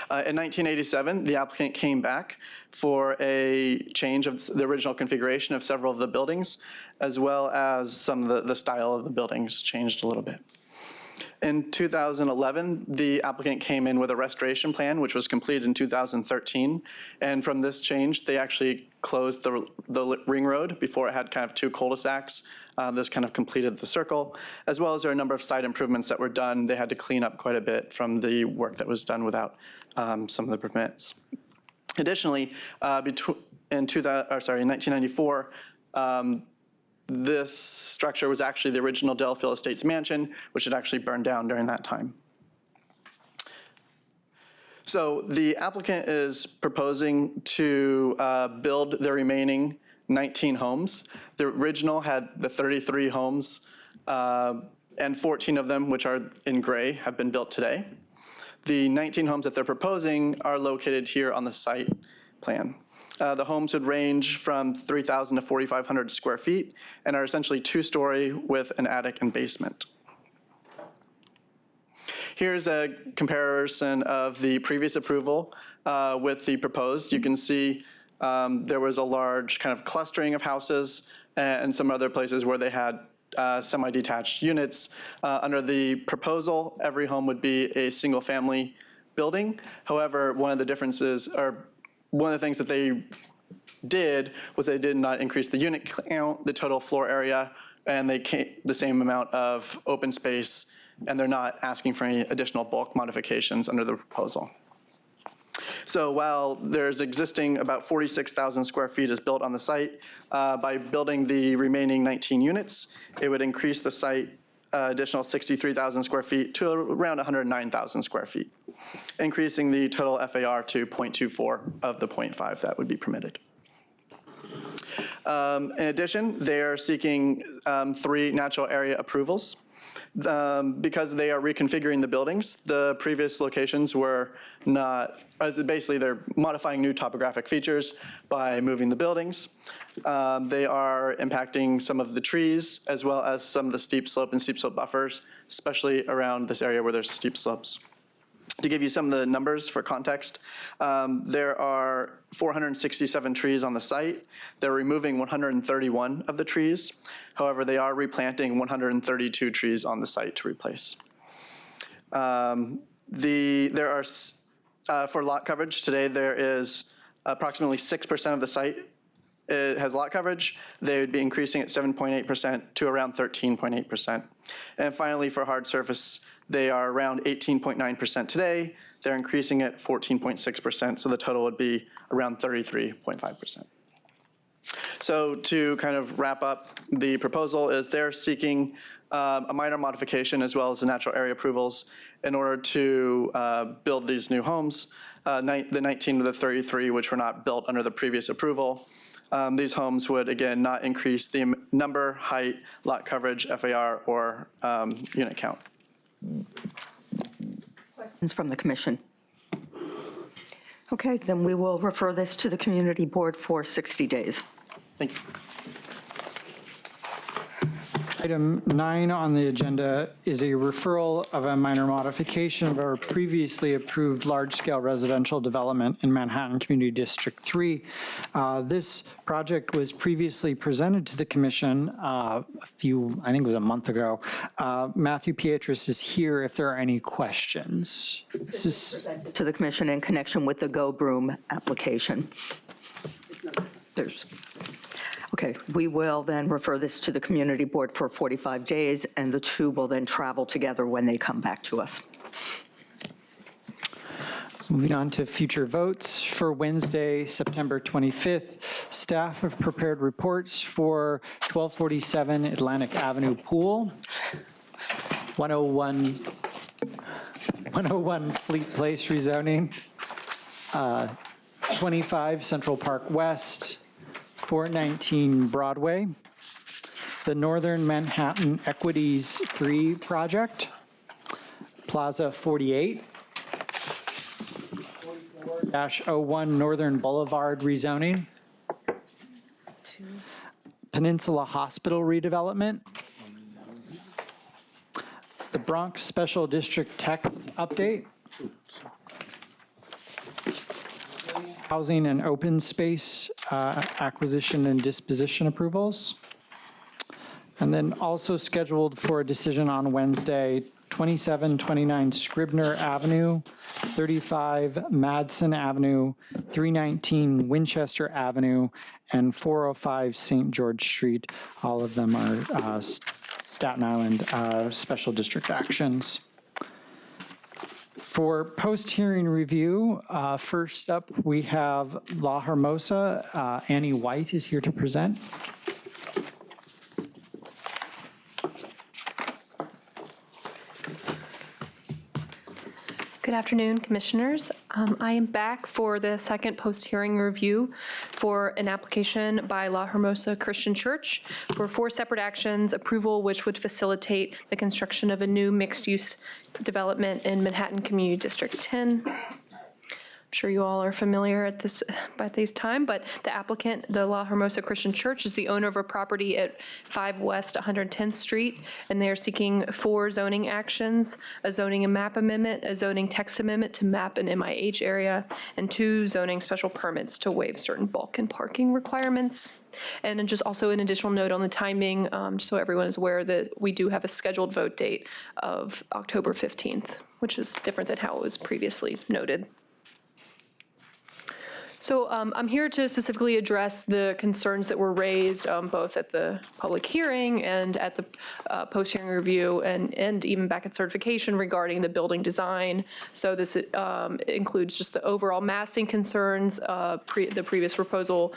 In 1987, the applicant came back for a change of the original configuration of several of the buildings, as well as some of the style of the buildings changed a little bit. In 2011, the applicant came in with a restoration plan, which was completed in 2013. And from this change, they actually closed the ring road before it had kind of 2 cul-de-sacs. This kind of completed the circle, as well as there are a number of site improvements that were done. They had to clean up quite a bit from the work that was done without some of the permits. Additionally, in 1994, this structure was actually the original Delafield Estates mansion, which had actually burned down during that time. So the applicant is proposing to build the remaining 19 homes. The original had the 33 homes, and 14 of them, which are in gray, have been built today. The 19 homes that they're proposing are located here on the site plan. The homes would range from 3,000 to 4,500 square feet and are essentially 2-story with an attic and basement. Here's a comparison of the previous approval with the proposed. You can see there was a large kind of clustering of houses and some other places where they had semi-detached units. Under the proposal, every home would be a single-family building. However, one of the differences, or one of the things that they did was they did not increase the unit count, the total floor area, and they kept the same amount of open space, and they're not asking for any additional bulk modifications under the proposal. So while there's existing about 46,000 square feet is built on the site, by building the remaining 19 units, it would increase the site additional 63,000 square feet to around 109,000 square feet, increasing the total FAR to 0.24 of the 0.5 that would be permitted. In addition, they are seeking 3 natural area approvals. Because they are reconfiguring the buildings, the previous locations were not, basically they're modifying new topographic features by moving the buildings. They are impacting some of the trees as well as some of the steep slope and steep slope buffers, especially around this area where there's steep slopes. To give you some of the numbers for context, there are 467 trees on the site. They're removing 131 of the trees. However, they are replanting 132 trees on the site to replace. There are, for lot coverage today, there is approximately 6% of the site has lot coverage. They would be increasing at 7.8% to around 13.8%. And finally, for hard surface, they are around 18.9% today. They're increasing at 14.6%, so the total would be around 33.5%. So to kind of wrap up, the proposal is they're seeking a minor modification as well as the natural area approvals in order to build these new homes, the 19 to the 33, which were not built under the previous approval. These homes would, again, not increase the number, height, lot coverage, FAR, or unit count. Questions from the commission? Okay, then we will refer this to the community board for 60 days. Thank you. Item 9 on the agenda is a referral of a minor modification of our previously approved large-scale residential development in Manhattan Community District 3. This project was previously presented to the commission I think it was a month ago. Matthew Pietris is here if there are any questions. This is presented to the commission in connection with the Go Broom application. Okay, we will then refer this to the community board for 45 days, and the two will then travel together when they come back to us. Moving on to future votes for Wednesday, September 25th. Staff have prepared reports for 1247 Atlantic Avenue Pool, 101 Fleet Place rezoning, 25 Central Park West, 419 Broadway, the Northern Manhattan Equities 3 project, Plaza 48, 44-01 Northern Boulevard rezoning, Peninsula Hospital redevelopment, the Bronx Special District text update, housing and open space acquisition and disposition approvals. And then also scheduled for a decision on Wednesday, 2729 Scribner Avenue, 35 Madsen Avenue, 319 Winchester Avenue, and 405 St. George Street. All of them are Staten Island special district actions. For post-hearing review, first up we have La Hermosa. Annie White is here to present. Good afternoon, commissioners. I am back for the second post-hearing review for an application by La Hermosa Christian Church for 4 separate actions, approval which would facilitate the construction of a new mixed-use development in Manhattan Community District 10. I'm sure you all are familiar at this time, but the applicant, the La Hermosa Christian Church, is the owner of a property at 5 West 110th Street, and they are seeking 4 zoning actions: a zoning and map amendment, a zoning text amendment to map an MIH area, and 2 zoning special permits to waive certain bulk and parking requirements. And then just also an additional note on the timing, just so everyone is aware that we do have a scheduled vote date of October 15th, which is different than how it was previously noted. So I'm here to specifically address the concerns that were raised both at the public hearing and at the post-hearing review and even back at certification regarding the building design. So this includes just the overall massing concerns. The previous proposal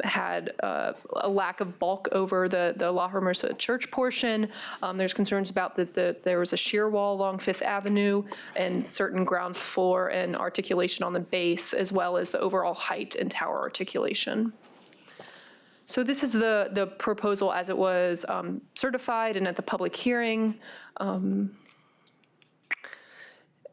had a lack of bulk over the La Hermosa Church portion. There's concerns about that there was a shear wall along 5th Avenue and certain ground floor and articulation on the base, as well as the overall height and tower articulation. So this is the proposal as it was certified and at the public hearing.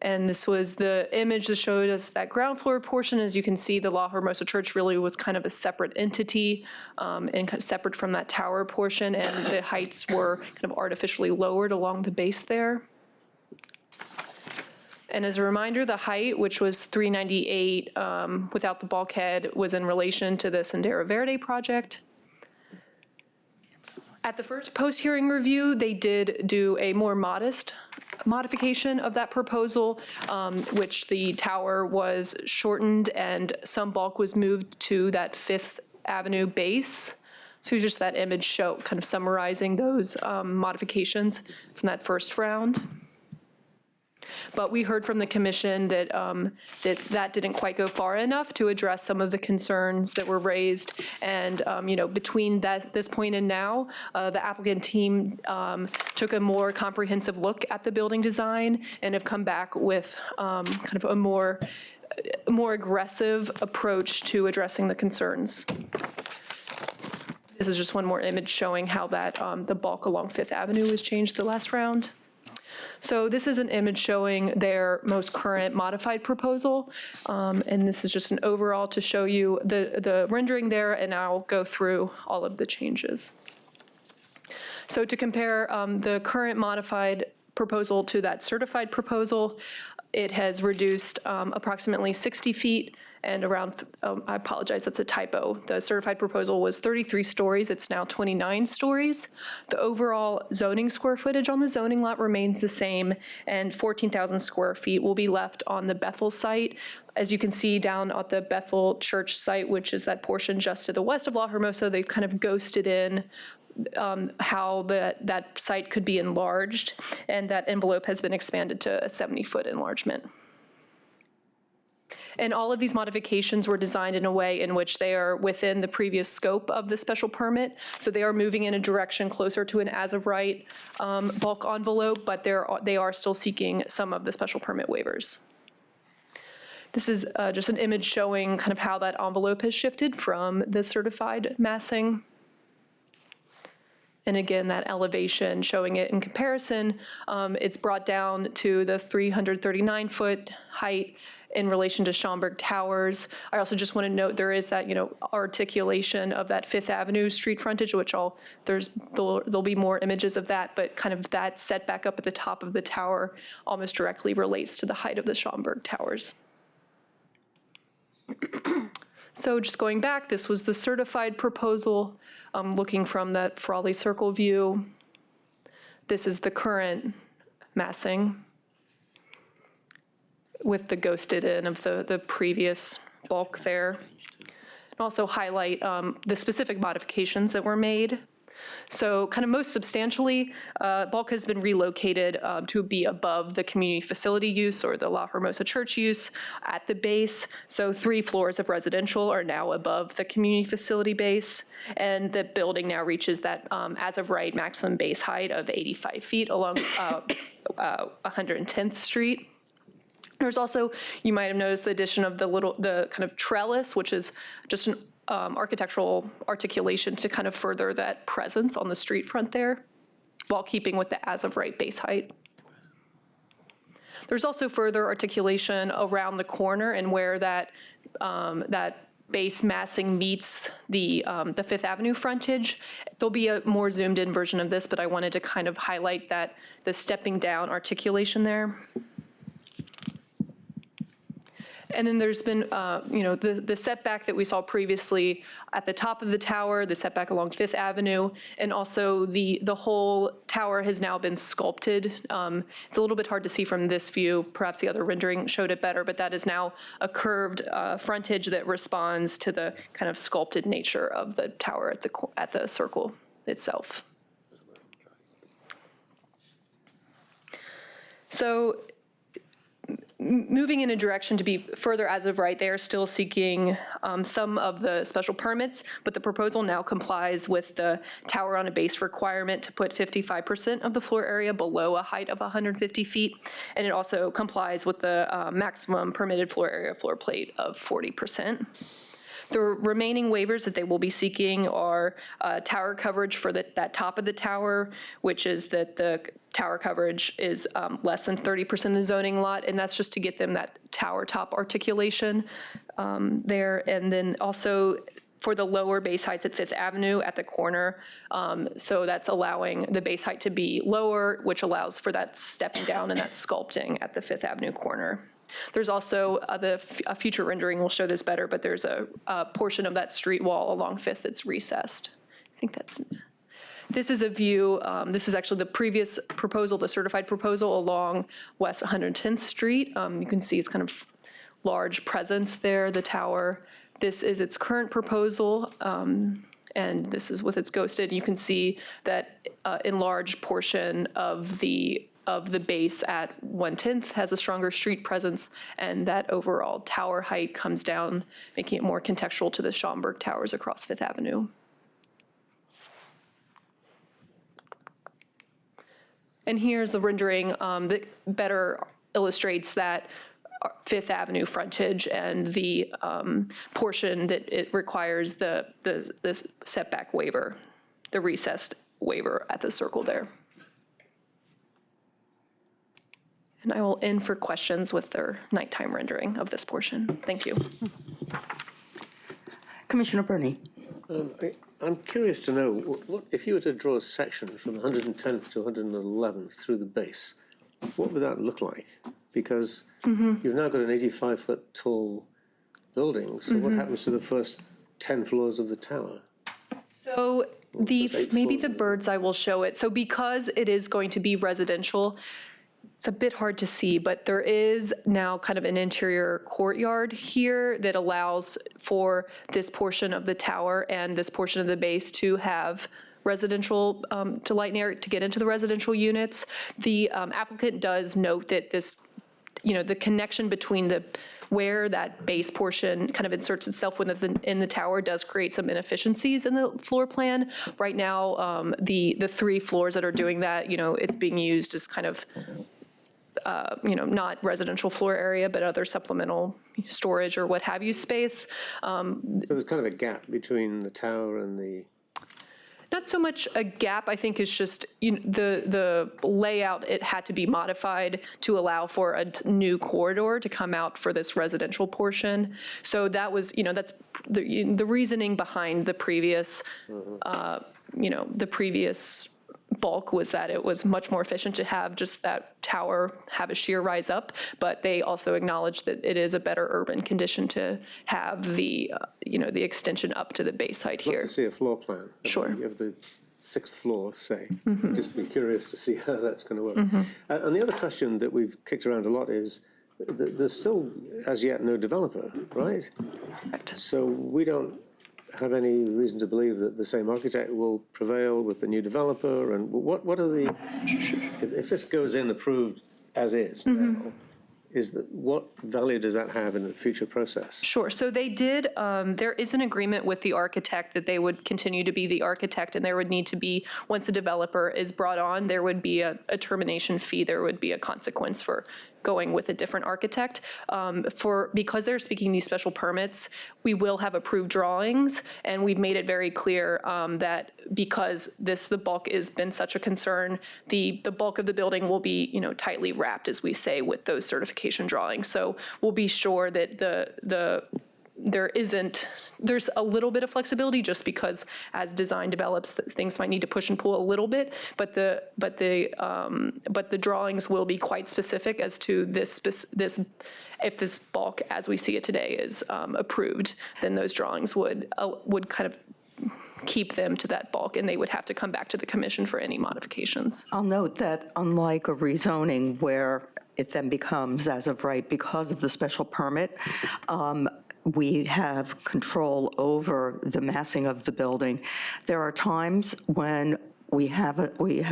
And this was the image that showed us that ground floor portion. As you can see, the La Hermosa Church really was kind of a separate entity and kind of separate from that tower portion, and the heights were kind of artificially lowered along the base there. And as a reminder, the height, which was 398 without the bulkhead, was in relation to the Sendero Verde project. At the first post-hearing review, they did do a more modest modification of that proposal, which the tower was shortened and some bulk was moved to that Fifth Avenue base. So just that image show kind of summarizing those modifications from that first round. But we heard from the commission that that didn't quite go far enough to address some of the concerns that were raised. And between this point and now, the applicant team took a more comprehensive look at the building design and have come back with kind of a more aggressive approach to addressing the concerns. This is just one more image showing how that the bulk along Fifth Avenue was changed the last round. So this is an image showing their most current modified proposal, and this is just an overall to show you the rendering there, and I'll go through all of the changes. So to compare the current modified proposal to that certified proposal, it has reduced approximately 60 feet and around, I apologize, that's a typo. The certified proposal was 33 stories, it's now 29 stories. The overall zoning square footage on the zoning lot remains the same, and 14,000 square feet will be left on the Bethel site. As you can see down at the Bethel Church site, which is that portion just to the west of La Hermosa, they've kind of ghosted in how that site could be enlarged, and that envelope has been expanded to a 70-foot enlargement. And all of these modifications were designed in a way in which they are within the previous scope of the special permit. So they are moving in a direction closer to an as-of-right bulk envelope, but they are still seeking some of the special permit waivers. This is just an image showing kind of how that envelope has shifted from the certified massing. And again, that elevation showing it in comparison, it's brought down to the 339-foot height in relation to Schaumburg Towers. I also just want to note there is that articulation of that Fifth Avenue street frontage, which there'll be more images of that, but kind of that setback up at the top of the tower almost directly relates to the height of the Schaumburg Towers. So just going back, this was the certified proposal, looking from that Frawley Circle view. This is the current massing with the ghosted in of the previous bulk there. And also highlight the specific modifications that were made. So kind of most substantially, bulk has been relocated to be above the community facility use or the La Hermosa Church use at the base. So 3 floors of residential are now above the community facility base, and the building now reaches that as of right maximum base height of 85 feet along 110th Street. There's also, you might have noticed the addition of the kind of trellis, which is just an architectural articulation to kind of further that presence on the street front there, while keeping with the as-of-right base height. There's also further articulation around the corner and where that base massing meets the Fifth Avenue frontage. There'll be a more zoomed-in version of this, but I wanted to kind of highlight that the stepping down articulation there. And then there's been, the setback that we saw previously at the top of the tower, the setback along Fifth Avenue, and also the whole tower has now been sculpted. It's a little bit hard to see from this view. Perhaps the other rendering showed it better, but that is now a curved frontage that responds to the kind of sculpted nature of the tower at the circle itself. So, moving in a direction to be further as of right, they are still seeking some of the special permits, but the proposal now complies with the tower on a base requirement to put 55% of the floor area below a height of 150 feet, and it also complies with the maximum permitted floor area floor plate of 40%. The remaining waivers that they will be seeking are tower coverage for that top of the tower, which is that the tower coverage is less than 30% of the zoning lot, and that's just to get them that tower top articulation there. And then also for the lower base heights at Fifth Avenue at the corner. So that's allowing the base height to be lower, which allows for that stepping down and that sculpting at the Fifth Avenue corner. There's also a future rendering will show this better, but there's a portion of that street wall along Fifth that's recessed. I think that's. This is a view, this is actually the previous proposal, the certified proposal along West 110th Street. You can see it's kind of large presence there, the tower. This is its current proposal, and this is with its ghosted. You can see that enlarged portion of the base at 110th has a stronger street presence, and that overall tower height comes down, making it more contextual to the Schaumburg towers across Fifth Avenue. And here's the rendering that better illustrates that Fifth Avenue frontage and the portion that it requires the setback waiver, the recessed waiver at the circle there. And I will end for questions with their nighttime rendering of this portion. Thank you. Commissioner Burney. I'm curious to know, what if you were to draw a section from 110th to 111th through the base, what would that look like? Because you've now got an 85-foot tall building, so what happens to the first 10 floors of the tower? So maybe the bird's eye will show it. So because it is going to be residential, it's a bit hard to see, but there is now kind of an interior courtyard here that allows for this portion of the tower and this portion of the base to have residential, to lighten air, to get into the residential units. The applicant does note that this, the connection between where that base portion kind of inserts itself in the tower does create some inefficiencies in the floor plan. Right now, the 3 floors that are doing that, it's being used as kind of not residential floor area, but other supplemental storage or what have you space. So there's kind of a gap between the tower and the... Not so much a gap, I think, is just the layout, it had to be modified to allow for a new corridor to come out for this residential portion. So that was, that's the reasoning behind the previous, the previous bulk was that it was much more efficient to have just that tower have a sheer rise up, but they also acknowledge that it is a better urban condition to have the, the extension up to the base height here. I'd love to see a floor plan of the 6th floor, say. Just be curious to see how that's going to work. And the other question that we've kicked around a lot is, there's still, as yet, no developer, right? Correct. So we don't have any reason to believe that the same architect will prevail with the new developer? And what are the, if this goes in approved as is now, what value does that have in the future process? Sure. So they did, there is an agreement with the architect that they would continue to be the architect, and there would need to be, once a developer is brought on, there would be a termination fee, there would be a consequence for going with a different architect. Because they're speaking these special permits, we will have approved drawings, and we've made it very clear that because the bulk has been such a concern, the bulk of the building will be tightly wrapped, as we say, with those certification drawings. So we'll be sure that there's a little bit of flexibility just because as design develops, things might need to push and pull a little bit, but the drawings will be quite specific as to if this bulk as we see it today is approved, then those drawings would kind of keep them to that bulk, and they would have to come back to the commission for any modifications. I'll note that unlike a rezoning where it then becomes as of right because of the special permit, we have control over the massing of the building. There are times when we have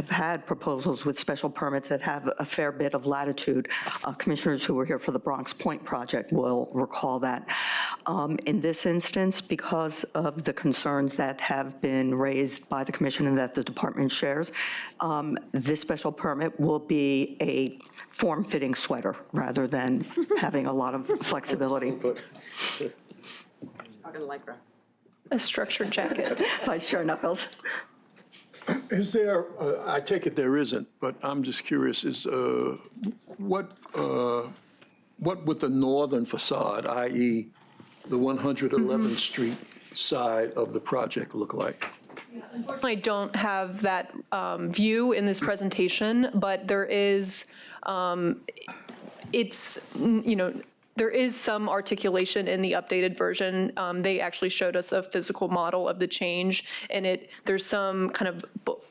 had proposals with special permits that have a fair bit of latitude. Commissioners who were here for the Bronx Point project will recall that. In this instance, because of the concerns that have been raised by the commission and that the department shares, this special permit will be a form-fitting sweater rather than having a lot of flexibility. Not in Lycra. A structured jacket. Vice Chair Knuckles. Is there, I take it there isn't, but I'm just curious, is what would the northern facade, i.e. the 111th Street side of the project look like? Unfortunately, I don't have that view in this presentation, but there is, there is some articulation in the updated version. They actually showed us a physical model of the change, and there's some kind of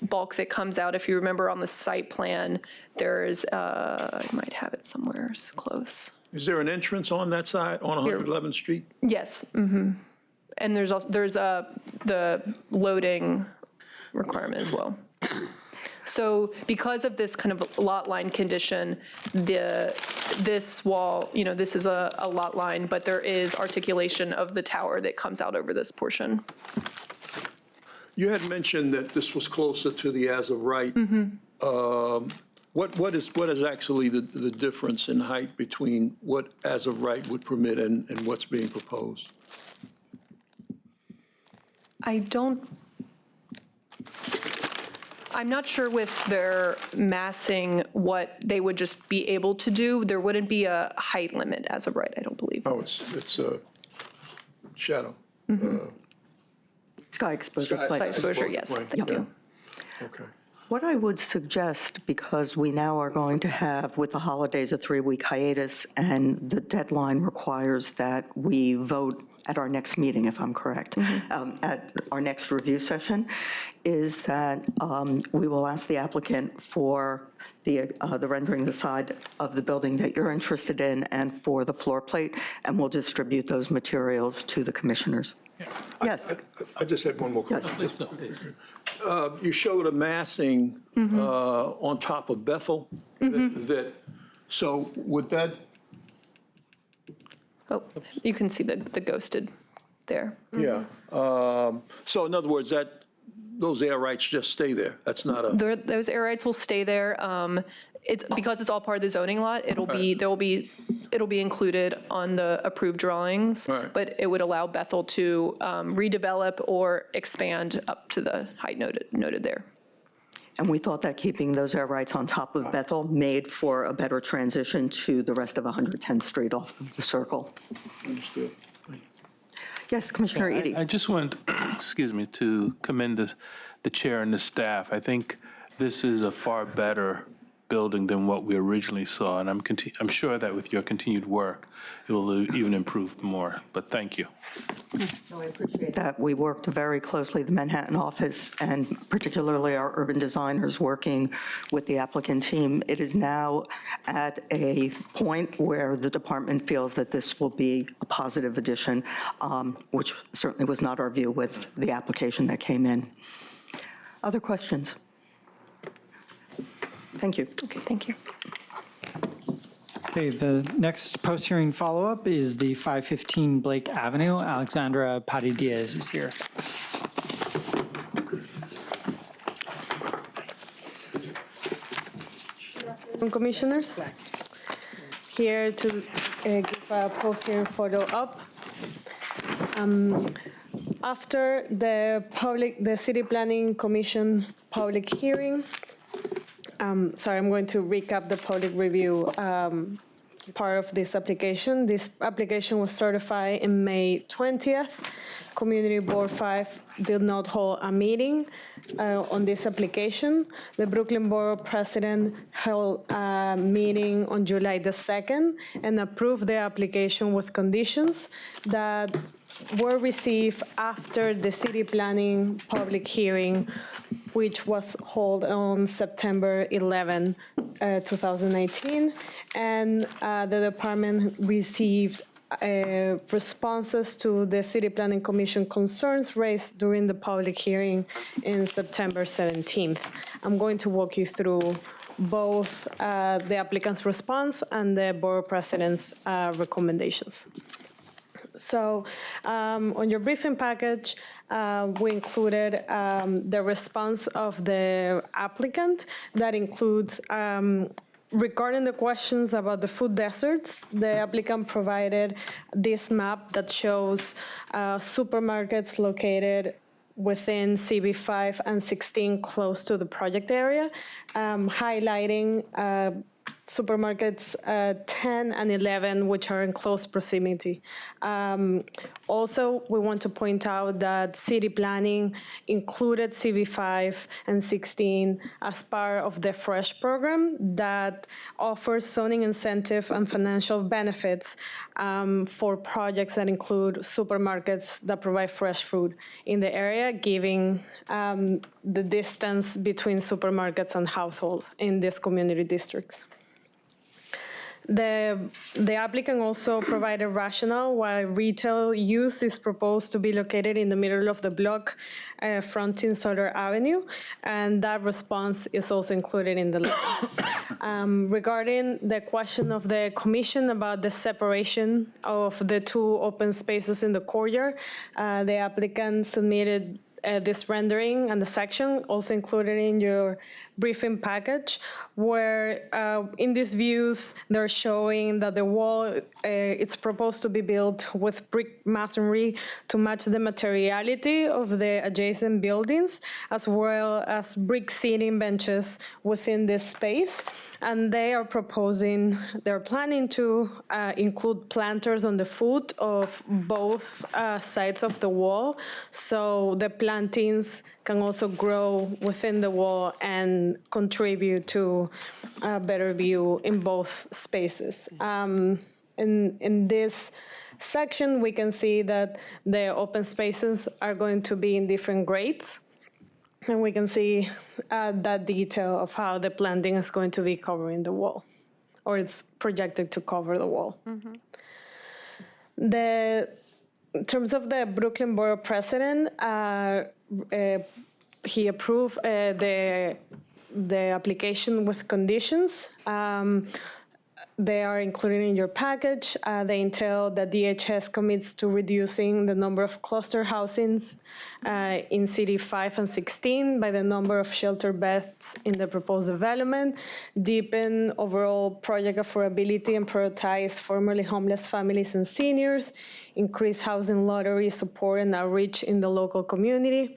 bulk that comes out. If you remember on the site plan, there's, I might have it somewhere close. Is there an entrance on that side, on 111th Street? Yes. And there's also, the loading requirement as well. So because of this kind of lot line condition, this wall, this is a lot line, but there is articulation of the tower that comes out over this portion. You had mentioned that this was closer to the as of right. What is actually the difference in height between what as of right would permit and what's being proposed? I'm not sure with their massing what they would just be able to do. There wouldn't be a height limit as of right, I don't believe. Oh, it's a shadow. Sky exposure. Sky exposure, yes. Thank you. Okay. What I would suggest, because we now are going to have, with the holidays, a 3-week hiatus, and the deadline requires that we vote at our next meeting, if I'm correct, at our next review session, is that we will ask the applicant for the rendering the side of the building that you're interested in and for the floor plate, and we'll distribute those materials to the commissioners. Yes. I just had one more question. Yes. You showed a massing on top of Bethel. So would that? Oh, you can see the ghosted there. Yeah. So in other words, those air rights just stay there. That's not a. Those air rights will stay there. It's because it's all part of the zoning lot. It'll be included on the approved drawings, but it would allow Bethel to redevelop or expand up to the height noted there. And we thought that keeping those air rights on top of Bethel made for a better transition to the rest of 110th Street off of the circle. Understood. Yes, Commissioner Edie. I just want, excuse me, to commend the chair and the staff. I think this is a far better building than what we originally saw, and I'm sure that with your continued work, it will even improve more, but thank you. No, I appreciate that. We worked very closely, the Manhattan office, and particularly our urban designers working with the applicant team. It is now at a point where the department feels that this will be a positive addition, which certainly was not our view with the application that came in. Other questions? Thank you. Okay, thank you. Okay, the next post-hearing follow-up is the 515 Blake Avenue. Alexandra Patti-Diaz is here. Commissioners, here to give a post-hearing follow-up. After the City Planning Commission public hearing, sorry, I'm going to recap the public review part of this application. This application was certified in May 20th. Community Board 5 did not hold a meeting on this application. The Brooklyn Borough President held a meeting on July the 2nd and approved the application with conditions that were received after the city planning public hearing, which was held on September 11, 2019. And the department received responses to the City Planning Commission concerns raised during the public hearing in September 17th. I'm going to walk you through both the applicant's response and the Borough President's recommendations. So on your briefing package, we included the response of the applicant that includes Regarding the questions about the food deserts, the applicant provided this map that shows supermarkets located within CB5 and 16 close to the project area, highlighting supermarkets 10 and 11, which are in close proximity. Also, we want to point out that city planning included CB5 and 16 as part of the FRESH program that offers zoning incentive and financial benefits for projects that include supermarkets that provide fresh food in the area, giving the distance between supermarkets and households in these community districts. The applicant also provided rationale why retail use is proposed to be located in the middle of the block fronting Solar Avenue, and that response is also included in the letter. Regarding the question of the commission about the separation of the two open spaces in the courtyard, the applicant submitted this rendering and the section also included in your briefing package, where in these views they're showing that the wall it's proposed to be built with brick masonry to match the materiality of the adjacent buildings, as well as brick seating benches within this space. And they're planning to include planters on the foot of both sides of the wall, so the plantings can also grow within the wall and contribute to a better view in both spaces. In this section, we can see that the open spaces are going to be in different grades. And we can see that detail of how the planting is going to be covering the wall, or it's projected to cover the wall. In terms of the Brooklyn Borough President, he approved the application with conditions. They are included in your package. They entail that DHS commits to reducing the number of cluster housings in City 5 and 16 by the number of shelter beds in the proposed development, deepen overall project affordability and prioritize formerly homeless families and seniors, increase housing lottery support and outreach in the local community,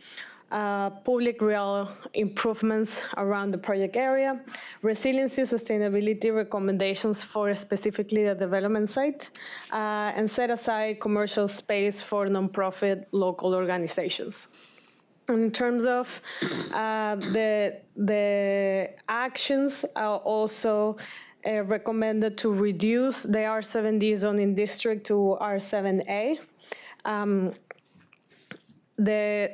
public real improvements around the project area, resiliency, sustainability recommendations for specifically the development site, and set aside commercial space for nonprofit local organizations. In terms of the actions, are also recommended to reduce the R7D zoning district to R7A. The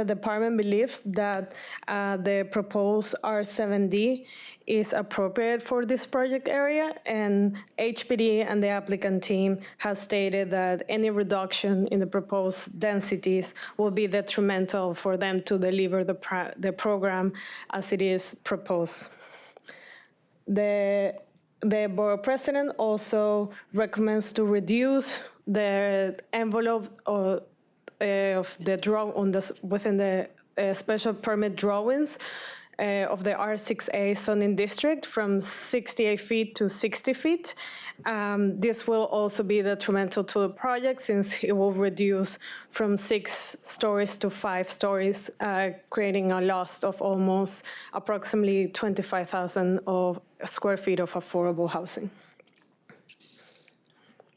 department believes that the proposed R7D is appropriate for this project area, and HPD and the applicant team has stated that any reduction in the proposed densities will be detrimental for them to deliver the program as it is proposed. The borough president also recommends to reduce the envelope of the within the special permit drawings of the R6A zoning district from 68 feet to 60 feet. This will also be detrimental to the project since it will reduce from 6 stories to 5 stories, creating a loss of almost approximately 25,000 square feet of affordable housing.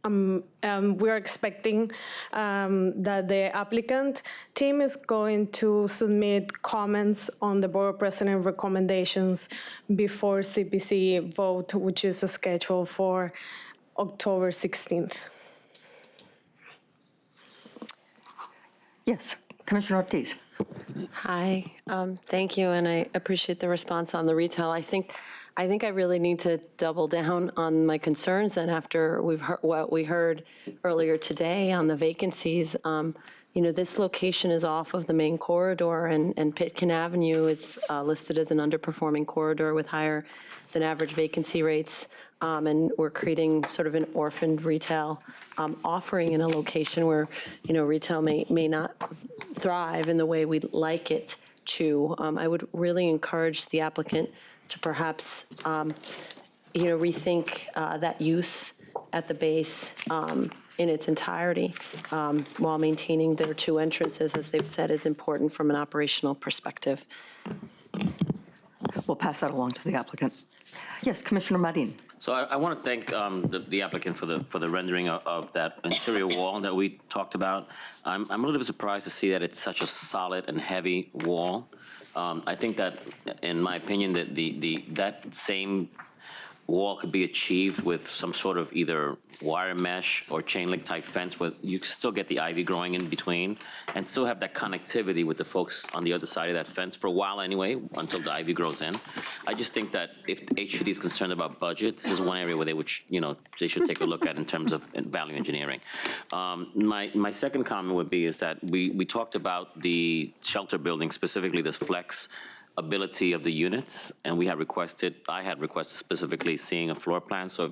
We're expecting that the applicant team is going to submit comments on the borough president recommendations before CPC vote, which is scheduled for October 16th. Yes, Commissioner Ortiz. Hi, thank you, and I appreciate the response on the retail. I think I really need to double down on my concerns, and after what we heard earlier today on the vacancies, this location is off of the main corridor, and Pitkin Avenue is listed as an underperforming corridor with higher than average vacancy rates, and we're creating sort of an orphaned retail offering in a location where, retail may not thrive in the way we'd like it to. I would really encourage the applicant to perhaps, rethink that use at the base in its entirety, while maintaining their two entrances, as they've said, is important from an operational perspective. We'll pass that along to the applicant. Yes, Commissioner Marin. So I want to thank the applicant for the rendering of that interior wall that we talked about. I'm a little bit surprised to see that it's such a solid and heavy wall. I think that, in my opinion, that that same wall could be achieved with some sort of either wire mesh or chain link type fence where you can still get the ivy growing in between and still have that connectivity with the folks on the other side of that fence for a while anyway, until the ivy grows in. I just think that if HUD is concerned about budget, this is one area where they would, they should take a look at in terms of value engineering. My second comment would be is that we talked about the shelter building, specifically this flex ability of the units, and I had requested specifically seeing a floor plan, so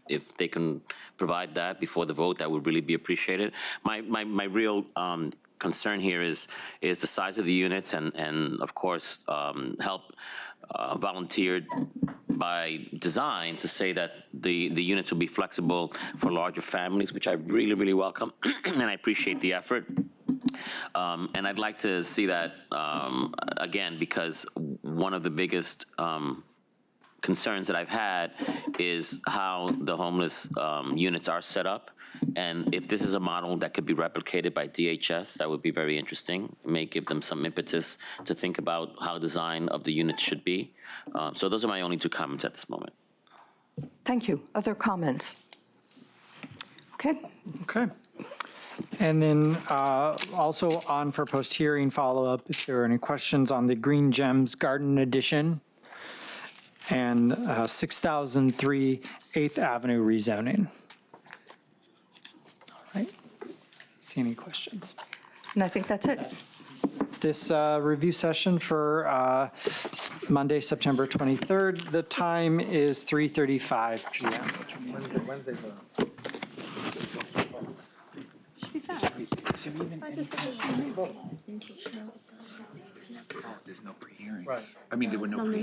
if they can provide that before the vote, that would really be appreciated. My real concern here is the size of the units and of course, help volunteered by design to say that the units will be flexible for larger families, which I really, really welcome, and I appreciate the effort. And I'd like to see that, again, because one of the biggest concerns that I've had is how the homeless units are set up. And if this is a model that could be replicated by DHS, that would be very interesting. It may give them some impetus to think about how design of the units should be. So those are my only two comments at this moment. Thank you. Other comments? Okay. Okay. And then also on for post-hearing follow-up, if there are any questions on the Green Gems Garden Addition and 6003 8th Avenue rezoning. All right. See any questions? And I think that's it. This review session for Monday, September 23rd. The time is 3:35 p.m. Wednesday. There's no pre-hearings. Right. I mean, there were no pre